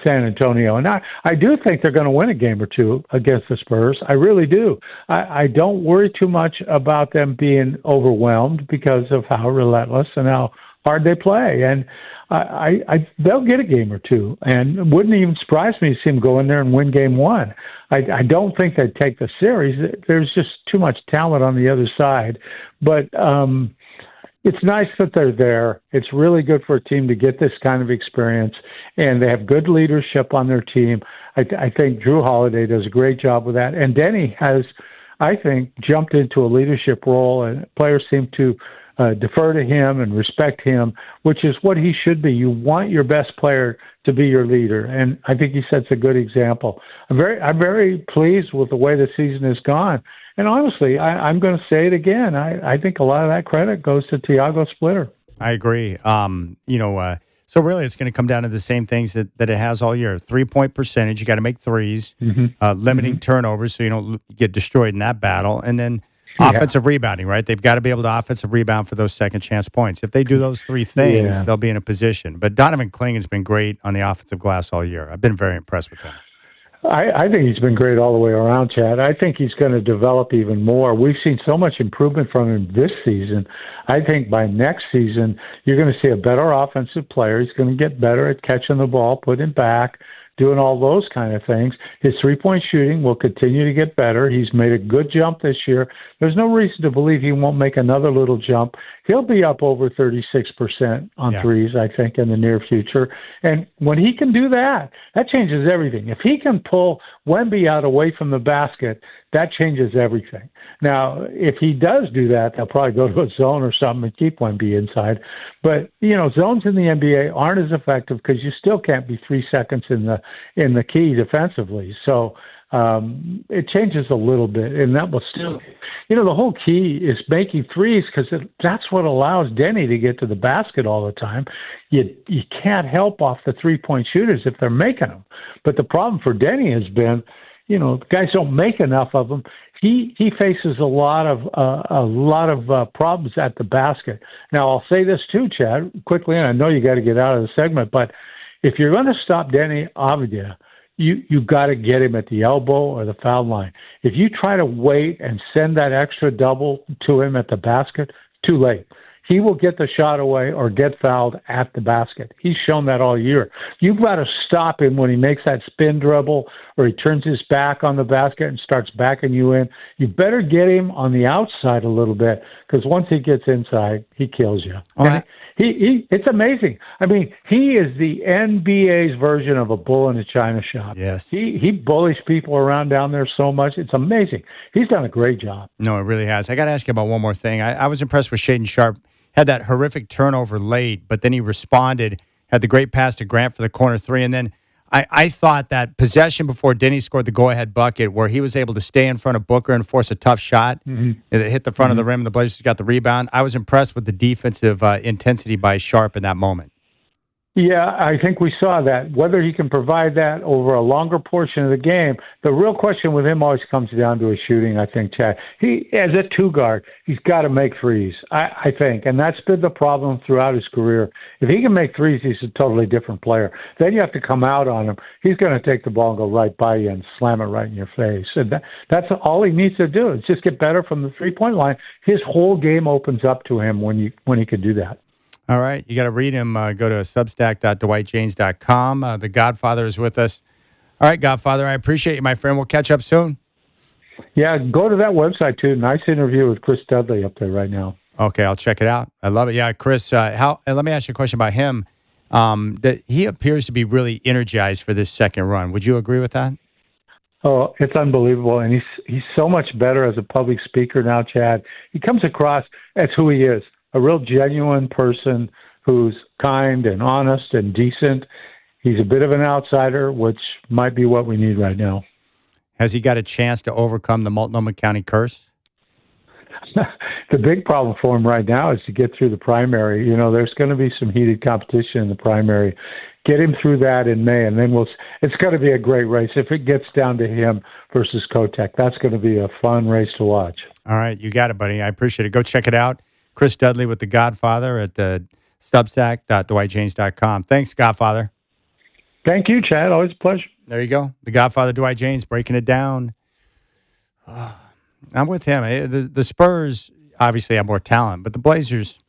San Antonio. And I do think they're going to win a game or two against the Spurs. I really do. I don't worry too much about them being overwhelmed because of how relentless and how hard they play. And they'll get a game or two. And it wouldn't even surprise me to see them go in there and win game one. I don't think they'd take the series. There's just too much talent on the other side. But it's nice that they're there. It's really good for a team to get this kind of experience, and they have good leadership on their team. I think Drew Holiday does a great job with that, and Denny has, I think, jumped into a leadership role, and players seem to defer to him and respect him, which is what he should be. You want your best player to be your leader, and I think he sets a good example. I'm very pleased with the way the season has gone. And honestly, I'm going to say it again. I think a lot of that credit goes to Tiago Splitter. I agree. So really it's going to come down to the same things that it has all year. 3-point percentage, you got to make threes, limiting turnovers so you don't get destroyed in that battle, and then offensive rebounding, right? They've got to be able to offensive rebound for those second chance points. If they do those three things, they'll be in a position. But Donovan Kling has been great on the offensive glass all year. I've been very impressed with him. I think he's been great all the way around, Chad. I think he's going to develop even more. We've seen so much improvement from him this season. I think by next season, you're going to see a better offensive player. He's going to get better at catching the ball, putting it back, doing all those kind of things. His three-point shooting will continue to get better. He's made a good jump this year. There's no reason to believe he won't make another little jump. He'll be up over 36% on threes, I think, in the near future. And when he can do that, that changes everything. If he can pull Wemby out away from the basket, that changes everything. Now, if he does do that, they'll probably go to a zone or something and keep Wemby inside. But, zones in the NBA aren't as effective because you still can't be 3 seconds in the key defensively. So it changes a little bit, and that will still, the whole key is making threes because that's what allows Denny to get to the basket all the time. You can't help off the 3-point shooters if they're making them. But the problem for Denny has been, guys don't make enough of them. He faces a lot of problems at the basket. Now, I'll say this too, Chad, quickly, and I know you got to get out of the segment, but if you're going to stop Denny Avdija, you got to get him at the elbow or the foul line. If you try to wait and send that extra double to him at the basket, too late. He will get the shot away or get fouled at the basket. He's shown that all year. You've got to stop him when he makes that spin dribble or he turns his back on the basket and starts backing you in. You better get him on the outside a little bit because once he gets inside, he kills you. It's amazing. I mean, he is the NBA's version of a bull in a china shop. Yes. He bullies people around down there so much. It's amazing. He's done a great job. No, it really has. I got to ask you about one more thing. I was impressed with Shaedon Sharpe. Had that horrific turnover late, but then he responded, had the great pass to Grant for the corner three. And then I thought that possession before Denny scored the go-ahead bucket where he was able to stay in front of Booker and force a tough shot that hit the front of the rim and the Blazers got the rebound. I was impressed with the defensive intensity by Sharpe in that moment. Yeah, I think we saw that. Whether he can provide that over a longer portion of the game, the real question with him always comes down to his shooting, I think, Chad. He, as a two guard, he's got to make threes, I think. And that's been the problem throughout his career. If he can make threes, he's a totally different player. Then you have to come out on him. He's going to take the ball and go right by you and slam it right in your face. And that's all he needs to do is just get better from the three-point line. His whole game opens up to him when he can do that. All right. You got to read him. Go to substack.dwightjaynes.com. The Godfather is with us. All right, Godfather, I appreciate you, my friend. We'll catch up soon. Yeah, go to that website, too. Nice interview with Chris Dudley up there right now. Okay, I'll check it out. I love it. Yeah, Chris, let me ask you a question about him. That he appears to be really energized for this second run. Would you agree with that? Oh, it's unbelievable. And he's so much better as a public speaker now, Chad. He comes across as who he is. A real genuine person who's kind and honest and decent. He's a bit of an outsider, which might be what we need right now. Has he got a chance to overcome the Multnomah County curse? The big problem for him right now is to get through the primary. You know, there's going to be some heated competition in the primary. Get him through that in May, and then it's going to be a great race. If it gets down to him versus Kotek, that's going to be a fun race to watch. All right, you got it, buddy. I appreciate it. Go check it out. Chris Dudley with The Godfather at substack.dwightjaynes.com. Thanks, Godfather. Thank you, Chad. Always a pleasure. There you go. The Godfather, Dwight Jaynes, breaking it down. I'm with him. The Spurs obviously have more talent, but the Blazers,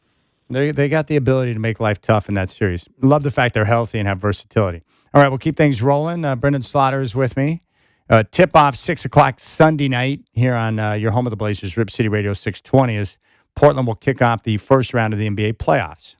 they got the ability to make life tough in that series. Love the fact they're healthy and have versatility. All right, we'll keep things rolling. Brendan Slaughter is with me. Tip-off 6 o'clock Sunday night here on your home of the Blazers, Rip City Radio 620, as Portland will kick off the first round of the NBA playoffs.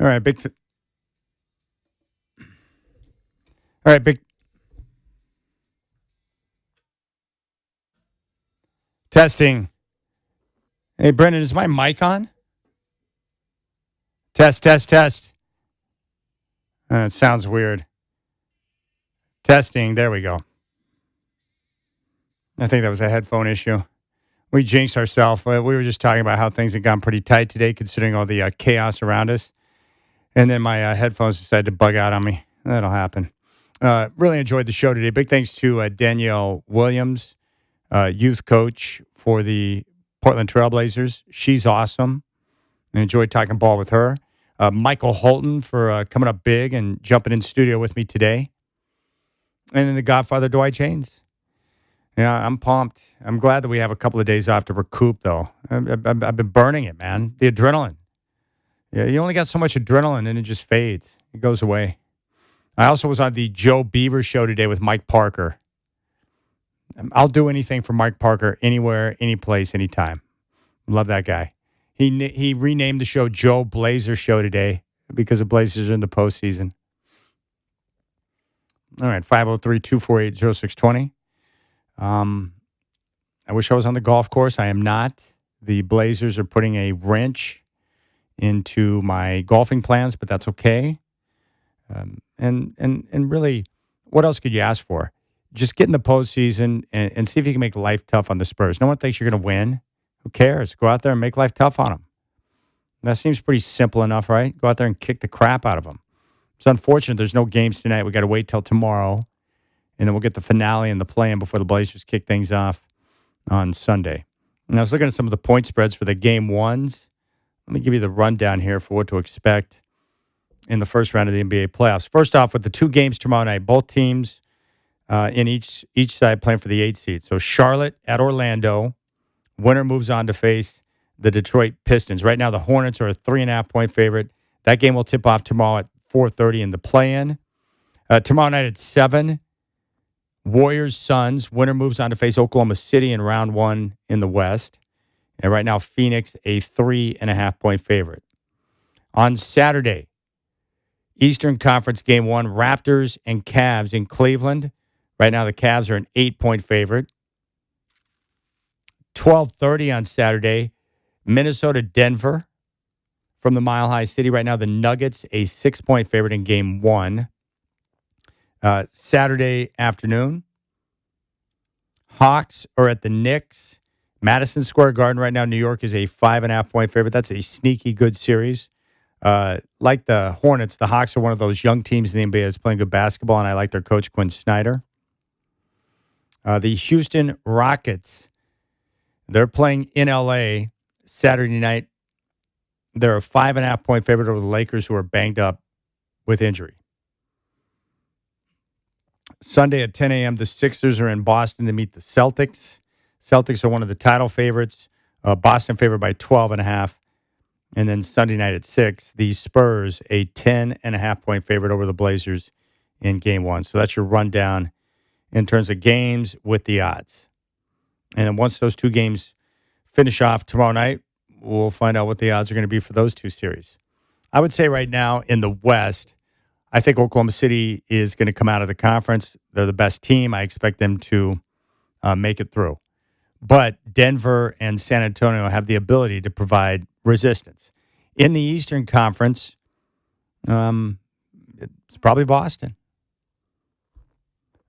All right, All right, big. Testing. Hey, Brendan, is my mic on? Test, test, test. It sounds weird. Testing. There we go. I think that was a headphone issue. We jinxed ourselves. We were just talking about how things had gone pretty tight today, considering all the chaos around us. And then my headphones decided to bug out on me. That'll happen. Really enjoyed the show today. Big thanks to Danielle Williams, youth coach for the Portland Trailblazers. She's awesome. I enjoyed talking ball with her. Michael Holton for coming up big and jumping in studio with me today. And then the Godfather, Dwight Jaynes. Yeah, I'm pumped. I'm glad that we have a couple of days off to recoup, though. I've been burning it, man. The adrenaline. Yeah, you only got so much adrenaline, and it just fades. It goes away. I also was on the Joe Beaver show today with Mike Parker. I'll do anything for Mike Parker anywhere, any place, anytime. Love that guy. He renamed the show Joe Blazer Show today because the Blazers are in the postseason. All right, 503-248-0620. I wish I was on the golf course. I am not. The Blazers are putting a wrench into my golfing plans, but that's okay. And really, what else could you ask for? Just get in the postseason and see if you can make life tough on the Spurs. No one thinks you're going to win. Who cares? Go out there and make life tough on them. That seems pretty simple enough, right? Go out there and kick the crap out of them. It's unfortunate there's no games tonight. We got to wait till tomorrow, and then we'll get the finale and the play-in before the Blazers kick things off on Sunday. And I was looking at some of the point spreads for the game ones. Let me give you the rundown here for what to expect in the first round of the NBA playoffs. First off, with the two games tomorrow night, both teams in each side playing for the 8th seed. So Charlotte at Orlando. Winner moves on to face the Detroit Pistons. Right now, the Hornets are a 3.5-point favorite. That game will tip off tomorrow at 4:30 in the play-in. Tomorrow night at 7, Warriors, Suns. Winner moves on to face Oklahoma City in round 1 in the West. And right now, Phoenix, a 3.5-point favorite. On Saturday, Eastern Conference Game 1, Raptors and Cavs in Cleveland. Right now, the Cavs are an 8-point favorite. 12:30 on Saturday, Minnesota, Denver from the Mile High City. Right now, the Nuggets, a 6-point favorite in Game 1. Saturday afternoon, Hawks are at the Knicks. Madison Square Garden right now, New York is a 5.5-point favorite. That's a sneaky good series. Like the Hornets, the Hawks are one of those young teams in the NBA that's playing good basketball, and I like their coach, Quinn Snyder. The Houston Rockets, they're playing in L.A. Saturday night. They're a 5.5-point favorite over the Lakers, who are banged up with injury. Sunday at 10 a.m., the Sixers are in Boston to meet the Celtics. Celtics are one of the title favorites. Boston favored by 12.5. And then Sunday night at 6, the Spurs, a 10.5-point favorite over the Blazers in Game 1. So that's your rundown in terms of games with the odds. And then once those two games finish off tomorrow night, we'll find out what the odds are going to be for those two series. I would say right now in the West, I think Oklahoma City is going to come out of the conference. They're the best team. I expect them to make it through. But Denver and San Antonio have the ability to provide resistance. In the Eastern Conference, it's probably Boston,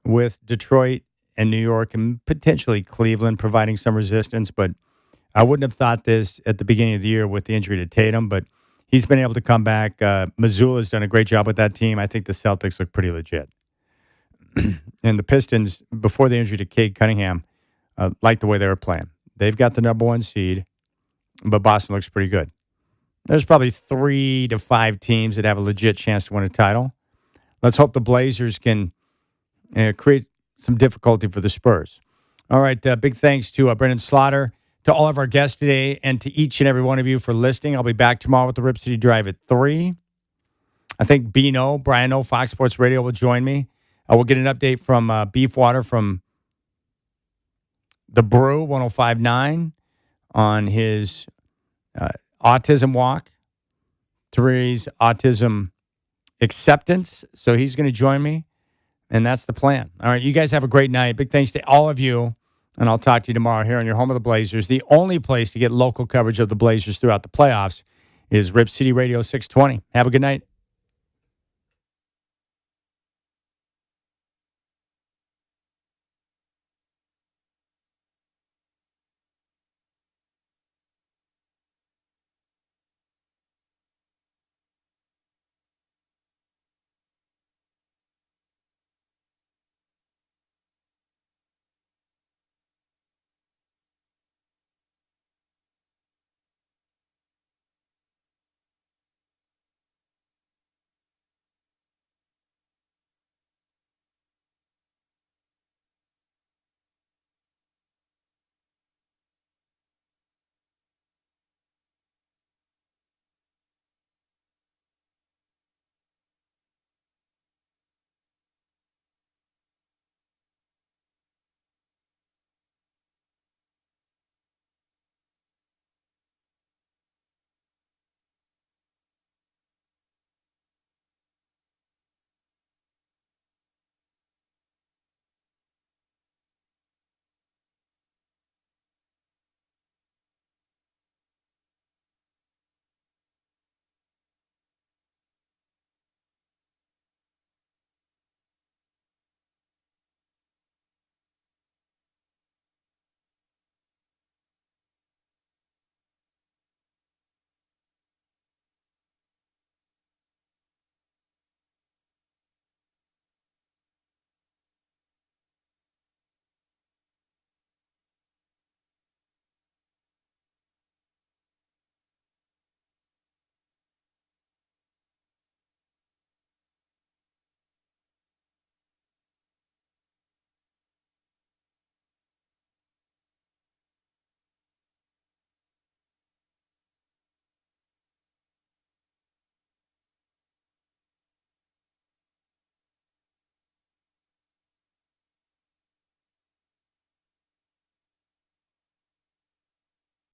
with Detroit and New York and potentially Cleveland providing some resistance. But I wouldn't have thought this at the beginning of the year with the injury to Tatum, but he's been able to come back. Missoula's done a great job with that team. I think the Celtics look pretty legit. And the Pistons, before the injury to Cade Cunningham, like the way they were playing. They've got the number 1 seed, but Boston looks pretty good. There's probably 3 to 5 teams that have a legit chance to win a title. Let's hope the Blazers can create some difficulty for the Spurs. All right, big thanks to Brendan Slaughter, to all of our guests today, and to each and every one of you for listening. I'll be back tomorrow with the Rip City Drive at 3. I think Brian O, Fox Sports Radio will join me. We'll get an update from Beefwater from the Brew 105.9 on his autism walk Therese autism acceptance. So he's going to join me, and that's the plan. All right, you guys have a great night. Big thanks to all of you, and I'll talk to you tomorrow here on your home of the Blazers. The only place to get local coverage of the Blazers throughout the playoffs is Rip City Radio 620. Have a good night.